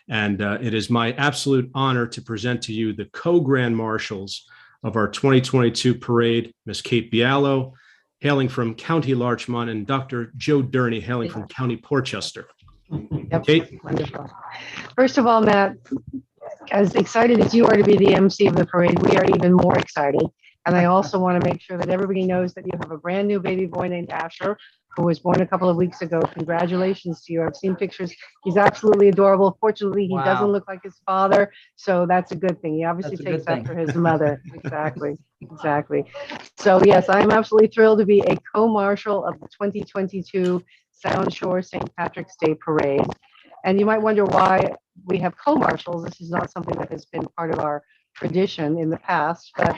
And it is my absolute honor to present to you the co-Grand Marshals of our 2022 parade, Ms. Kate Bialo, hailing from County Larchmont, and Dr. Joe Durney, hailing from County Portchester. Yep. Kate? Wonderful. First of all, Matt, as excited as you are to be the MC of the parade, we are even more excited. And I also want to make sure that everybody knows that you have a brand new baby boy named Asher, who was born a couple of weeks ago. Congratulations to you. I've seen pictures. He's absolutely adorable. Fortunately, he doesn't look like his father, so that's a good thing. He obviously takes after his mother. Exactly. Exactly. So yes, I'm absolutely thrilled to be a co-marshal of the 2022 Sound Shore St. Patrick's Day Parade. And you might wonder why we have co-marshals. This is not something that has been part of our tradition in the past, but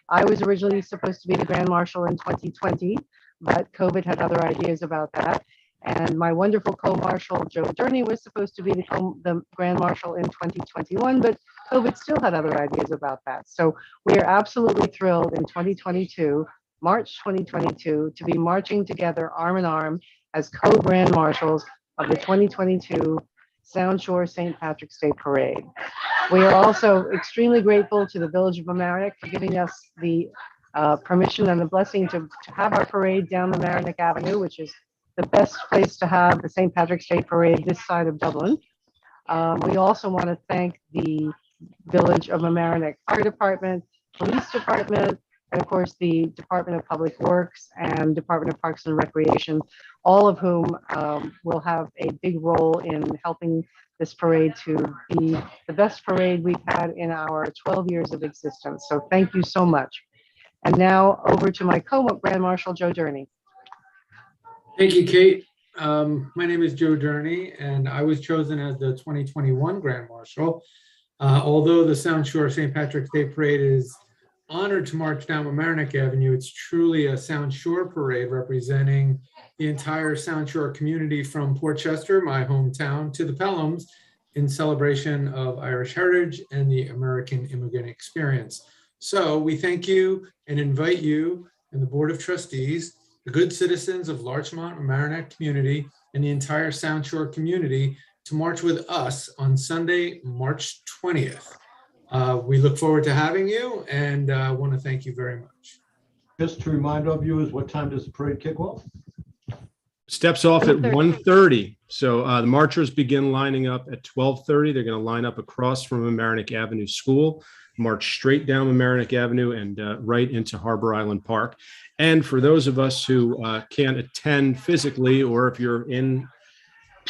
I was originally supposed to be the Grand Marshal in 2020, but COVID had other ideas about that. And my wonderful co-marshal, Joe Durney, was supposed to be the Grand Marshal in 2021, but COVID still had other ideas about that. So we are absolutely thrilled in 2022, March 2022, to be marching together arm in arm as co-Grand Marshals of the 2022 Sound Shore St. Patrick's Day Parade. We are also extremely grateful to the Village of Mamaroneck for giving us the permission and the blessing to have our parade down Mamaroneck Avenue, which is the best place to have the St. Patrick's Day Parade this side of Dublin. We also want to thank the Village of Mamaroneck Fire Department, Police Department, and of course the Department of Public Works and Department of Parks and Recreation, all of whom will have a big role in helping this parade to be the best parade we've had in our 12 years of existence. So thank you so much. And now over to my co-Grand Marshal, Joe Durney. Thank you, Kate. My name is Joe Durney, and I was chosen as the 2021 Grand Marshal. Although the Sound Shore St. Patrick's Day Parade is honored to march down Mamaroneck Avenue, it's truly a Sound Shore parade representing the entire Sound Shore community from Portchester, my hometown, to the Pelhams in celebration of Irish heritage and the American immigrant experience. So we thank you and invite you and the Board of Trustees, the good citizens of Larchmont, Mamaroneck community, and the entire Sound Shore community to march with us on Sunday, March 20th. We look forward to having you and want to thank you very much. Just to remind our viewers, what time does the parade kick off? Steps off at 1:30. So the marchers begin lining up at 12:30. They're going to line up across from Mamaroneck Avenue School, march straight down Mamaroneck Avenue and right into Harbor Island Park. And for those of us who can't attend physically, or if you're in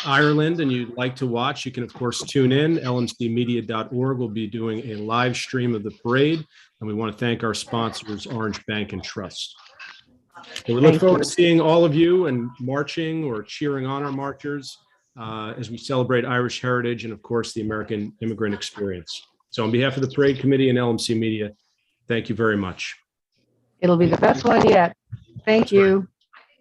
Ireland and you'd like to watch, you can of course tune in. lmcmedia.org will be doing a live stream of the parade. And we want to thank our sponsors, Orange Bank and Trust. So we look forward to seeing all of you and marching or cheering on our marchers as we celebrate Irish heritage and of course the American immigrant experience. So on behalf of the Parade Committee and LMC Media, thank you very much. It'll be the best one yet. Thank you.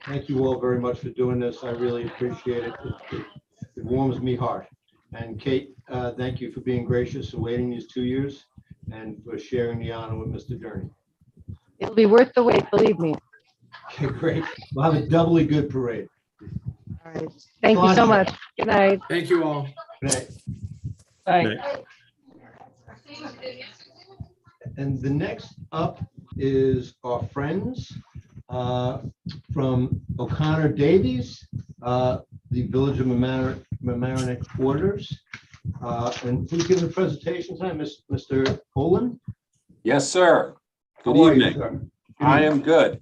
Thank you all very much for doing this. I really appreciate it. It warms me heart. And Kate, thank you for being gracious and waiting these 2 years and for sharing the honor with Mr. Durney. It'll be worth the wait, believe me. Okay, great. We'll have a doubly good parade. All right. Thank you so much. Good night. Thank you all. Good night. Thanks. And the next up is our friends from O'Connor Davies, the Village of Mamaroneck Quarters. And please give the presentation time, Mr. Olin. Yes, sir. Good How are you, evening. sir? I am good.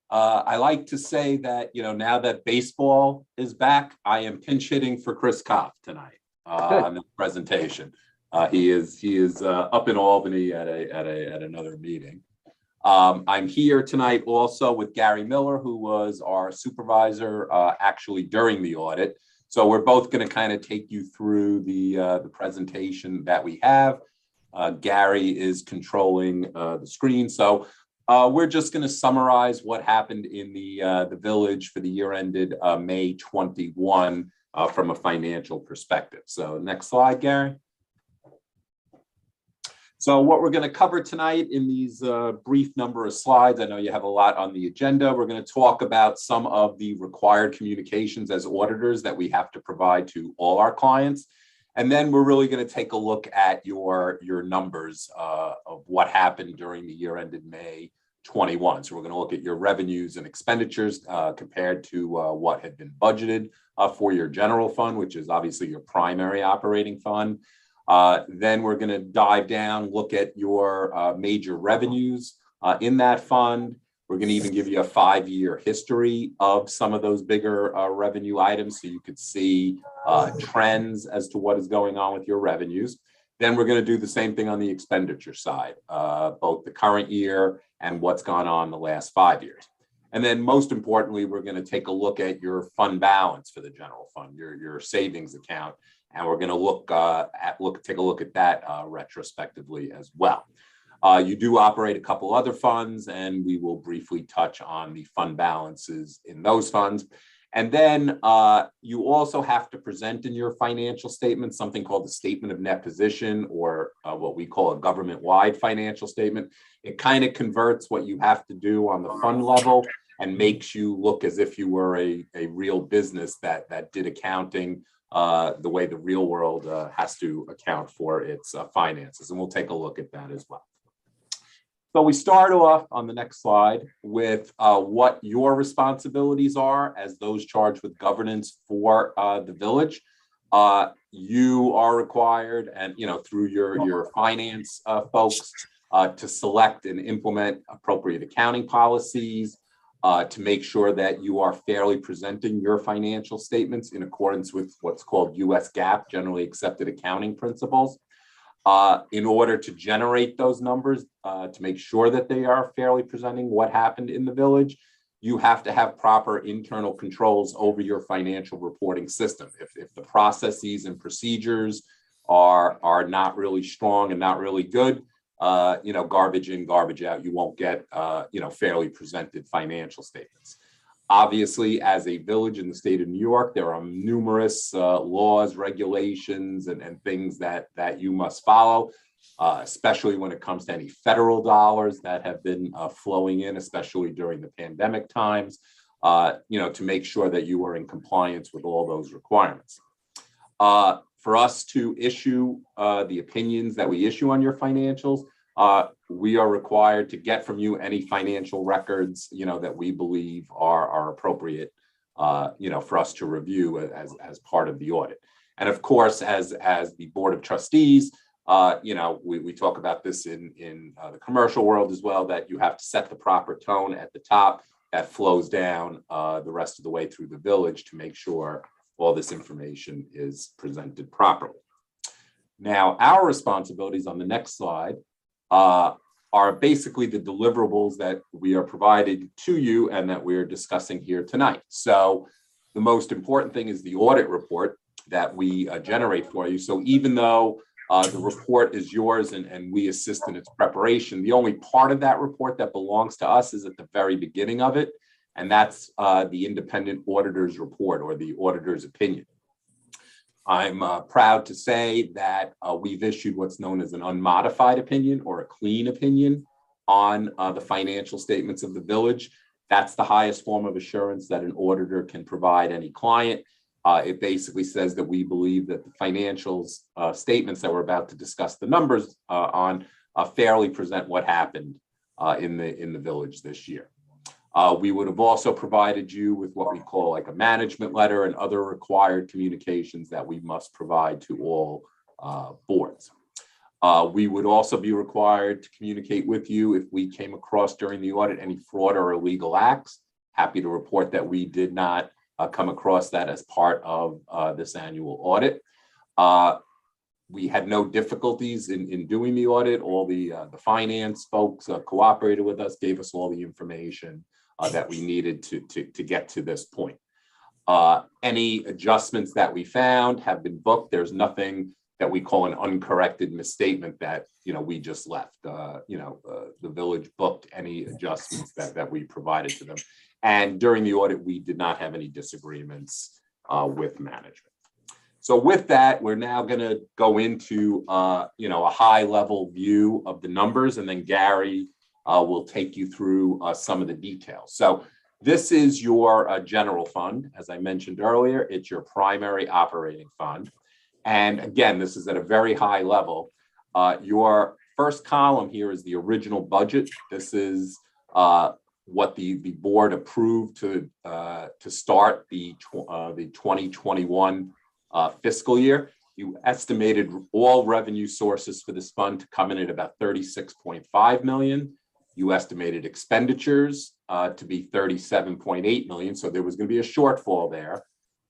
I like to say that, now that baseball is back, I am pinch hitting for Chris Kopp tonight on the presentation. He is up in Albany at another meeting. I'm here tonight also with Gary Miller, who was our supervisor actually during the audit. So we're both going to kind of take you through the presentation that we have. Gary is controlling the screen. So we're just going to summarize what happened in the village for the year ended May 21 from a financial perspective. So next slide, Gary. So what we're going to cover tonight in these brief number of slides, I know you have a lot on the agenda. We're going to talk about some of the required communications as auditors that we have to provide to all our clients. And then we're really going to take a look at your numbers of what happened during the year ended May 21. So we're going to look at your revenues and expenditures compared to what had been budgeted for your general fund, which is obviously your primary operating fund. Then we're going to dive down, look at your major revenues in that fund. We're going to even give you a 5-year history of some of those bigger revenue items so you could see trends as to what is going on with your revenues. Then we're going to do the same thing on the expenditure side, both the current year and what's gone on the last 5 years. And then most importantly, we're going to take a look at your fund balance for the general fund, your savings account. And we're going to take a look at that retrospectively as well. You do operate a couple other funds, and we will briefly touch on the fund balances in those funds. And then you also have to present in your financial statement something called the statement of net position, or what we call a government-wide financial statement. It kind of converts what you have to do on the fund level and makes you look as if you were a real business that did accounting the way the real world has to account for its finances. And we'll take a look at that as well. So we start off on the next slide with what your responsibilities are as those charged with governance for the village. You are required, and through your finance folks, to select and implement appropriate accounting policies, to make sure that you are fairly presenting your financial statements in accordance with what's called US GAAP, generally accepted accounting principles. In order to generate those numbers, to make sure that they are fairly presenting what happened in the village, you have to have proper internal controls over your financial reporting system. If the processes and procedures are not really strong and not really good, garbage in, garbage out, you won't get, fairly presented financial statements. Obviously, as a village in the state of New York, there are numerous laws, regulations, and things that you must follow, especially when it comes to any federal dollars that have been flowing in, especially during the pandemic times, to make sure that you are in compliance with all those requirements. For us to issue the opinions that we issue on your financials, we are required to get from you any financial records, that we believe are appropriate, for us to review as part of the audit. And of course, as the Board of Trustees, we talk about this in the commercial world as well, that you have to set the proper tone at the top that flows down the rest of the way through the village to make sure all this information is presented properly. Now, our responsibilities on the next slide are basically the deliverables that we are providing to you and that we're discussing here tonight. So the most important thing is the audit report that we generate for you. So even though the report is yours and we assist in its preparation, the only part of that report that belongs to us is at the very beginning of it. And that's the independent auditor's report, or the auditor's opinion. I'm proud to say that we've issued what's known as an unmodified opinion, or a clean opinion, on the financial statements of the village. That's the highest form of assurance that an auditor can provide any client. It basically says that we believe that the financials statements that we're about to discuss the numbers on fairly present what happened in the village this year. We would have also provided you with what we call like a management letter and other required communications that we must provide to all boards. We would also be required to communicate with you if we came across during the audit any fraud or illegal acts. Happy to report that we did not come across that as part of this annual audit. We had no difficulties in doing the audit. All the finance folks cooperated with us, gave us all the information that we needed to get to this point. Any adjustments that we found have been booked. There's nothing that we call an uncorrected misstatement that we just left. The village booked any adjustments that we provided to them. And during the audit, we did not have any disagreements with management. So with that, we're now going to go into a high level view of the numbers, and then Gary will take you through some of the details. So this is your general fund. As I mentioned earlier, it's your primary operating fund. And again, this is at a very high level. Your first column here is the original budget. This is what the board approved to start the 2021 fiscal year. You estimated all revenue sources for this fund to come in at about 36.5 million. You estimated expenditures to be 37.8 million. So there was going to be a shortfall there.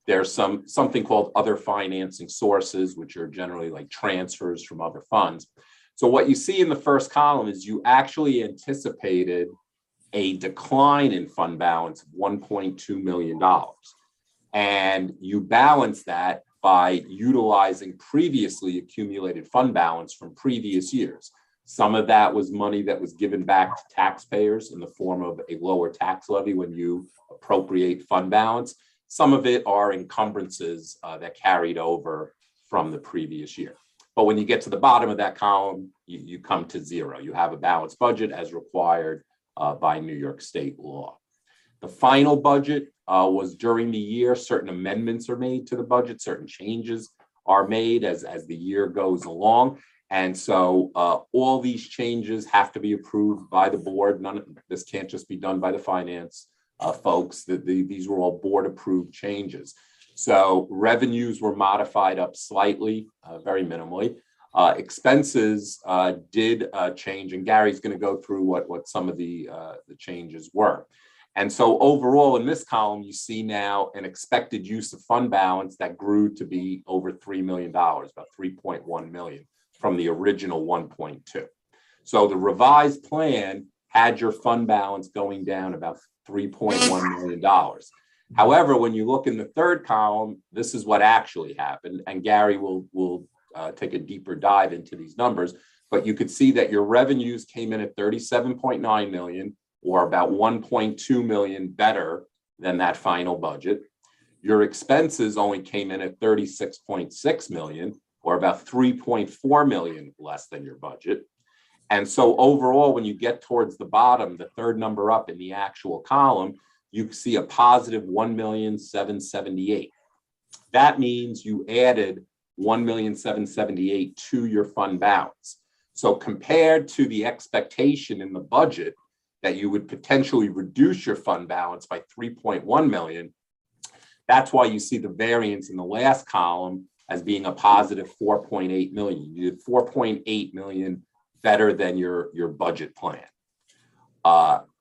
There's something called other financing sources, which are generally like transfers from other funds. So what you see in the first column is you actually anticipated a decline in fund balance of $1.2 million. And you balance that by utilizing previously accumulated fund balance from previous years. Some of that was money that was given back to taxpayers in the form of a lower tax levy when you appropriate fund balance. Some of it are encumbrances that carried over from the previous year. But when you get to the bottom of that column, you come to zero. You have a balanced budget as required by New York State law. The final budget was during the year. Certain amendments are made to the budget. Certain changes are made as the year goes along. And so all these changes have to be approved by the board. This can't just be done by the finance folks. These were all board approved changes. So revenues were modified up slightly, very minimally. Expenses did change, and Gary's going to go through what some of the changes were. And so overall in this column, you see now an expected use of fund balance that grew to be over $3 million, about 3.1 million from the original 1.2. So the revised plan had your fund balance going down about $3.1 million. However, when you look in the third column, this is what actually happened. And Gary will take a deeper dive into these numbers, but you could see that your revenues came in at 37.9 million, or about 1.2 million better than that final budget. Your expenses only came in at 36.6 million, or about 3.4 million less than your budget. And so overall, when you get towards the bottom, the third number up in the actual column, you see a positive 1,778,000. That means you added 1,778,000 to your fund balance. So compared to the expectation in the budget that you would potentially reduce your fund balance by 3.1 million, that's why you see the variance in the last column as being a positive 4.8 million. You did 4.8 million better than your budget plan.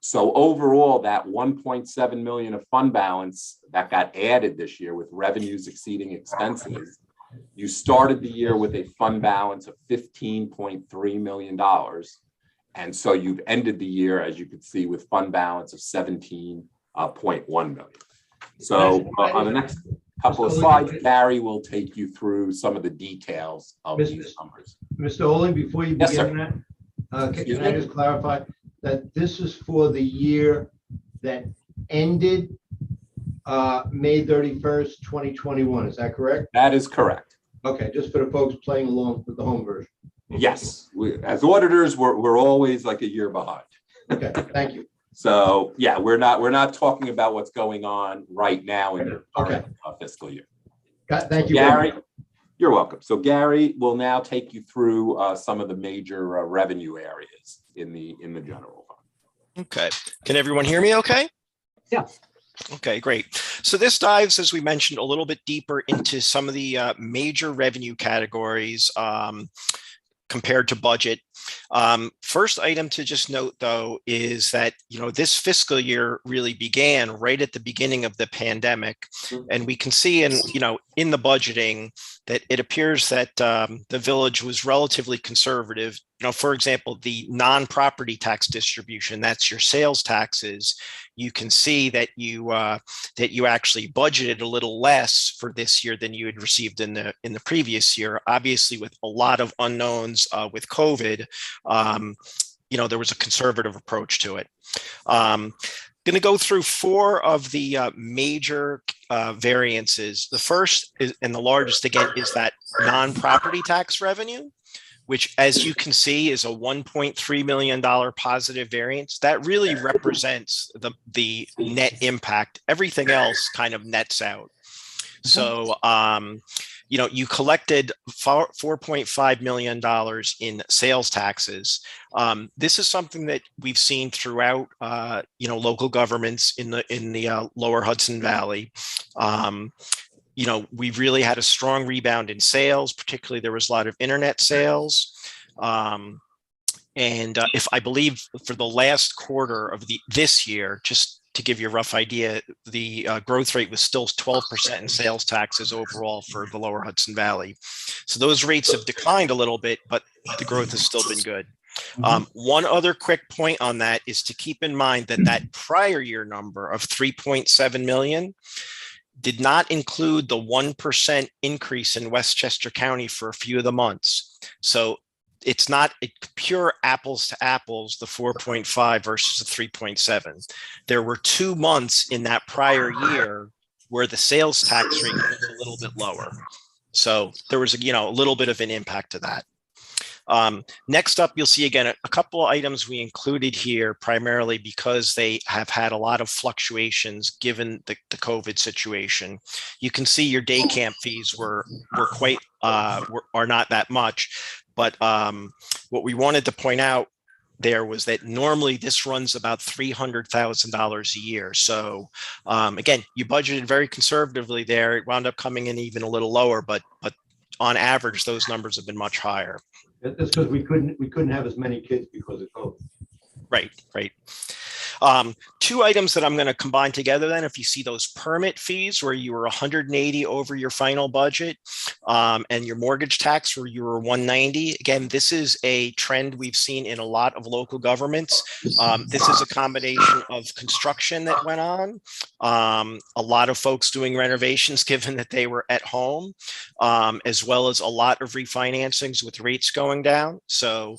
So overall, that 1.7 million of fund balance that got added this year with revenues exceeding expenses, you started the year with a fund balance of $15.3 million. And so you've ended the year, as you could see, with fund balance of 17.1 million. So on the next couple of slides, Gary will take you through some of the details of these numbers. Mr. Oling, before you Yes, begin that, can I just clarify that this is for the year that ended May 31st, 2021, is that correct? That is correct. Okay, just for the folks playing along with the home version. Yes, as auditors, we're always like a year behind. Okay, thank you. So yeah, we're not talking about what's going on right now in your current fiscal year. Thank you, Gary. You're welcome. So Gary will now take you through some of the major revenue areas in the general fund. Okay. Can everyone hear me okay? Yeah. Okay, great. So this dives, as we mentioned, a little bit deeper into some of the major revenue categories. compared to budget. First item to just note, though, is that, this fiscal year really began right at the beginning of the pandemic. And we can see in the budgeting that it appears that the village was relatively conservative. For example, the non-property tax distribution, that's your sales taxes. You can see that you actually budgeted a little less for this year than you had received in the previous year. Obviously, with a lot of unknowns with COVID, there was a conservative approach to it. Going to go through 4 of the major variances. The first is, and the largest again, is that non-property tax revenue, which, as you can see, is a $1.3 million positive variance. That really represents the net impact. Everything else kind of nets out. So, you collected $4.5 million in sales taxes. This is something that we've seen throughout, local governments in the lower Hudson Valley. We've really had a strong rebound in sales, particularly there was a lot of internet sales. And if I believe for the last quarter of this year, just to give you a rough idea, the growth rate was still 12% in sales taxes overall for the lower Hudson Valley. So those rates have declined a little bit, but the growth has still been good. One other quick point on that is to keep in mind that prior year number of 3.7 million did not include the 1% increase in Westchester County for a few of the months. So it's not a pure apples to apples, the 4.5 versus the 3.7. There were 2 months in that prior year where the sales tax rate was a little bit lower. So there was a little bit of an impact to that. Next up, you'll see again a couple of items we included here primarily because they have had a lot of fluctuations given the COVID situation. You can see your day camp fees were quite are not that much, but what we wanted to point out there was that normally this runs about $300,000 a year. So again, you budgeted very conservatively there. It wound up coming in even a little lower, but on average, those numbers have been much higher. That's because we couldn't have as many kids because of COVID. Right. 2 items that I'm going to combine together then. If you see those permit fees where you were 180 over your final budget, and your mortgage tax where you were 190. Again, this is a trend we've seen in a lot of local governments. This is a combination of construction that went on, a lot of folks doing renovations given that they were at home, as well as a lot of refinancings with rates going down. So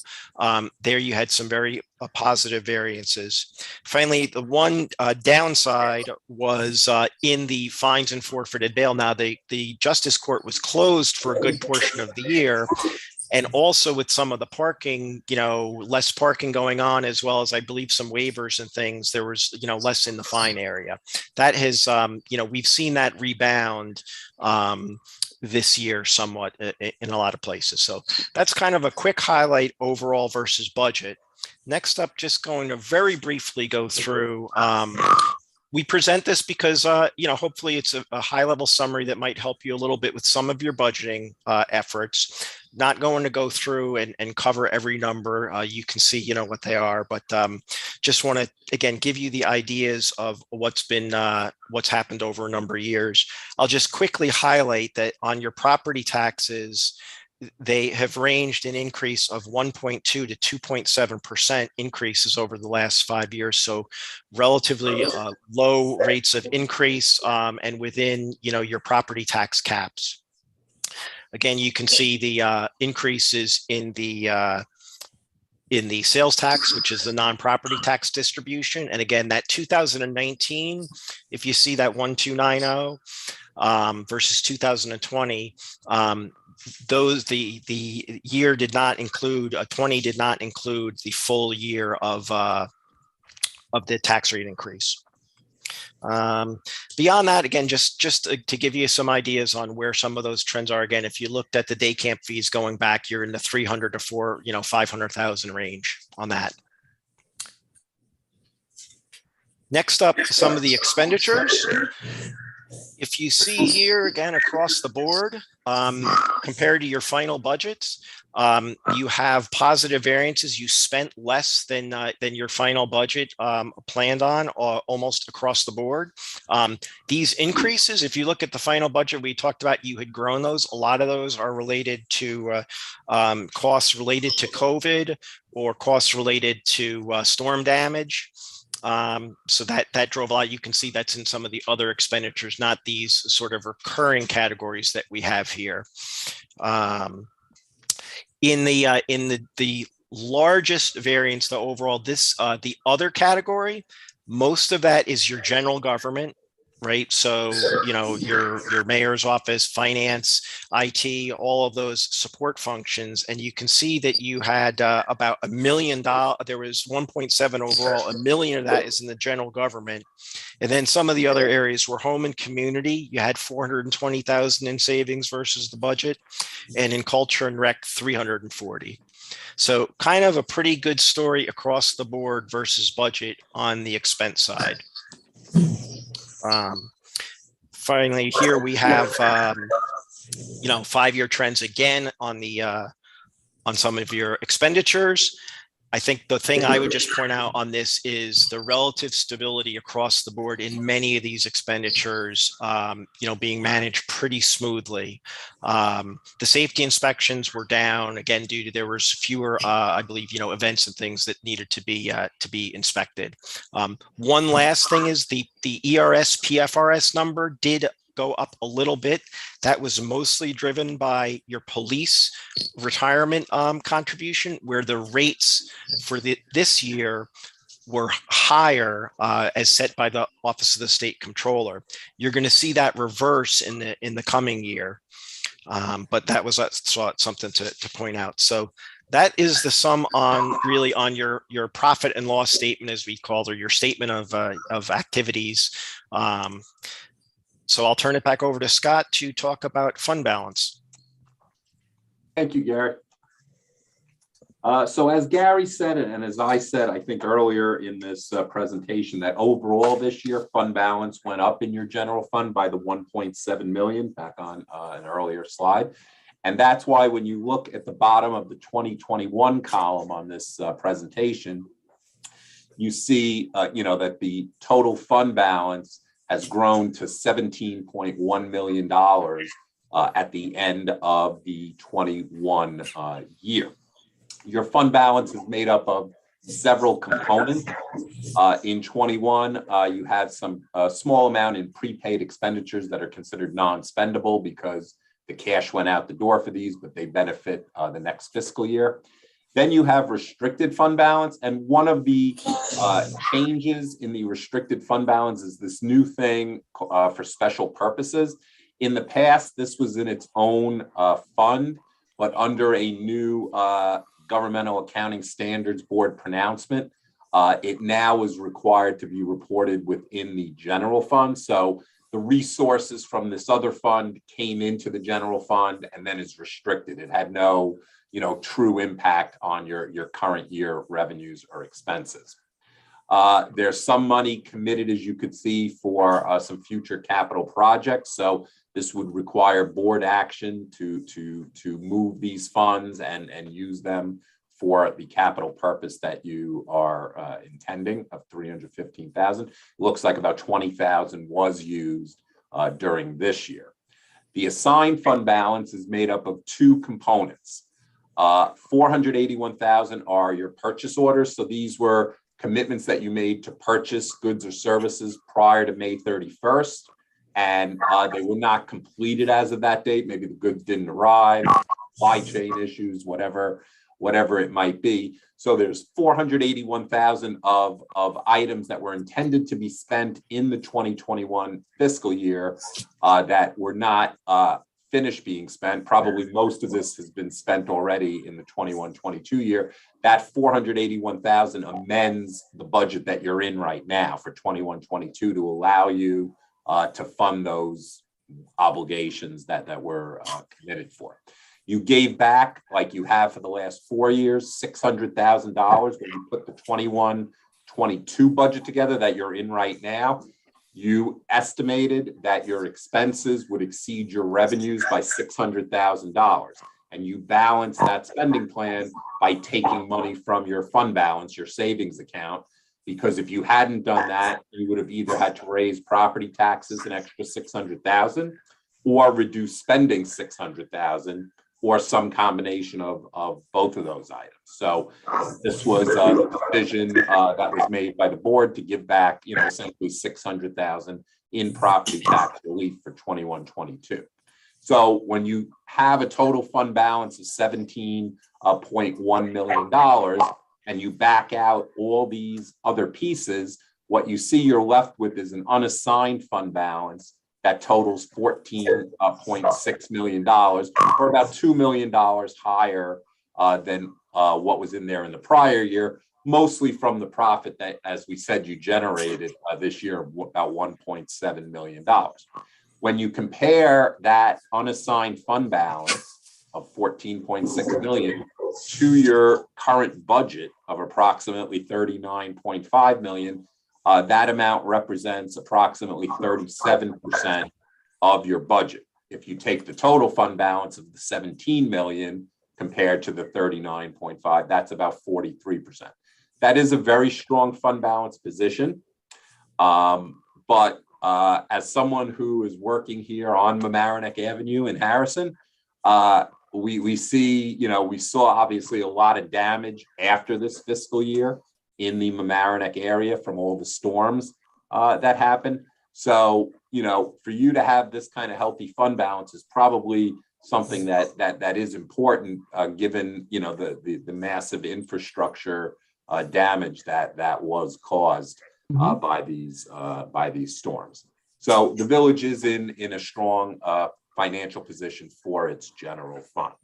there you had some very positive variances. Finally, the one downside was in the fines and forfeited bail. Now, the Justice Court was closed for a good portion of the year. And also with some of the parking, less parking going on, as well as I believe some waivers and things, there was, less in the fine area. That has, we've seen that rebound this year somewhat in a lot of places. So that's kind of a quick highlight overall versus budget. Next up, just going to very briefly go through, we present this because, hopefully it's a high level summary that might help you a little bit with some of your budgeting efforts. Not going to go through and cover every number. You can see, what they are, but just want to, again, give you the ideas of what's happened over a number of years. I'll just quickly highlight that on your property taxes, they have ranged an increase of 1.2 to 2.7% increases over the last 5 years. So relatively low rates of increase and within, your property tax caps. Again, you can see the increases in the sales tax, which is the non-property tax distribution. And again, that 2019, if you see that 1290 versus 2020, the year did not include 20 did not include the full year of the tax rate increase. Beyond that, again, just to give you some ideas on where some of those trends are. Again, if you looked at the day camp fees going back, you're in the 300 to 500,000 range on that. Next up, some of the expenditures. If you see here again across the board, compared to your final budgets, you have positive variances. You spent less than your final budget planned on, almost across the board. These increases, if you look at the final budget we talked about, you had grown those. A lot of those are related to costs related to COVID or costs related to storm damage. So that drove a lot. You can see that's in some of the other expenditures, not these sort of recurring categories that we have here. In the largest variance, the overall, the other category, most of that is your general government, right? So, your mayor's office, finance, IT, all of those support functions. And you can see that you had about $1 million. There was 1.7 overall. $1 million of that is in the general government. And then some of the other areas were home and community. You had 420,000 in savings versus the budget. And in culture and rec, 340. So kind of a pretty good story across the board versus budget on the expense side. Finally, here we have 5-year trends again on the on some of your expenditures. I think the thing I would just point out on this is the relative stability across the board in many of these expenditures, being managed pretty smoothly. The safety inspections were down again due to there was fewer, I believe, events and things that needed to be inspected. One last thing is the ERS PFRS number did go up a little bit. That was mostly driven by your police retirement contribution, where the rates for this year were higher as set by the Office of the State Comptroller. You're going to see that reverse in the coming year, but that was something to point out. So that is the sum on your profit and loss statement, as we call it, or your statement of activities. So I'll turn it back over to Scott to talk about fund balance. Thank you, Gary. So as Gary said, and as I said, I think earlier in this presentation, that overall this year fund balance went up in your general fund by the 1.7 million back on an earlier slide. And that's why when you look at the bottom of the 2021 column on this presentation, you see, that the total fund balance has grown to $17.1 million at the end of the 21 year. Your fund balance is made up of several components. In 21, you had some small amount in prepaid expenditures that are considered non-spendable because the cash went out the door for these, but they benefit the next fiscal year. Then you have restricted fund balance. And one of the changes in the restricted fund balance is this new thing for special purposes. In the past, this was in its own fund, but under a new Governmental Accounting Standards Board pronouncement, it now is required to be reported within the general fund. So the resources from this other fund came into the general fund and then is restricted. It had no true impact on your current year revenues or expenses. There's some money committed, as you could see, for some future capital projects. So this would require board action to move these funds and use them for the capital purpose that you are intending of 315,000. Looks like about 20,000 was used during this year. The assigned fund balance is made up of two components. 481,000 are your purchase orders. So these were commitments that you made to purchase goods or services prior to May 31st. And they were not completed as of that date. Maybe the goods didn't arrive, supply chain issues, whatever it might be. So there's 481,000 of items that were intended to be spent in the 2021 fiscal year that were not finished being spent. Probably most of this has been spent already in the 21-22 year. That 481,000 amends the budget that you're in right now for 21-22 to allow you to fund those obligations that were committed for. You gave back, like you have for the last 4 years, $600,000 when you put the 21-22 budget together that you're in right now. you estimated that your expenses would exceed your revenues by $600,000. And you balance that spending plan by taking money from your fund balance, your savings account, because if you hadn't done that, you would have either had to raise property taxes an extra $600,000 or reduce spending $600,000 or some combination of both of those items. So this was a decision that was made by the board to give back, essentially $600,000 in property tax relief for 21-22. So when you have a total fund balance of $17.1 million and you back out all these other pieces, what you see you're left with is an unassigned fund balance that totals $14.6 million, or about $2 million higher than what was in there in the prior year, mostly from the profit that, as we said, you generated this year, about $1.7 million. When you compare that unassigned fund balance of $14.6 million to your current budget of approximately $39.5 million, that amount represents approximately 37% of your budget. If you take the total fund balance of the 17 million compared to the 39.5, that's about 43%. That is a very strong fund balance position. But as someone who is working here on Mamaroneck Avenue in Harrison, we see, we saw obviously a lot of damage after this fiscal year in the Mamaroneck area from all the storms that happened. So, for you to have this kind of healthy fund balance is probably something that is important, given, the massive infrastructure damage that was caused by these storms. So the village is in a strong financial position for its general fund.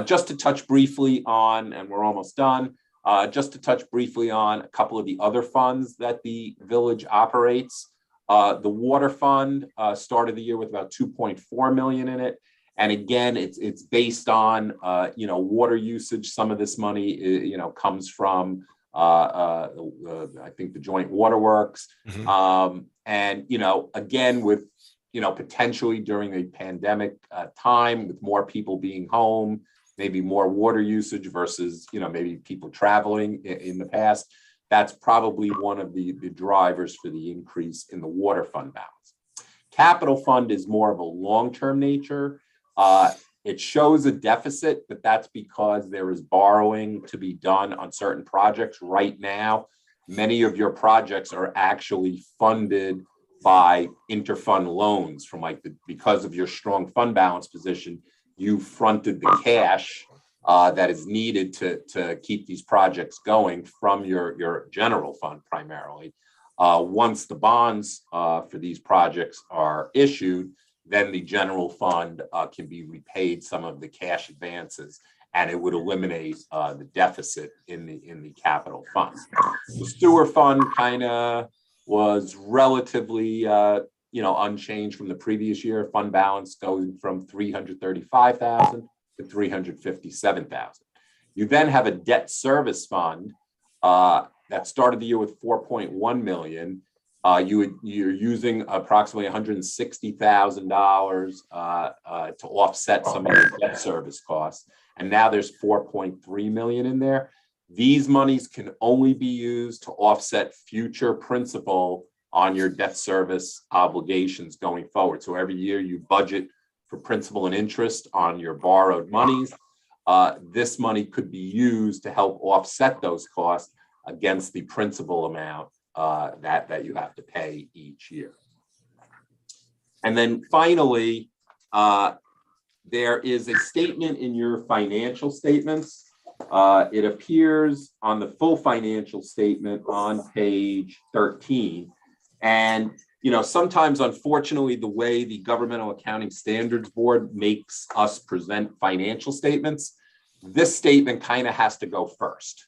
Just to touch briefly on, and we're almost done, just to touch briefly on a couple of the other funds that the village operates. The water fund started the year with about 2.4 million in it. And again, it's based on, water usage. Some of this money, comes from, I think the joint waterworks. And, again, with, potentially during a pandemic time with more people being home, maybe more water usage versus, maybe people traveling in the past. That's probably one of the drivers for the increase in the water fund balance. Capital fund is more of a long-term nature. It shows a deficit, but that's because there is borrowing to be done on certain projects right now. Many of your projects are actually funded by interfund loans from because of your strong fund balance position, you fronted the cash that is needed to keep these projects going from your general fund primarily. Once the bonds for these projects are issued, then the general fund can be repaid some of the cash advances, and it would eliminate the deficit in the capital fund. The sewer fund kind of was relatively unchanged from the previous year. Fund balance going from 335,000 to 357,000. You then have a debt service fund that started the year with 4.1 million. You're using approximately $160,000 to offset some of your debt service costs, and now there's 4.3 million in there. These monies can only be used to offset future principal on your debt service obligations going forward. So every year you budget for principal and interest on your borrowed monies. This money could be used to help offset those costs against the principal amount that you have to pay each year. And then finally, there is a statement in your financial statements. It appears on the full financial statement on page 13. And, sometimes, unfortunately, the way the Governmental Accounting Standards Board makes us present financial statements, this statement kind of has to go first.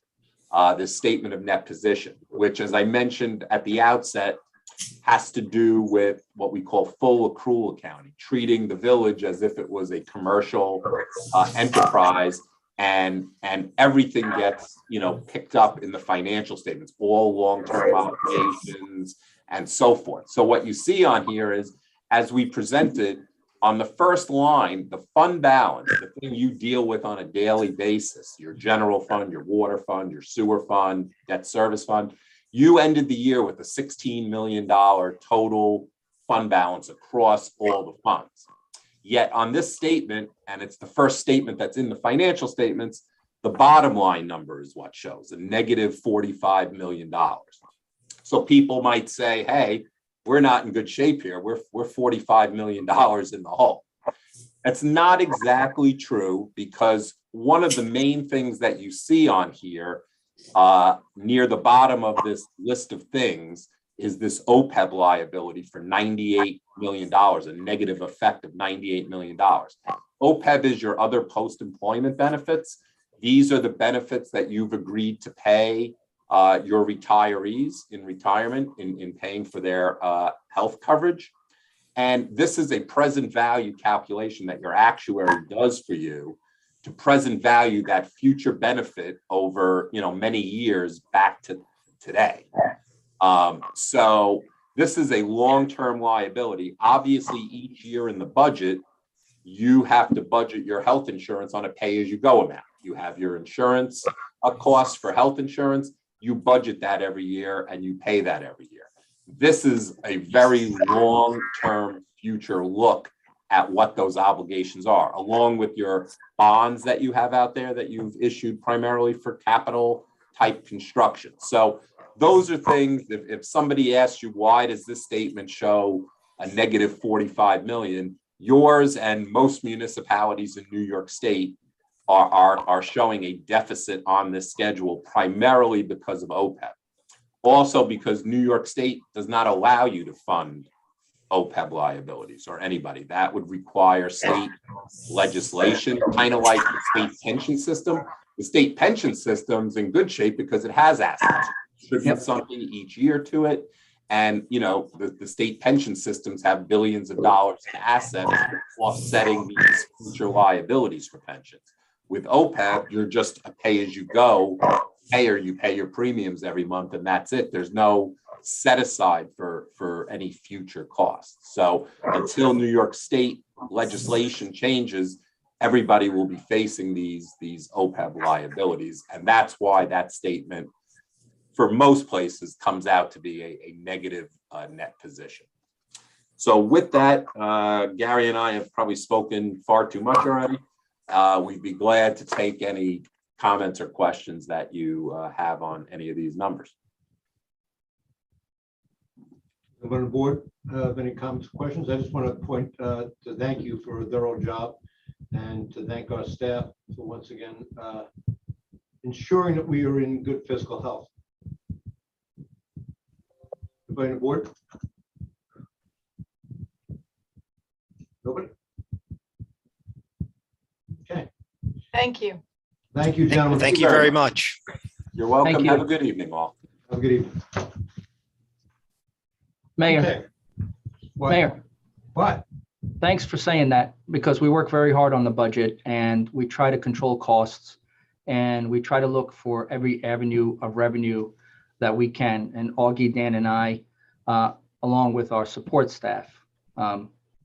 This statement of net position, which, as I mentioned at the outset, has to do with what we call full accrual accounting, treating the village as if it was a commercial enterprise, and everything gets picked up in the financial statements, all long-term obligations and so forth. So what you see on here is, as we presented, on the first line, the fund balance, the thing you deal with on a daily basis, your general fund, your water fund, your sewer fund, debt service fund, you ended the year with a $16 million total fund balance across all the funds. Yet on this statement, and it's the first statement that's in the financial statements, the bottom line number is what shows a negative $45 million. So people might say, hey, we're not in good shape here. We're $45 million in the hole. That's not exactly true, because one of the main things that you see on here near the bottom of this list of things is this OPEB liability for $98 million, a negative effect of $98 million. OPEB is your other post-employment benefits. These are the benefits that you've agreed to pay your retirees in retirement in paying for their health coverage. And this is a present value calculation that your actuary does for you to present value that future benefit over, many years back to today. So this is a long-term liability. Obviously, each year in the budget, you have to budget your health insurance on a pay-as-you-go amount. You have your insurance costs for health insurance. You budget that every year and you pay that every year. This is a very long-term future look at what those obligations are, along with your bonds that you have out there that you've issued primarily for capital type construction. So those are things, if somebody asks you, why does this statement show a negative 45 million, yours and most municipalities in New York State are showing a deficit on this schedule primarily because of OPEB. Also because New York State does not allow you to fund OPEB liabilities or anybody. That would require state legislation, kind of like the state pension system. The state pension system's in good shape because it has assets. Contribute something each year to it. And, the state pension systems have billions of dollars in assets offsetting these future liabilities for pensions. With OPEB, you're just a pay-as-you-go payer. You pay your premiums every month, and that's it. There's no set aside for any future costs. So until New York State legislation changes, everybody will be facing these OPEB liabilities. And that's why that statement, for most places, comes out to be a negative net position. So with that, Gary and I have probably spoken far too much already. We'd be glad to take any comments or questions that you have on any of these numbers. Anyone on the board have any comments or questions? I just want to point to thank you for a thorough job and to thank our staff for once again ensuring that we are in good fiscal health. Anybody on the board? Nobody? Okay. Thank you. Thank you, gentlemen. Thank you very much. You're welcome. Thank you. Have a good evening, all. Have a good evening. Mayor, Okay. What? Mayor, What? thanks for saying that, because we work very hard on the budget and we try to control costs and we try to look for every avenue of revenue that we can. And Augie, Dan, and I, along with our support staff,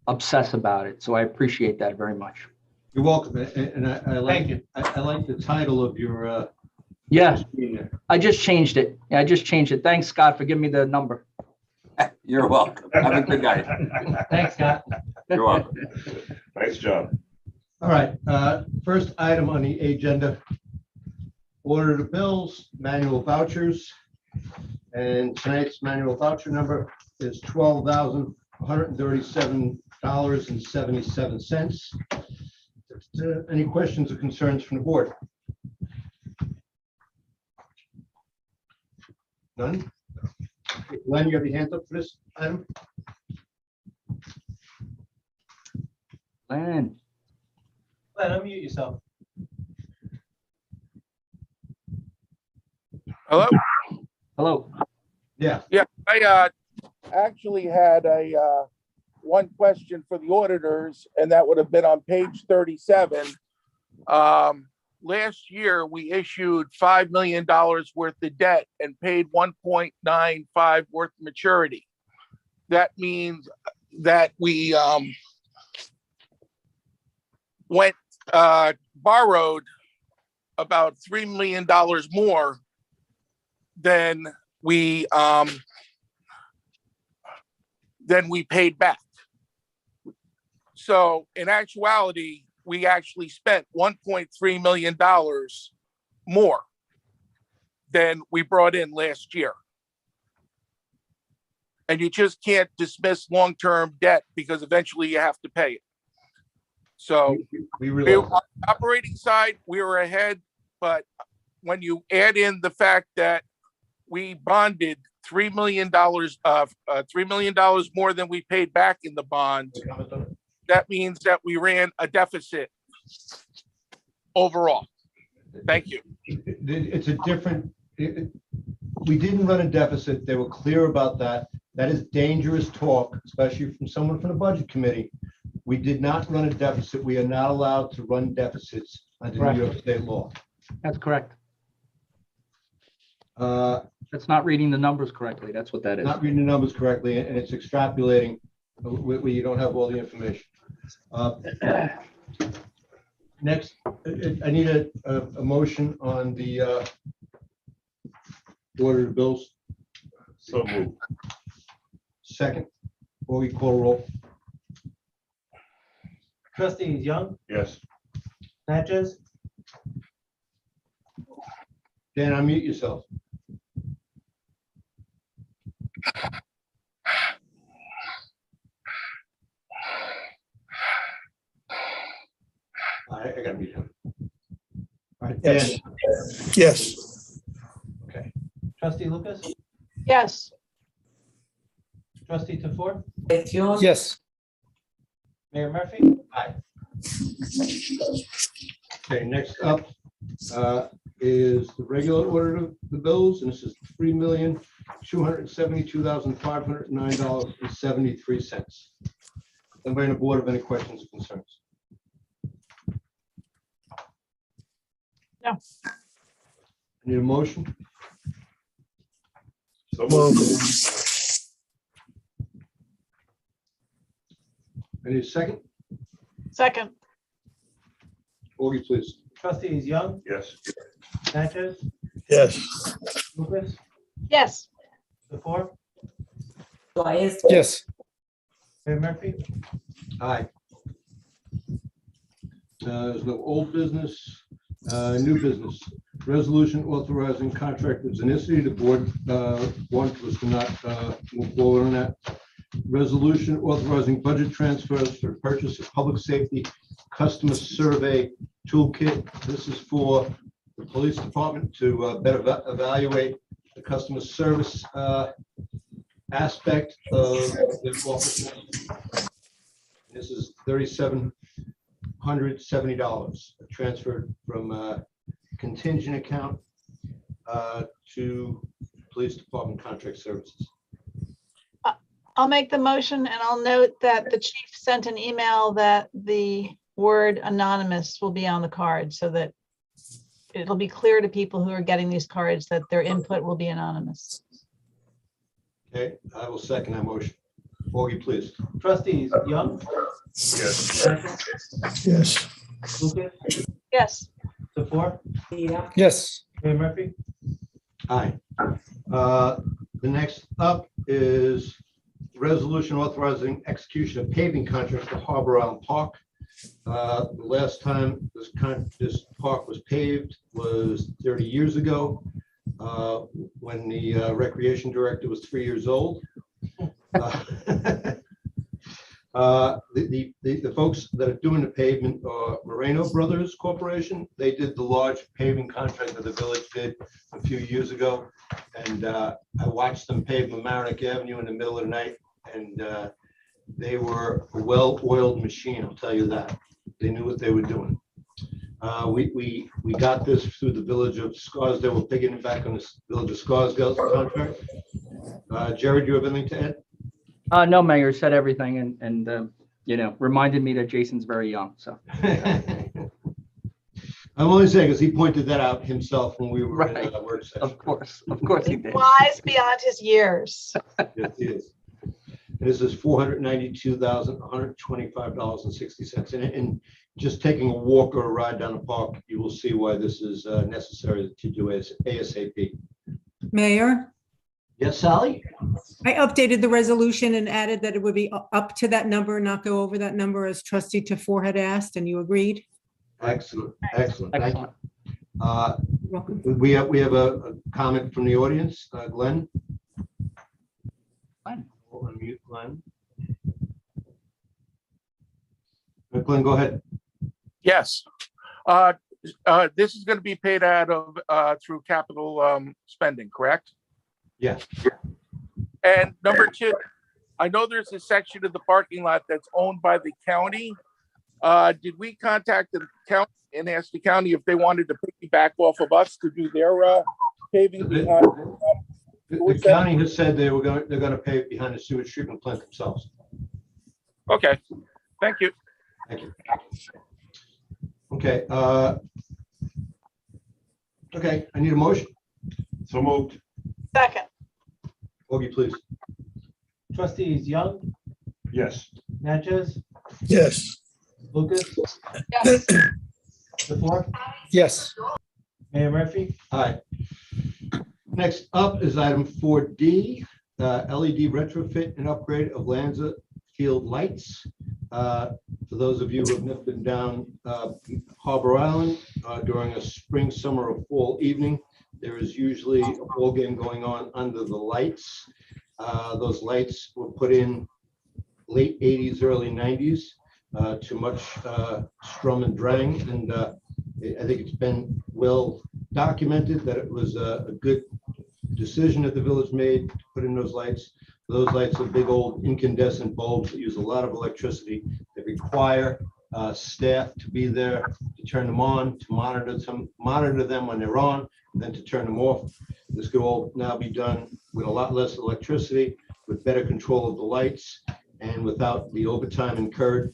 obsess about it. So I appreciate that very much. You're welcome. And I like Thank you. I like the title of your Yeah, screen there. I just changed it. I just changed it. Thanks, Scott, for giving me the number. You're welcome. Have a good night. Thanks, Scott. You're welcome. Nice job. All right, first item on the agenda, order the bills, manual vouchers. And tonight's manual voucher number is $12,137.77. Any questions or concerns from the board? None? Glenn, you have your hands up for this item? Glenn, Unmute yourself. Hello? hello. Yeah. Yeah, I actually had one question for the auditors, and that would have been on page 37. Last year, we issued $5 million worth of debt and paid 1.95 worth of maturity. that means that we borrowed about $3 million more than we paid back. So in actuality, we actually spent $1.3 million more than we brought in last year. And you just can't dismiss long-term debt because eventually you have to pay it. So we realize on the operating side, we were ahead, but when you add in the fact that we bonded $3 million more than we paid back in the bond, that means that we ran a deficit overall. Thank you. It's a different, we didn't run a deficit. They were clear about that. That is dangerous talk, especially from someone from the budget committee. We did not run a deficit. We are not allowed to run deficits under Correct. New York State law. That's correct. Uh, That's not reading the numbers correctly. That's what that is. Not reading the numbers correctly, and it's extrapolating where you don't have all the information. Next, I need a motion on the order of bills. So moved. Second, or we call roll. Trustees Young, Yes. Natchez, Dan, unmute yourself. I gotta mute him. All right, Dan. Yes. Yes. Okay. Trustee Lucas, Yes. Trustee Tofor, Yes. Mayor Murphy. Aye. Okay, next up is the regular order of the bills, and this is $3,272,509.73. Anybody on the board have any questions or concerns? No. I need a motion. So Well, moved. I need a second. Second. Augie, please. Trustees Young, Yes. Natchez, yes. Lucas, Yes. Tofor, Yes. Mayor Murphy. Aye. There's no old business, new business. Resolution authorizing contract with Zenicity. The board wanted us to not move forward on that. Resolution authorizing budget transfers for purchase of public safety customer survey toolkit. This is for the police department to better evaluate the customer service aspect of their office. This is $3,770 transferred from a contingent account to police department contract services. I'll make the motion, and I'll note that the chief sent an email that the word anonymous will be on the card so that it'll be clear to people who are getting these cards that their input will be anonymous. Okay, I will second that motion. Augie, please. Trustees Young, Yes. Natchez, Yes. Lucas, Yes. Tofor, Yes. Mayor Murphy. Aye. The next up is resolution authorizing execution of paving contract for Harbor Island Park. The last time this park was paved was 30 years ago, when the recreation director was 3 years old. The folks that are doing the pavement are Moreno Brothers Corporation. They did the large paving contract that the village did a few years ago. And I watched them pave Mamaroneck Avenue in the middle of the night, and they were a well-oiled machine, I'll tell you that. They knew what they were doing. We got this through the village of Scarsdale. We're picking it back on the village of Scarsdale contract. Jerry, do you have anything to add? No, Mayor, said everything and reminded me that Jason's very young, so. I'm only saying because he pointed that out himself when we were in Right. a work session. Of course he did. Wise beyond his years. Yes, he is. And this is $492,125.60. And just taking a walk or a ride down the park, you will see why this is necessary to do ASAP. Mayor, Yes, Sally? I updated the resolution and added that it would be up to that number, not go over that number as trustee Tefor had asked, and you agreed? Excellent, excellent. Thank you. Welcome. We have a comment from the audience. Glenn? Glenn. Hold on mute, Glenn. Glenn, go ahead. Yes. This is going to be paid out of through capital spending, correct? Yes. And number two, I know there's a section of the parking lot that's owned by the county. Did we contact the county and ask the county if they wanted to piggyback off of us to do their paving behind? The county has said they're going to pay it behind the sewage treatment plant themselves. Okay, thank you. Thank you. Okay. Okay, I need a motion. So moved. Second. Augie, please. Trustees Young, Yes. Natchez, Yes. Lucas, Yes. Tefor, Yes. Mayor Murphy. Aye. Next up is item 4D, LED retrofit and upgrade of Lanza Field lights. For those of you who have never been down Harbor Island during a spring, summer, or fall evening, there is usually a ball game going on under the lights. Those lights were put in late 80s, early 90s to much strum and drang. And I think it's been well documented that it was a good decision that the village made to put in those lights. Those lights are big old incandescent bulbs that use a lot of electricity. They require staff to be there to turn them on, to monitor them when they're on, and then to turn them off. This could all now be done with a lot less electricity, with better control of the lights, and without the overtime incurred.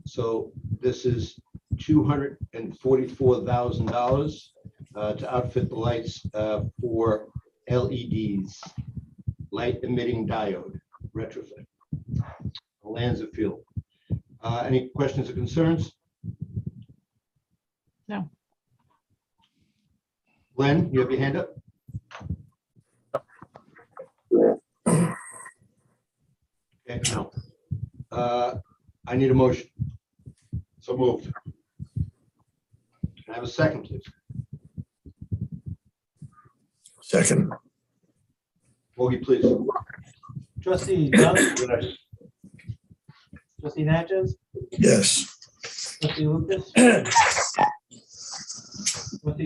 So this is $244,000 to outfit the lights for LEDs, light emitting diode retrofit. Lanza Field. Any questions or concerns? No. Glenn, you have your hand up? Okay, no. I need a motion. So moved. Can I have a second, please? Second. Augie, please. Trustee Young, Trustee Natchez, Yes. Trustee Lucas, Trustee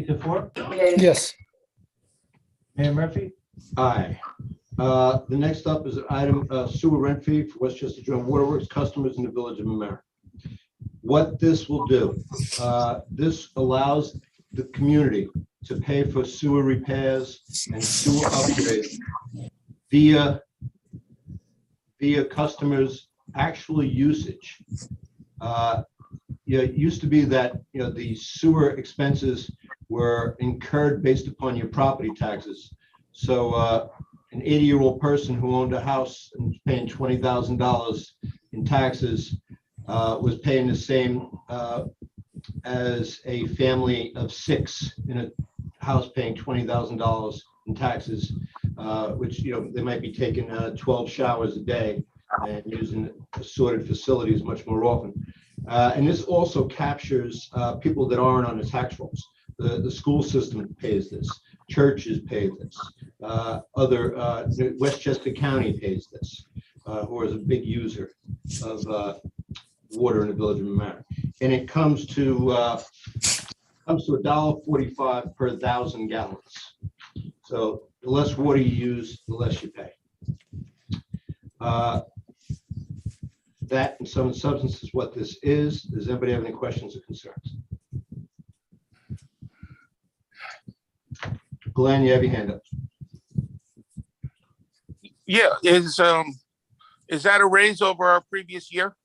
Tefor, Yes. Mayor Murphy. Aye. The next up is an item sewer rent fee for Westchester Joint Waterworks customers in the Village of Mamaroneck. What this will do, this allows the community to pay for sewer repairs and sewer upgrades via customers' actual usage. It used to be that the sewer expenses were incurred based upon your property taxes. So an 80-year-old person who owned a house and was paying $20,000 in taxes was paying the same as a family of 6 in a house paying $20,000 in taxes, which they might be taking 12 showers a day and using assorted facilities much more often. And this also captures people that aren't on the tax rolls. The school system pays this. Churches pay this. Westchester County pays this, who is a big user of water in the Village of Mamaroneck. And it comes to $1.45 per 1,000 gallons. So the less water you use, the less you pay. That in some substance is what this is. Does anybody have any questions or concerns? Glenn, you have your hand up. Yeah, is that a raise over our previous year?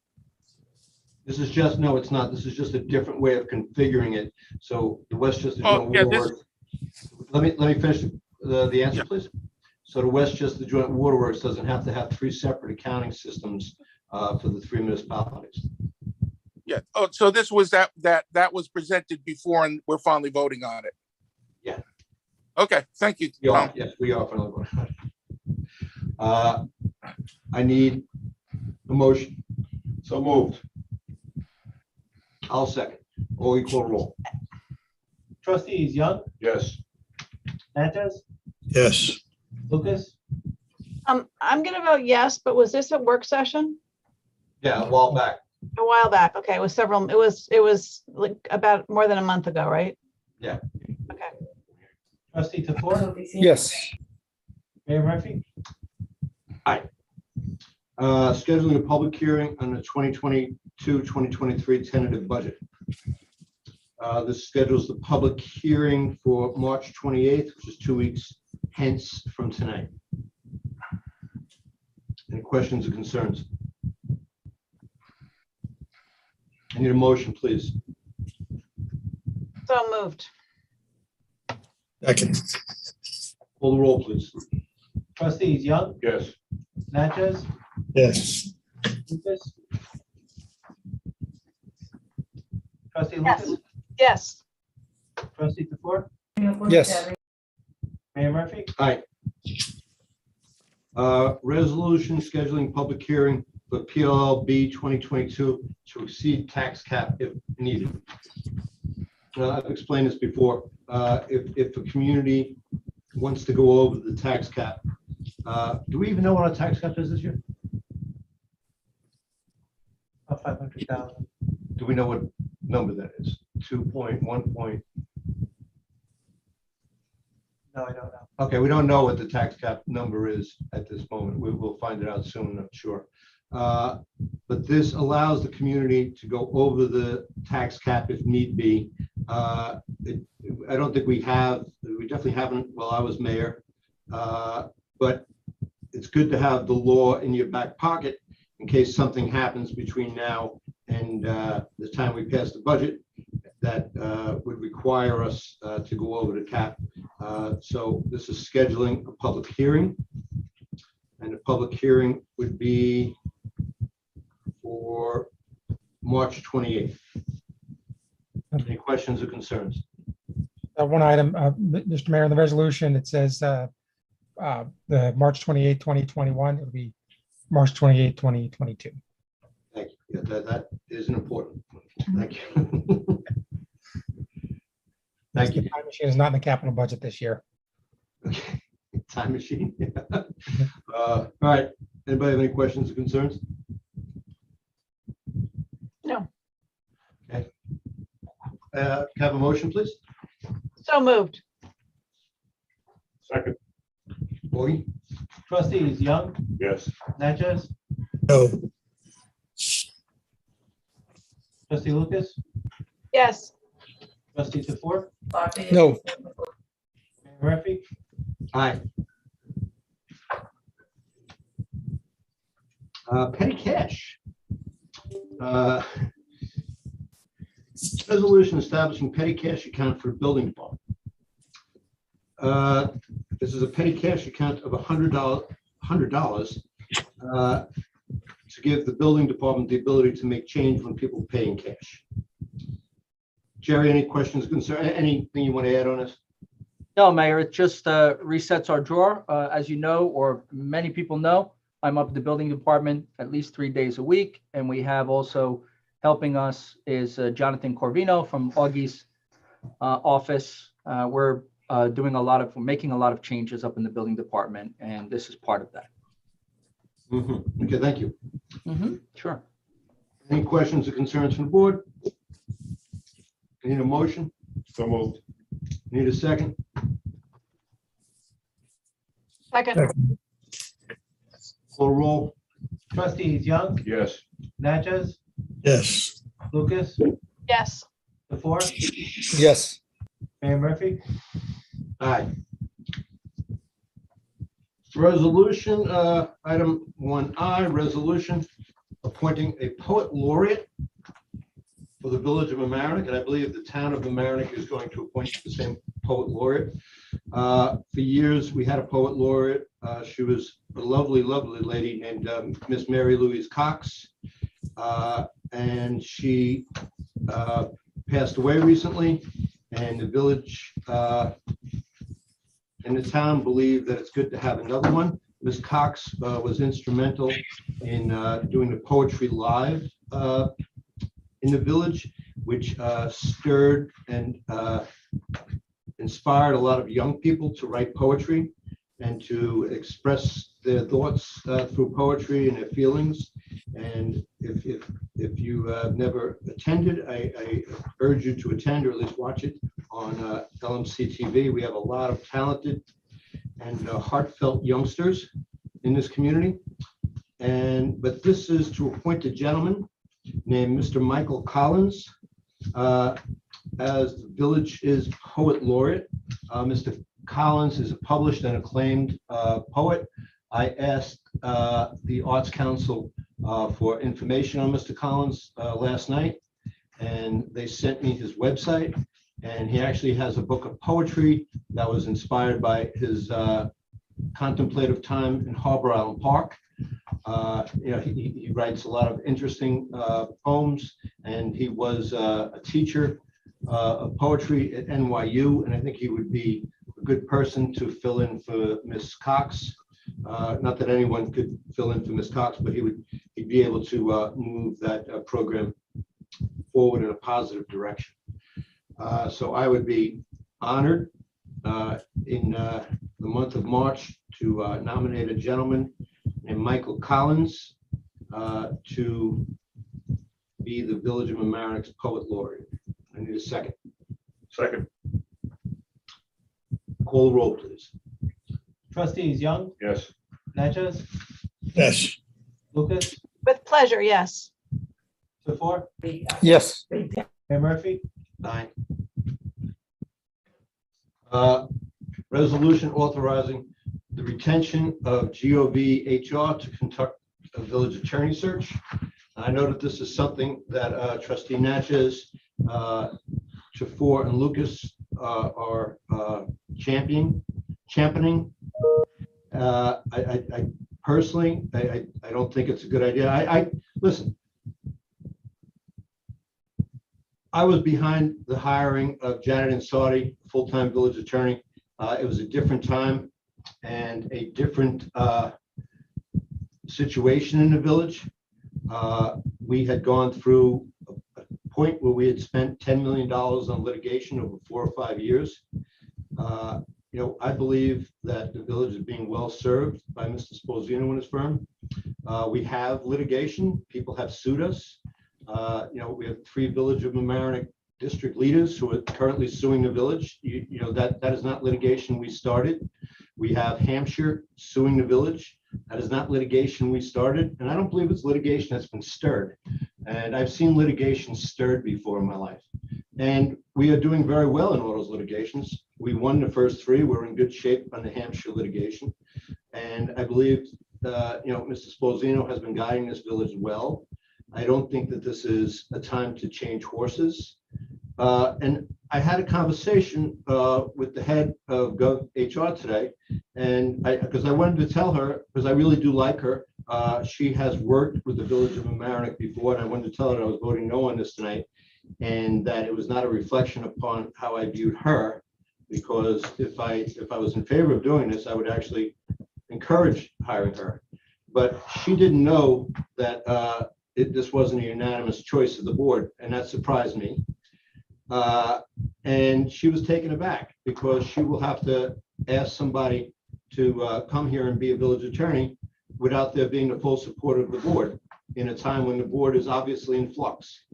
This is just, no, it's not. This is just a different way of configuring it. So the Westchester Joint Waterworks. Let me finish the answer, please. So the Westchester Joint Waterworks doesn't have to have 3 separate accounting systems for the 3 municipalities. Yeah. Oh, so this was that was presented before and we're finally voting on it. Yeah. Okay, thank you. We are, Tom. yes, we are finally voting on it. I need a motion. So moved. I'll second. Or equal roll. Trustees Young, Yes. Natchez, Yes. Lucas, I'm gonna vote yes, but was this a work session? Yeah, a while back. A while back. Okay, it was like about more than a month ago, right? Yeah. Okay. trustee Tofor, Yes. Mayor Murphy, Scheduling a public hearing on the 2022-2023 tentative budget. This schedules the public hearing for March 28th, which is 2 weeks hence from tonight. Any questions or concerns? I need a motion, please. So moved. Second. Call the roll, please. trustees Young, Yes. Natchez, Yes. Lucas. Trustee Yes. Lucas, Yes. trustee Tofor, Yes. Mayor Murphy, Aye. Resolution scheduling public hearing for PLLB 2022 to exceed tax cap if needed. I've explained this before. If a community wants to go over the tax cap, do we even know what our tax cap is this year? of 500,000. Do we know what number that is? 2.1 point? No, I don't know. Okay, we don't know what the tax cap number is at this moment. We will find it out soon, I'm sure. But this allows the community to go over the tax cap if need be. I don't think we definitely haven't while I was mayor. But it's good to have the law in your back pocket in case something happens between now and the time we pass the budget that would require us to go over the cap. So this is scheduling a public hearing. And the public hearing would be for March 28th. Any questions or concerns? One item, Mr. Mayor, in the resolution, it says the March 28, 2021, it'll be March 28, 2022. Thank you. Yeah, that is an important point. Thank you. Thank you. The time machine is not in the capital budget this year. Okay. Time machine. All right. Anybody have any questions or concerns? No. Okay. Can I have a motion, please? So moved. Second. Augie? Trustees Young, Yes. Natchez, No. trustee Lucas, Yes. trustee Tofor, No. Mayor Murphy, Aye. Petty cash. Resolution establishing petty cash account for the building department. This is a petty cash account of $100 to give the building department the ability to make change when people pay in cash. Jerry, any questions, concern, anything you want to add on this? No, Mayor, it just resets our drawer. As you know, or many people know, I'm up at the building department at least 3 days a week. And we have also helping us is Jonathan Corvino from Augie's office. We're making a lot of changes up in the building department, and this is part of that. Mm-hmm. Okay, thank you. Sure. Any questions or concerns from the board? Need a motion? So moved. Need a second? Second. Call roll. trustees Young, Yes. Natchez, Yes. Lucas, Yes. Tofor, Yes. Mayor Murphy, Aye. Resolution, item 1I, resolution appointing a poet laureate for the village of Mamaroneck, and I believe the town of Mamaroneck is going to appoint the same poet laureate. For years, we had a poet laureate. She was a lovely, lovely lady named Miss Mary Louise Cox. And she passed away recently, and the village and the town believe that it's good to have another one. Ms. Cox was instrumental in doing the poetry live in the village, which stirred and inspired a lot of young people to write poetry and to express their thoughts through poetry and their feelings. And if you have never attended, I urge you to attend, or at least watch it on LMC TV. We have a lot of talented and heartfelt youngsters in this community. But this is to appoint a gentleman named Mr. Michael Collins as the village's poet laureate. Mr. Collins is a published and acclaimed poet. I asked the Arts Council for information on Mr. Collins last night, and they sent me his website. And he actually has a book of poetry that was inspired by his contemplative time in Harbor Island Park. He writes a lot of interesting poems, and he was a teacher of poetry at NYU, and I think he would be a good person to fill in for Miss Cox. Not that anyone could fill in for Miss Cox, but he'd be able to move that program forward in a positive direction. So I would be honored in the month of March to nominate a gentleman named Michael Collins to be the Village of Mamaroneck's poet laureate. I need a second. Second. Call the roll, please. Trustees Young, Yes. Natchez, Yes. Lucas, With pleasure, yes. Tefor, Yes. Mayor Murphy. Aye. Resolution authorizing the retention of GOV-HR to conduct a village attorney search. I know that this is something that trustee Natchez, Tefor, and Lucas are championing. I personally, I don't think it's a good idea. Listen, I was behind the hiring of Janet Insardi, full-time village attorney. It was a different time and a different situation in the village. We had gone through a point where we had spent $10 million on litigation over 4 or 5 years. I believe that the village is being well served by Mr. Sposino and his firm. We have litigation. People have sued us. We have 3 Village of Mamaroneck district leaders who are currently suing the village. That is not litigation we started. We have Hampshire suing the village. That is not litigation we started. And I don't believe it's litigation that's been stirred. And I've seen litigation stirred before in my life. And we are doing very well in all those litigations. We won the first 3. We're in good shape on the Hampshire litigation. And I believe, Mr. Sposino has been guiding this village well. I don't think that this is a time to change horses. And I had a conversation with the head of GovHR today, and because I wanted to tell her, because I really do like her, she has worked with the Village of Mamaroneck before, and I wanted to tell her that I was voting no on this tonight, and that it was not a reflection upon how I viewed her, because if I was in favor of doing this, I would actually encourage hiring her. But she didn't know that this wasn't a unanimous choice of the board, and that surprised me. And she was taken aback because she will have to ask somebody to come here and be a village attorney without there being the full support of the board in a time when the board is obviously in flux.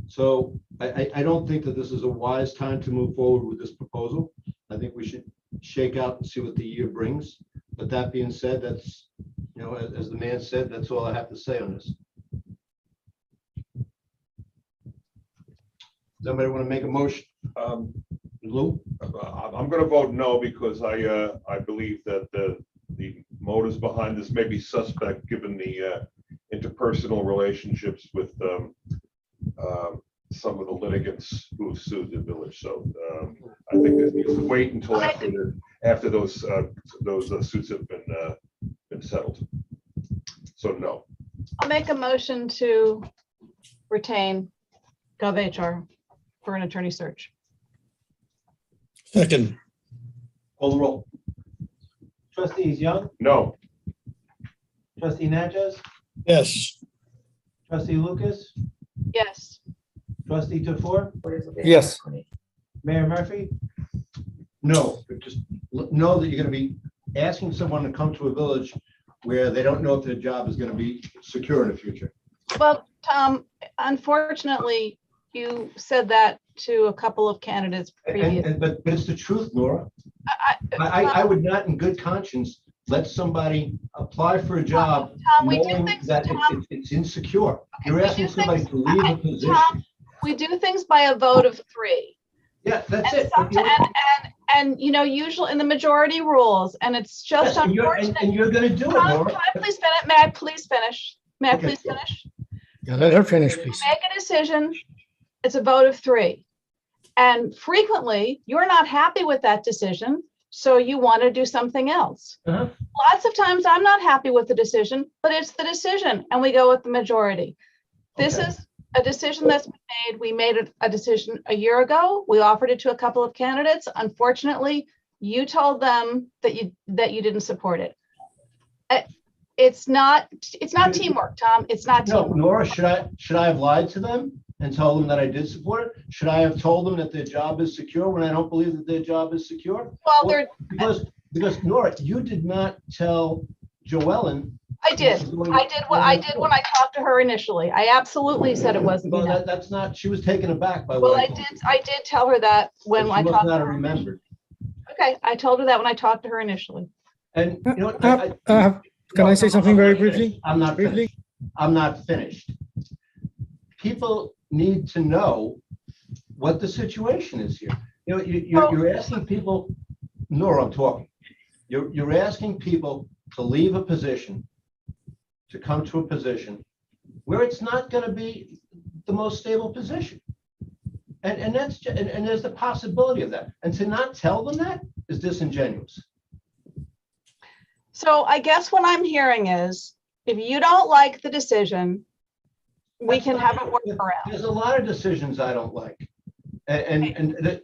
So I don't think that this is a wise time to move forward with this proposal. I think we should shake out and see what the year brings. But that being said, that's, as the man said, that's all I have to say on this. Somebody want to make a motion? Lou? I'm going to vote no because I believe that the motives behind this may be suspect given the interpersonal relationships with some of the litigants who have sued the village. So I think this needs to wait until after those suits have been settled. So no. I'll make a motion to retain GovHR for an attorney search. Second, Call the roll. Trustees Young, No. trustee Natchez, yes. trustee Lucas, Yes. trustee Tofor, Yes. Mayor Murphy, No, but just know that you're gonna be asking someone to come to a village where they don't know if their job is gonna be secure in the future. Well, Tom, unfortunately, you said that to a couple of candidates previous. But it's the truth, Nora. I would not in good conscience let somebody apply for a job Tom, we do knowing things, that Tom. it's insecure. You're we asking do somebody things- to leave a position. Tom, we do things by a vote of 3. Yeah, that's And it. and you know, usually in the majority rules, and it's just Yes, unfortunate. and you're gonna do it, Tom, Nora. can I please finish? May I please finish? May I Okay. please finish? Yeah, let her finish, please. Make a decision, it's a vote of 3. And frequently, you're not happy with that decision, so you want to do something else. Uh-huh. Lots of times, I'm not happy with the decision, but it's the decision, and we go with the majority. This Okay. is a decision that's been made. We made a decision a year ago. We offered it to a couple of candidates. Unfortunately, you told them that you didn't support it. It's not teamwork, Tom. It's not No, teamwork. Nora, should I have lied to them and told them that I did support it? Should I have told them that their job is secure when I don't believe that their job is secure? Well, they're, Because Nora, you did not tell Joellen. I did when I talked to her initially. I absolutely said it wasn't Well, enough. that's not, she was taken aback by Well, what I told did, I did tell her that when her. I She must talked not to have her. remembered. Okay, I told her that when I talked to her initially. And you know what? Can I say something very briefly? I'm not Briefly? finished. I'm not finished. People need to know what the situation is here. You know, you're asking people, Nora, I'm talking. You're asking people to leave a position, to come to a position where it's not going to be the most stable position. And that's, and there's the possibility of that. And to not tell them that is disingenuous. So I guess what I'm hearing is, if you don't like the decision, we can have it work around. There's a lot of decisions I don't like. And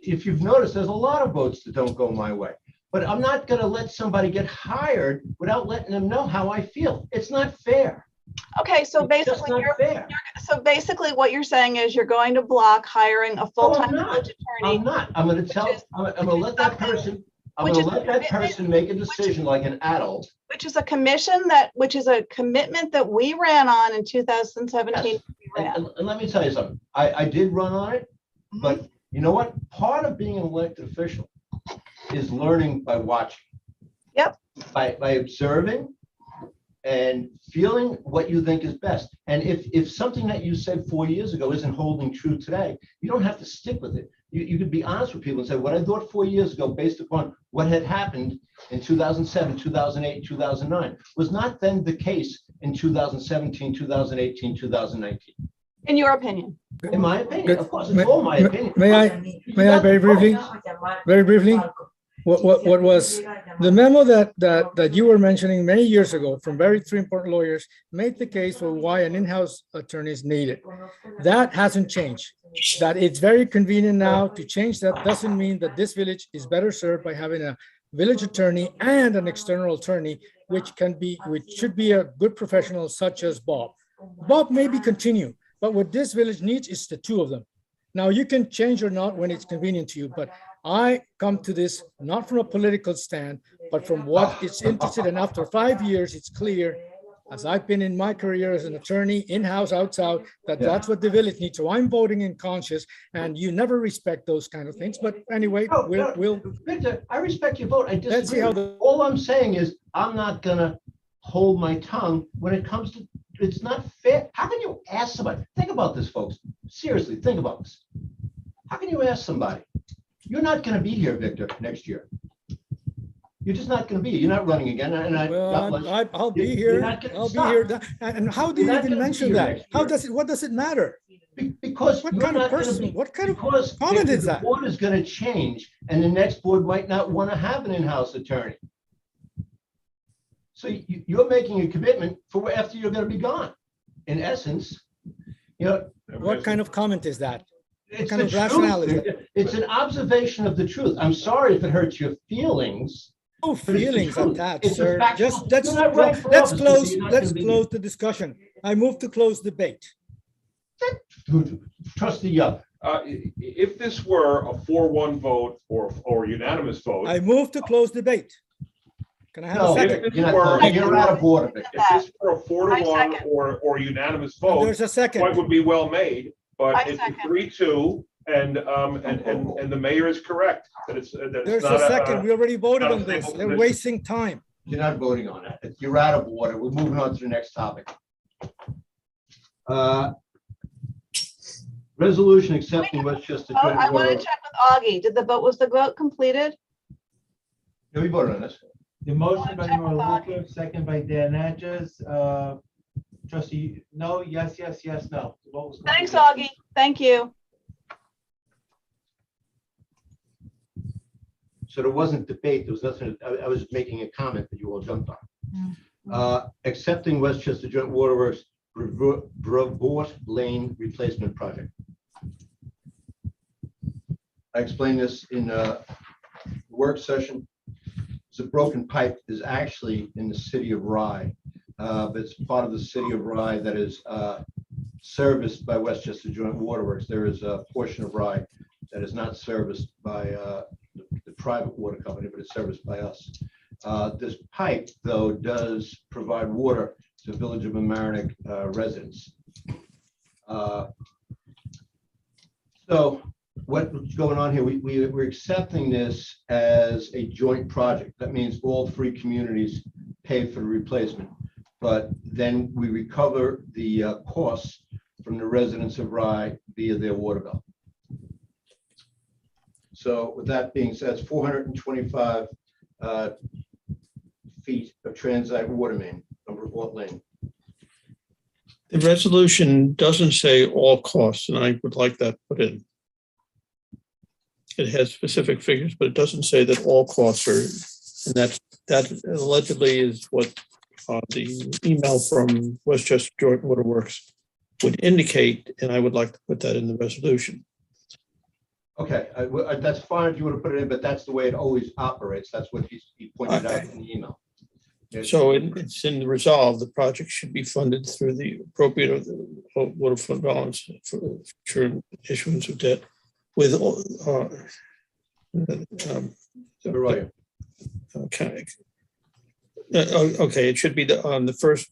if you've noticed, there's a lot of votes that don't go my way. But I'm not going to let somebody get hired without letting them know how I feel. It's not fair. Okay, so It's just basically, not fair. so basically what you're saying is you're going to block hiring a full-time not. village attorney. I'm not. I'm going to tell, I'm going to let that person, I'm going to let that person make a decision like an adult. Which is a commission which is a commitment that we ran on in 2017. Yes. And let me tell you something. I did run on it, but you know what? Part of being an elected official is learning by watching. Yep. By observing and feeling what you think is best. And if something that you said 4 years ago isn't holding true today, you don't have to stick with it. You could be honest with people and say, what I thought 4 years ago, based upon what had happened in 2007, 2008, 2009, was not then the case in 2017, 2018, 2019. In your opinion? In my opinion, of course, it's all my opinion. May I very briefly? Very briefly? What was the memo that you were mentioning many years ago from three important lawyers made the case for why an in-house attorney is needed. That hasn't changed. That it's very convenient now to change that doesn't mean that this village is better served by having a village attorney and an external attorney, which should be a good professional such as Bob. Bob maybe continue, but what this village needs is the two of them. Now you can change or not when it's convenient to you, but I come to this not from a political stand, but from what it's interested in. After 5 years, it's clear, as I've been in my career as an attorney, in-house, outside, that's what the village needs. So I'm voting in conscience, and you never respect those kind of things. But anyway, we'll Victor, I respect your vote. I disagree. Let's see how All I'm saying is I'm not gonna hold my tongue when it comes to, it's not fair. How can you ask somebody? Think about this, folks. Seriously, think about this. How can you ask somebody? You're not going to be here, Victor, next year. You're just not going to be. You're not running again. And I'll be here. I'll be here. And how do you even mention that? What does it matter? Because What you're kind of not gonna person, be, what kind of because comment the is that? board is gonna change and the next board might not want to have an in-house attorney. So you're making a commitment for after you're gonna be gone. In essence, you know, What kind of comment is that? it's kind the of rationale is truth. It's an observation of the truth. I'm sorry if it hurts your feelings. No but it's the feelings truth. attached, It's a sir. factual- Just You're not running for office, so you're not let's gonna be close the discussion. I move to close debate. Trustee If this were a 4-1 vote or unanimous vote. I move to close debate. Can I have a No, second? If this were- you're out of order. If this were a 4-1 or unanimous vote, There's a second. point would be well made, but I it's second. 3-2, and the mayor is correct, that it's There's not a second. We already voted not a on this. stable They're position. wasting time. You're not voting on it. You're out of order. We're moving on to the next topic. Resolution accepting Westchester. Oh, Joint I want to Water- check with Augie. Was the vote completed? Yeah, we voted on this. The motion by Check with Mark Augie. Lucas, second by Dan Natchez. Trustee, no, yes, no. The vote was Thanks, completed. Augie. Thank you. So there wasn't debate. There was nothing. I was making a comment that you all jumped on. Accepting Westchester Joint Waterworks Brevoort Lane Replacement Project. I explained this in a work session. It's a broken pipe is actually in the city of Rye. But it's part of the city of Rye that is serviced by Westchester Joint Waterworks. There is a portion of Rye that is not serviced by the private water company, but it's serviced by us. This pipe, though, does provide water to Village of Mamaroneck residents. So what's going on here? We're accepting this as a joint project. That means all three communities pay for the replacement, but then we recover the costs from the residents of Rye via their water bill. So with that being said, it's 425 feet of transite water main on Brevoort Lane. The resolution doesn't say all costs, and I would like that put in. It has specific figures, but it doesn't say that all costs are, and that allegedly is what the email from Westchester Joint Waterworks would indicate, and I would like to put that in the resolution. Okay, that's fine if you want to put it in, but that's the way it always operates. That's what he pointed out in the email. So it's in the resolve, the project should be funded through the appropriate water fund balance for future issuance of debt with Where are you? okay. Okay, it should be on the first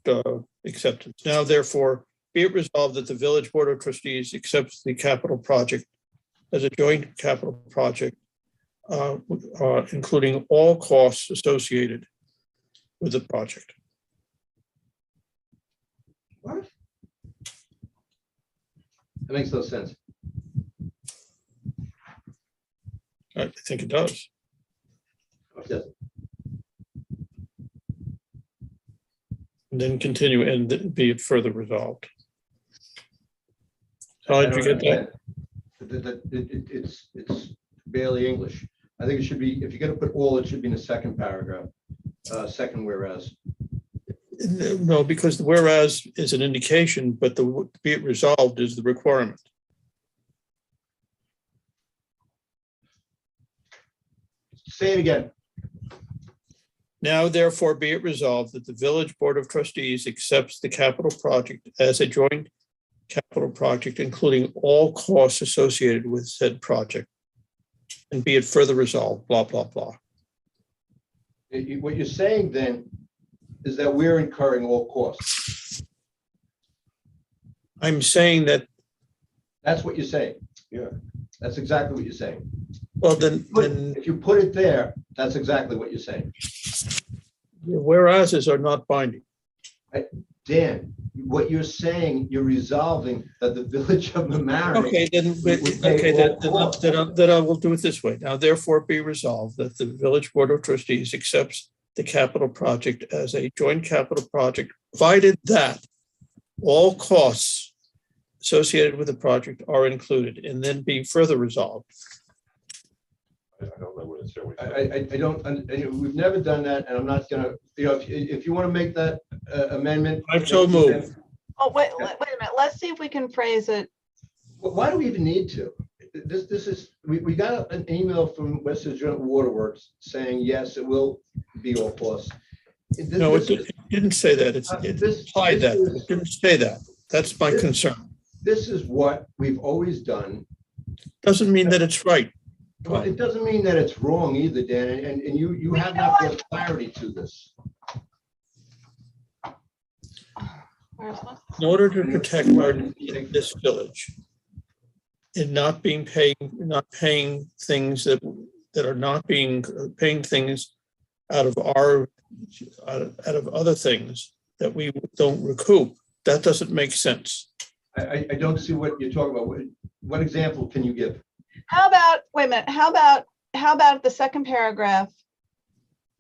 acceptance. Now, therefore, be it resolved that the Village Board of Trustees accepts the capital project as a joint capital project, including all costs associated with the project. What? That makes no sense. I think it does. Yes. And then continue and be it further resolved. How did you get that? It's barely English. I think it should be, if you're going to put all, it should be in the second paragraph, second whereas. No, because the whereas is an indication, but the be it resolved is the requirement. Say it again. Now, therefore, be it resolved that the Village Board of Trustees accepts the capital project as a joint capital project, including all costs associated with said project. And be it further resolved, blah, blah, blah. What you're saying then is that we're incurring all costs. I'm saying that. That's what you're saying. Yeah. That's exactly what you're saying. Well, then if you put it there, that's exactly what you're saying. Whereases are not binding. Dan, what you're saying, you're resolving that the Village of Mamaroneck. Okay, then I will do it this way. Now, therefore, be resolved that the Village Board of Trustees accepts the capital project as a joint capital project, provided that all costs associated with the project are included and then be further resolved. I don't know what it's showing. I don't, we've never done that, and I'm not gonna, if you want to make that amendment. I'm so moved. Oh, wait a minute. Let's see if we can phrase it. Why do we even need to? This is, we got an email from West Virginia Waterworks saying, yes, it will be all costs. No, it didn't say that. It implied that. It didn't say that. That's my concern. This is what we've always done. Doesn't mean that it's right. Well, it doesn't mean that it's wrong either, Dan, and you have not brought clarity to this. In order to protect this village and not paying things that are not being, paying things out of other things that we don't recoup, that doesn't make sense. I don't see what you're talking about. What example can you give? How about, wait a minute, how about the second paragraph?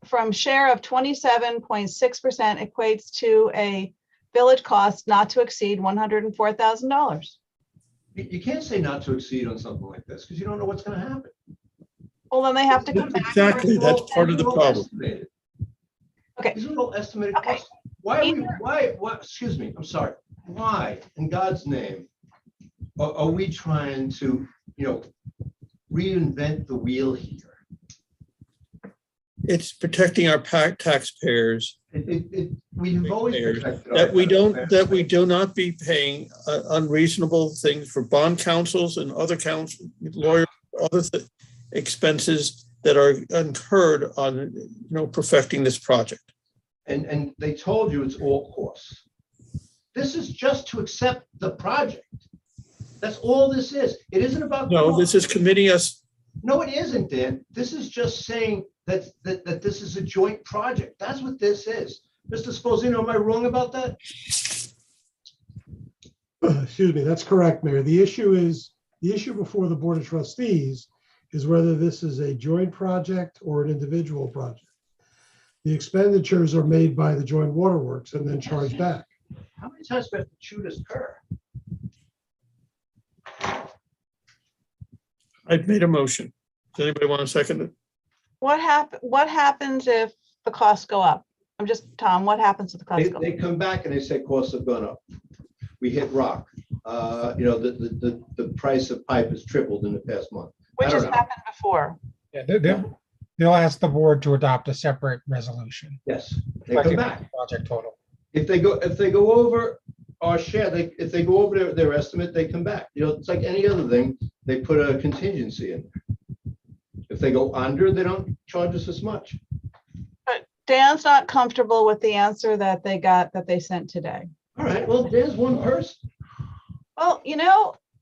From share of 27.6% equates to a village cost not to exceed $104,000. You can't say not to exceed on something like this because you don't know what's going to happen. Well, then they have to come back. Exactly, that's part of the problem. Okay. These are all estimated costs. Excuse me, I'm sorry. Why, in God's name, are we trying to, reinvent the wheel here? It's protecting our taxpayers. We've always protected that we do not be paying unreasonable things for bond counsels and other lawyers, other expenses that are incurred on, perfecting this project. And they told you it's all costs. This is just to accept the project. That's all this is. It isn't about. No, this is committing us. No, it isn't, Dan. This is just saying that this is a joint project. That's what this is. Mr. Sposino, am I wrong about that? Excuse me, that's correct, Mayor. The issue before the Board of Trustees is whether this is a joint project or an individual project. The expenditures are made by the joint waterworks and then charged back. How many times do we have to chew this cur? I've made a motion. Does anybody want to second it? What happens if the costs go up? Tom, what happens if the costs go up? They come back and they say costs have gone up. We hit rock. The price of pipe has tripled in the past month. Which has happened before. Yeah, they'll ask the board to adopt a separate resolution. Yes, they come back. Project total. If they go over our share, if they go over their estimate, they come back. It's like any other thing. They put a contingency in there. If they go under, they don't charge us as much. But Dan's not comfortable with the answer that they sent today. All right, well, there's one person. Well,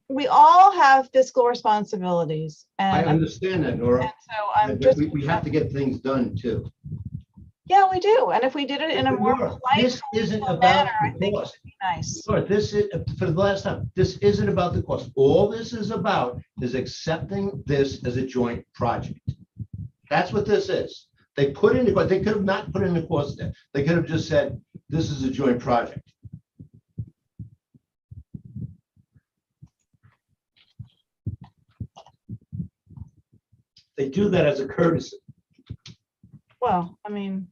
we all have fiscal responsibilities. And I understand that, Nora. And so we have to get things done too. Yeah, we do. And if we did it in a more polite, this isn't about manner, I the think it cost. would be nice. Nora, this is, for the last time, this isn't about the cost. All this is about is accepting this as a joint project. That's what this is. They put in the cost. They could have not put in the cost there. They could have just said, this is a joint project. They do that as a courtesy. Well,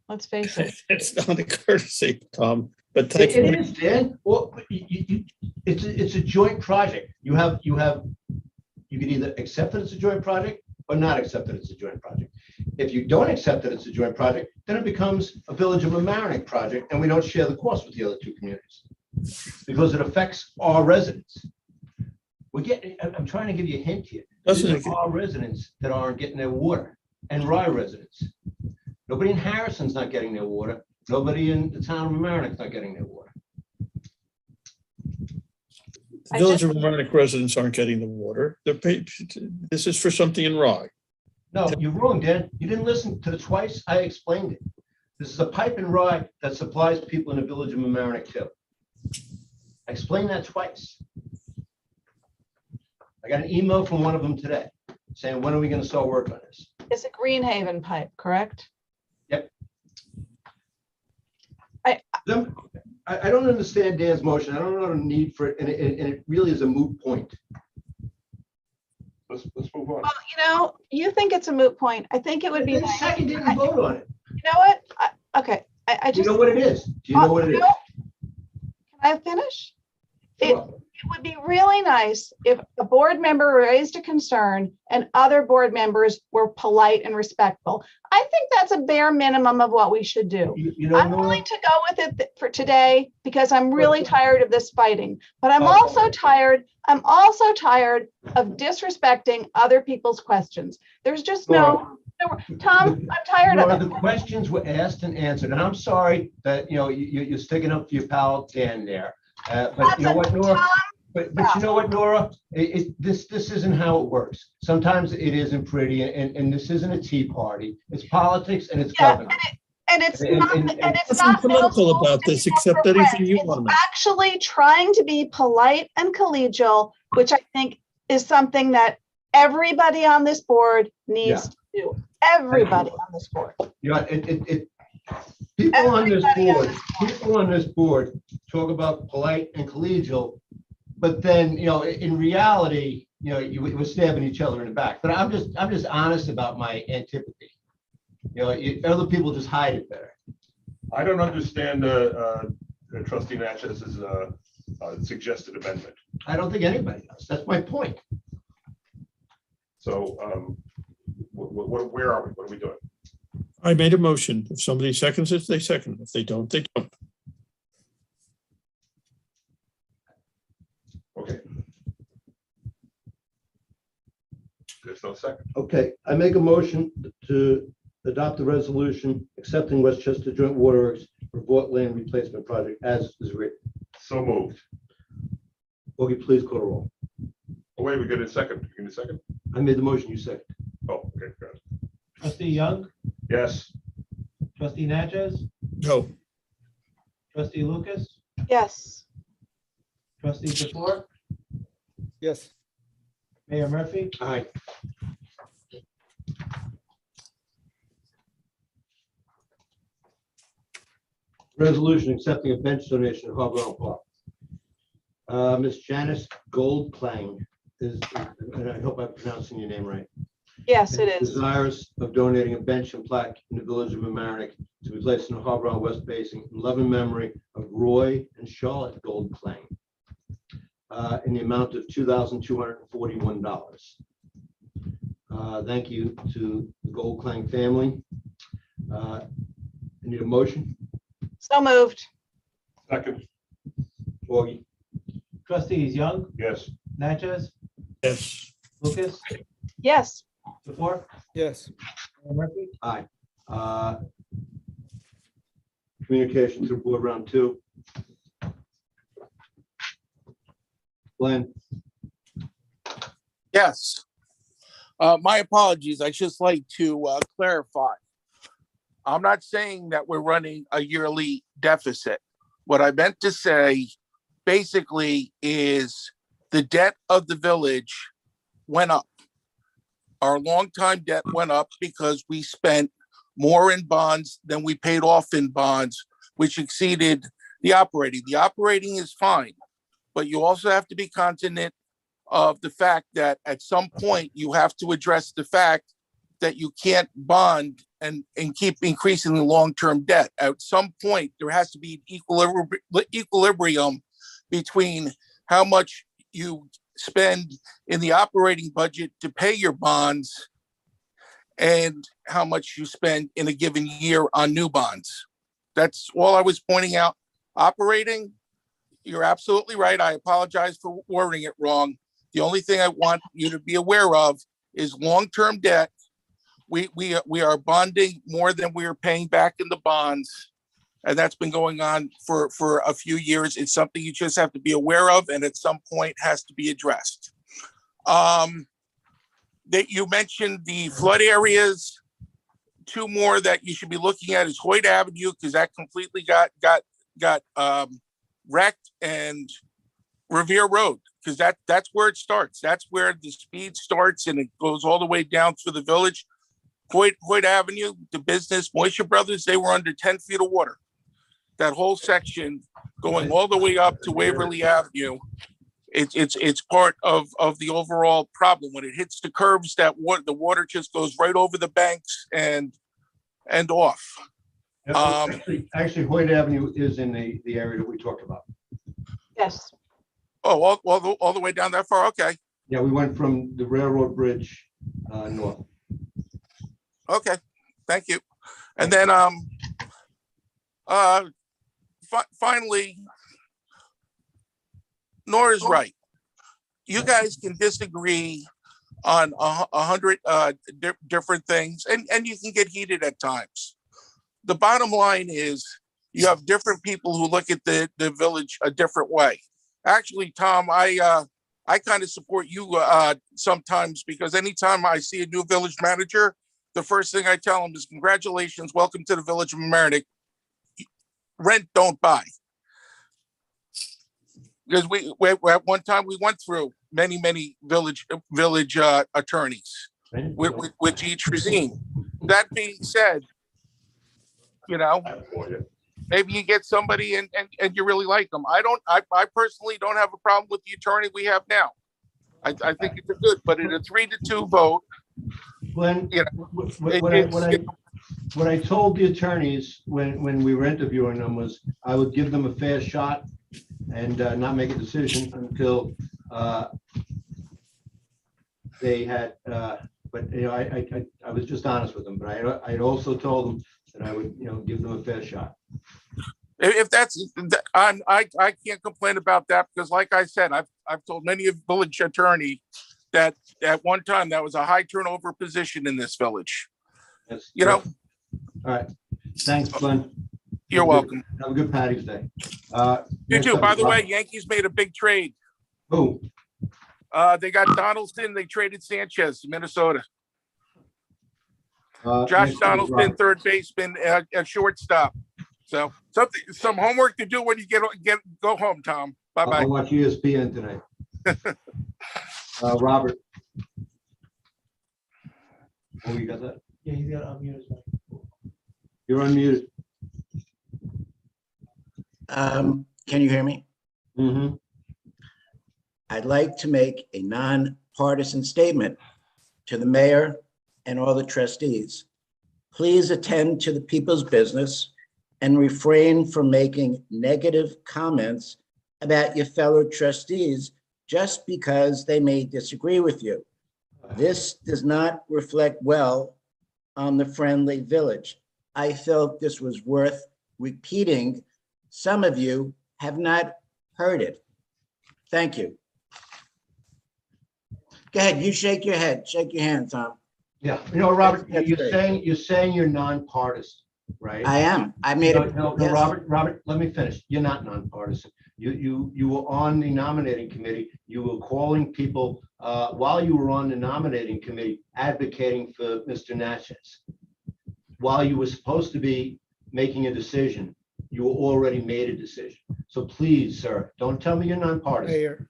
let's face it. It's not a courtesy, Tom, but It is, Dan. Well, it's a joint project. You can either accept that it's a joint project or not accept that it's a joint project. If you don't accept that it's a joint project, then it becomes a Village of Mamaroneck project, and we don't share the cost with the other two communities because it affects our residents. I'm trying to give you a hint here. These are our residents that aren't getting their water, and Rye residents. Nobody in Harrison's not getting their water. Nobody in the town of Mamaroneck's not getting their water. The Village of Mamaroneck residents aren't getting the water. They're paid. This is for something in Rye. No, you're wrong, Dan. You didn't listen to the twice I explained it. This is a pipe in Rye that supplies people in the Village of Mamaroneck too. I explained that twice. I got an email from one of them today saying, when are we going to start work on this? It's a Greenhaven pipe, correct? Yep. I don't understand Dan's motion. I don't know the need for it, and it really is a moot point. Let's move on. Well, you think it's a moot point. I think it would be Then nice. second didn't vote on it. You know what? Okay, I Do you just. know what it is? Do you know what it is? Can I finish? It would be really nice if a board member raised a concern and other board members were polite and respectful. I think that's a bare minimum of what we should do. You know, I'm willing to go with it for today because I'm really tired of this fighting, but I'm also tired of disrespecting other people's questions. There's just no, Tom, I'm tired of The it. questions were asked and answered, and I'm sorry that, you're sticking up for your pal Dan there. But you know what, Nora? But you know what, Nora? This isn't how it works. Sometimes it isn't pretty, and this isn't a tea party. It's politics and it's government. And it's not Nothing political about this, except anything you want to make. actually trying to be polite and collegial, which I think is something that everybody on this board needs to do. Everybody on this board. People on this board talk about polite and collegial, but then, in reality, we're stabbing each other in the back. But I'm just honest about my antipathy. Other people just hide it better. I don't understand Trustee Natchez's suggested amendment. I don't think anybody does. That's my point. So where are we? What are we doing? I made a motion. If somebody seconds it, they second it. If they don't, they don't. Okay. There's no second. Okay, I make a motion to adopt the resolution accepting Westchester Joint Waterworks for Vaught Lane Replacement Project as is written. So moved. Augie, please call the roll. Oh, wait, we get a second. Give me a second. I made the motion, you second. Oh, okay, good. Trustee Young, Yes. trustee Natchez, No. trustee Lucas, Yes. trustee DeFour, Yes. Mayor Murphy. Aye. Resolution accepting a bench donation at Harbor Island Park. Ms. Janice Goldklang is, and I hope I'm pronouncing your name right. Yes, it is. Desirous of donating a bench and plaque in the village of Mamaroneck to be placed in the Harbor Island West Basin in loving memory of Roy and Charlotte Goldklang in the amount of $2,241. Thank you to the Goldklang family. I need a motion. So moved. Second. Augie. Trustees Young, Yes. Natchez, Yes. Lucas, Yes. DeFour, Yes. Mayor Murphy. Aye. Communication through board round 2. Glenn. Yes. My apologies. I just like to clarify. I'm not saying that we're running a yearly deficit. What I meant to say basically is the debt of the village went up. Our long-time debt went up because we spent more in bonds than we paid off in bonds, which exceeded the operating. The operating is fine, but you also have to be cognizant of the fact that at some point you have to address the fact that you can't bond and keep increasing the long-term debt. At some point, there has to be equilibrium between how much you spend in the operating budget to pay your bonds and how much you spend in a given year on new bonds. That's all I was pointing out. Operating, you're absolutely right. I apologize for wording it wrong. The only thing I want you to be aware of is long-term debt. We are bonding more than we are paying back in the bonds. And that's been going on for a few years. It's something you just have to be aware of and at some point has to be addressed. That you mentioned the flood areas. 2 more that you should be looking at is Hoyt Avenue, because that completely got wrecked, and Revere Road, because that's where it starts. That's where the speed starts and it goes all the way down through the village. Hoyt Avenue, the business, Moisture Brothers, they were under 10 feet of water. that whole section going all the way up to Waverly Avenue, it's part of the overall problem. When it hits the curbs, the water just goes right over the banks and off. Actually, Hoyt Avenue is in the area that we talked about. Yes. Oh, all the way down that far? Okay. Yeah, we went from the railroad bridge north. Okay, thank you. And then finally, Nora's right. You guys can disagree on 100 different things, and you can get heated at times. The bottom line is you have different people who look at the village a different way. Actually, Tom, I kind of support you sometimes, because anytime I see a new village manager, the first thing I tell them is congratulations, welcome to the village of Mamaroneck. Rent, don't buy. Because we at one time we went through many village attorneys with each regime. That being said, maybe you get somebody and you really like them. I personally don't have a problem with the attorney we have now. I think it's good, but in a 3-2 vote, Glenn, what I told the attorneys when we were interviewing them was I would give them a fair shot and not make a decision until they had, but I was just honest with them, but I also told them that I would, give them a fair shot. If that's, I can't complain about that, because like I said, I've told many a village attorney that at one time that was a high turnover position in this village. Yes. All right. Thanks, Glenn. You're welcome. Have a good Patty's Day. You too. By the way, Yankees made a big trade. Who? They got Donaldson. They traded Sanchez to Minnesota. Josh Donaldson, third baseman, at shortstop. So some homework to do when you go home, Tom. Bye bye. I'll watch ESPN tonight. Robert. Oh, you got that? Yeah, he's got to unmute his mic. You're unmuted. Can you hear me? Mm-hmm. I'd like to make a nonpartisan statement to the mayor and all the trustees. Please attend to the people's business and refrain from making negative comments about your fellow trustees just because they may disagree with you. This does not reflect well on the friendly village. I felt this was worth repeating. Some of you have not heard it. Thank you. Go ahead, you shake your head, shake your hand, Tom. Yeah, Robert, That's you're great. saying you're nonpartisan, right? I am. I made it. No, Yes. Robert, let me finish. You're not nonpartisan. You were on the nominating committee. You were calling people while you were on the nominating committee, advocating for Mr. Natchez. While you were supposed to be making a decision, you already made a decision. So please, sir, don't tell me you're nonpartisan. Mayor,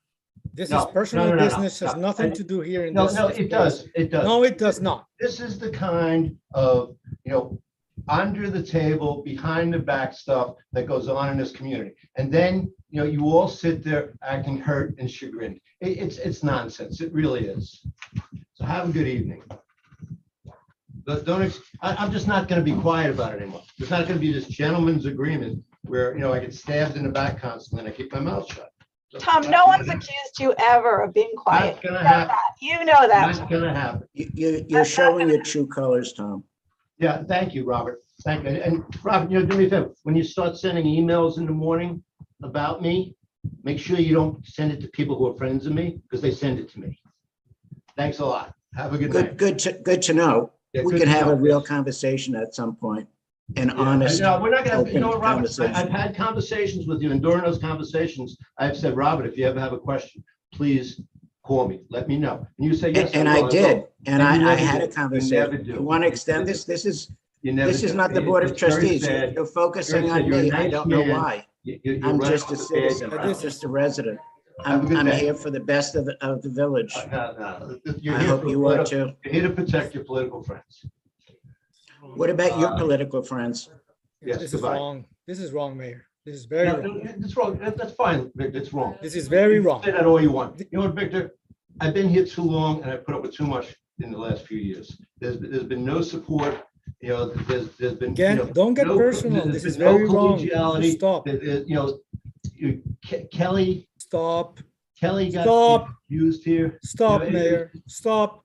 this No, is personal no, business, has no. nothing to do here in No, this. no, it does. It does. No, it does not. This is the kind of, under the table, behind the back stuff that goes on in this community. And then, you all sit there acting hurt and chagrined. It's nonsense. It really is. So have a good evening. But I'm just not going to be quiet about it anymore. There's not going to be this gentleman's agreement where, I get stabbed in the back constantly and I keep my mouth shut. Tom, no one's accused you ever of being quiet. Not gonna happen. You know that. Not gonna happen. You're showing your true colors, Tom. Yeah, thank you, Robert. Thank you. And Robert, do me a favor. When you start sending emails in the morning about me, make sure you don't send it to people who are friends of me, because they send it to me. Thanks a lot. Have a good night. Good to know. Yeah, We good can to have know, a real yes. conversation at some point, an Yeah, honest, no, we're not gonna, open Robert, conversation. I've had conversations with you, and during those conversations, I've said, Robert, if you ever have a question, please call me, let me know. And you say, yes. And will, I did, will. and you I never had do. a conversation. You want to extend this? This is not the Board of It's very Trustees. sad. You're focusing Very on sad. You're a me. I nice don't know man. why. You're I'm running just a with bad citizen. crowd. I'm just a resident. Have a good I'm day. here for the best of the village. No. You're I here hope for you are political- too. You're here to protect your political friends. What about your political friends? Yes, This is goodbye. wrong. This is wrong, Mayor. This is very No, wrong. it's wrong. That's fine, Victor. It's wrong. This is very You can wrong. say that all you want. You know what, Victor? I've been here too long and I've put up with too much in the last few years. There's been no support, you know, there's been. Again, you know, don't get no- personal. there's This is been no very wrong. collegiality. Stop. You know, Kelly Stop. got Stop. used here. Stop, You know, Mayor. Stop.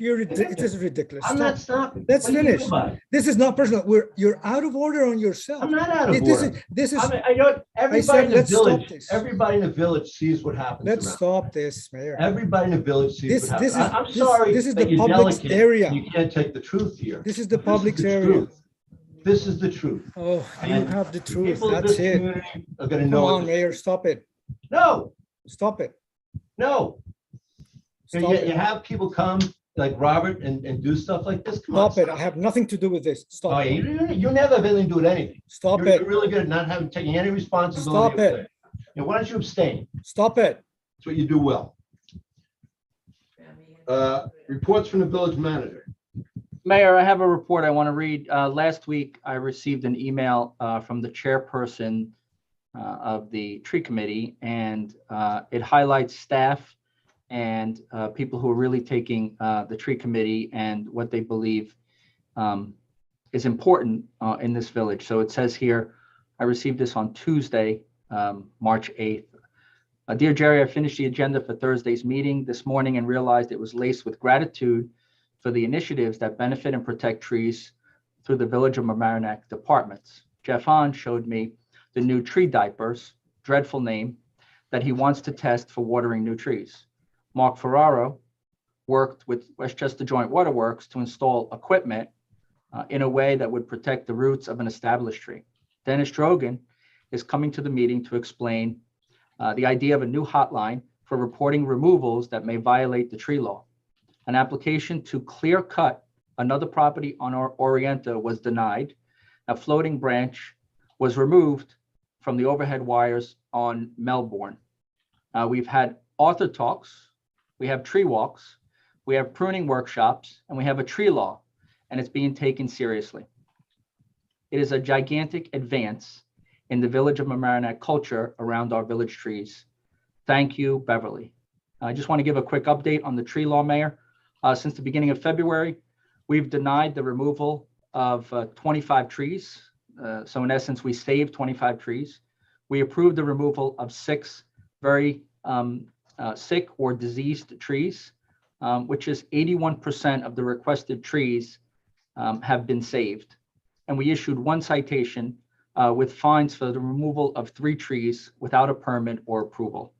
It is ridiculous. I'm not stopping. Let's What do you do finish. about it? This is not personal. You're out of order on yourself. I'm not out of This order. is, I mean, I know everybody said in the let's stop village, this. everybody in the village sees what happens let's around. stop this, Mayor. Everybody in the village sees what happens. I'm this- sorry this is that the you're public's delicate area. and you can't take the truth here. This is the This public's the area. truth. This is the truth. Oh, you And have the truth. people of That's this it. community are gonna Come know. on, Mayor, stop it. No, Stop it. no. You Stop you it. have people come like Robert and do stuff like this. Come on, Stop it. I have nothing to do with this. Oh, Stop yeah, it. you never have anything to do with anything. Stop You're it. really good at not having, taking any responsibility. Stop of it. things. And why don't you abstain? Stop it. That's what you do well. Reports from the village manager. Mayor, I have a report I want to read. Last week, I received an email from the chairperson of the tree committee, and it highlights staff and people who are really taking the tree committee and what they believe is important in this village. So it says here, I received this on Tuesday, March 8th. Dear Jerry, I finished the agenda for Thursday's meeting this morning and realized it was laced with gratitude for the initiatives that benefit and protect trees through the Village of Mamaroneck departments. Jeff Hahn showed me the new tree diapers, dreadful name, that he wants to test for watering new trees. Mark Ferraro worked with Westchester Joint Waterworks to install equipment in a way that would protect the roots of an established tree. Dennis Drogan is coming to the meeting to explain the idea of a new hotline for reporting removals that may violate the tree law. An application to clear cut another property on our Orienta was denied. A floating branch was removed from the overhead wires on Melbourne. We've had author talks, we have tree walks, we have pruning workshops, and we have a tree law, and it's being taken seriously. It is a gigantic advance in the Village of Mamaroneck culture around our village trees. Thank you, Beverly. I just want to give a quick update on the tree law, Mayor. Since the beginning of February, we've denied the removal of 25 trees. So in essence, we saved 25 trees. We approved the removal of 6 very sick or diseased trees, which is 81% of the requested trees have been saved. And we issued 1 citation with fines for the removal of 3 trees without a permit or approval.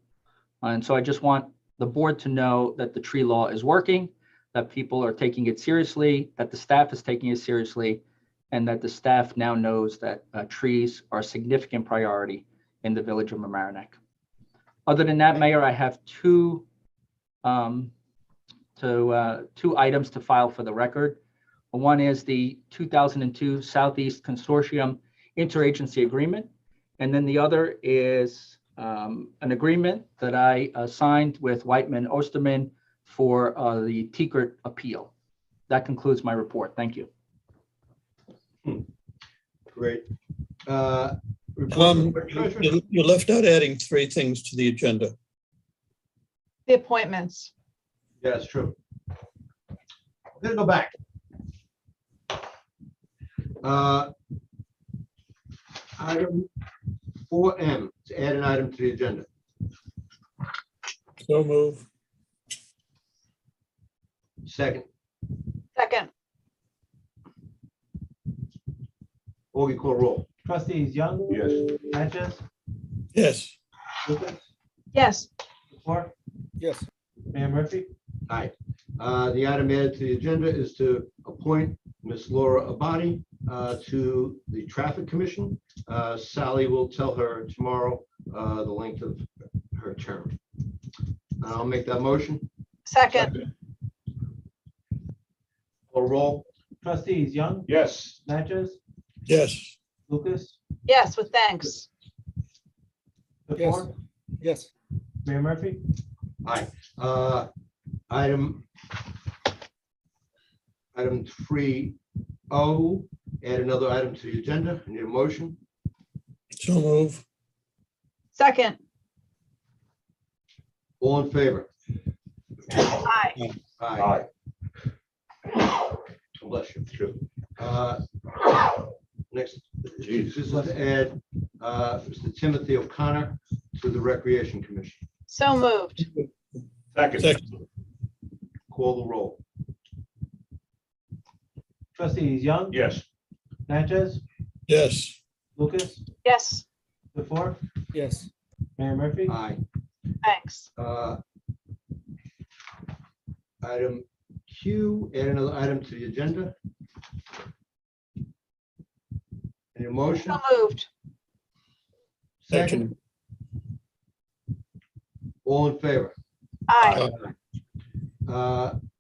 And so I just want the board to know that the tree law is working, that people are taking it seriously, that the staff is taking it seriously, and that the staff now knows that trees are a significant priority in the Village of Mamaroneck. Other than that, Mayor, I have 2 items to file for the record. One is the 2002 Southeast Consortium Interagency Agreement, and then the other is an agreement that I signed with Whiteman Osterman for the Tiekert appeal. That concludes my report. Thank you. Great. You left out adding 3 things to the agenda. The appointments. Yeah, it's true. I'm gonna go back. Item 4M, to add an item to the agenda. So move. Second, Second. Augie, call roll. Trustees Young, Yes. Natchez, Yes. Lucas, Yes. Moore, Yes. Mayor Murphy. Aye. The item added to the agenda is to appoint Miss Laura Abadi to the Traffic Commission. Sally will tell her tomorrow the length of her term. I'll make that motion. Second. Call roll. Trustees Young, Yes. Natchez, Yes. Lucas, Yes, with thanks. Yes. Moore, Yes. Mayor Murphy. Aye. Item 3O, add another item to the agenda. I need a motion. So move. Second. All in favor? Aye. Aye. Bless you. Sure. Next, this is to add Mr. Timothy O'Connor to the Recreation Commission. So moved. Second. Call the roll. Trustees Young, Yes. Natchez, Yes. Lucas, Yes, the four, Yes. Mayor Murphy. Aye. thanks. Item Q, add another item to the agenda. Any motion? So moved. Second. All in favor? Aye.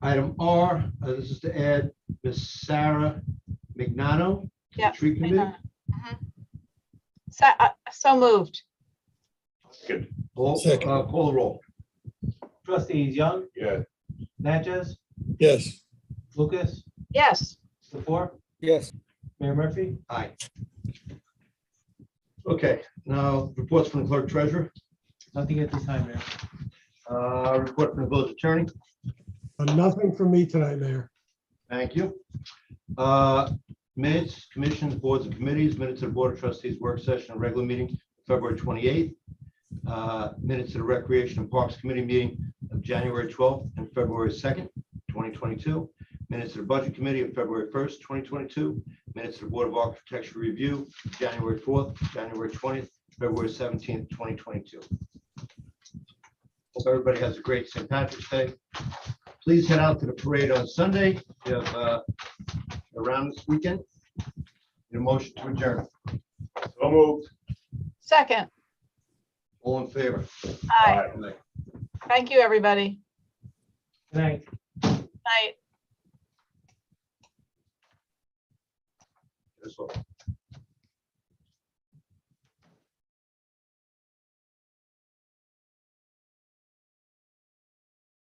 Item R, this is to add Ms. Sarah Mignano to the Yep. tree committee. Mhm. So moved. Good. Call the roll. Trustees Young, Yeah. Natchez, Yes. Lucas, Yes, the four, Yes. Mayor Murphy. Aye. Okay, now reports from the clerk treasurer, Nothing at this time, Mayor. report from the village attorney. Nothing from me tonight, Mayor. Thank you. Minutes, commissions, boards and committees, minutes of the Board of Trustees work session and regular meeting, February 28th. Minutes of the Recreation and Parks Committee meeting of January 12th and February 2nd, 2022. Minutes of the Budget Committee of February 1st, 2022. Minutes of the Board of Architecture Review, January 4th, January 20th, February 17th, 2022. Hope everybody has a great St. Patrick's Day. Please head out to the parade on Sunday. We have around this weekend. Your motion to adjourn. So moved. second. All in favor? Aye. Thank you, everybody. Good night. Night. That's all.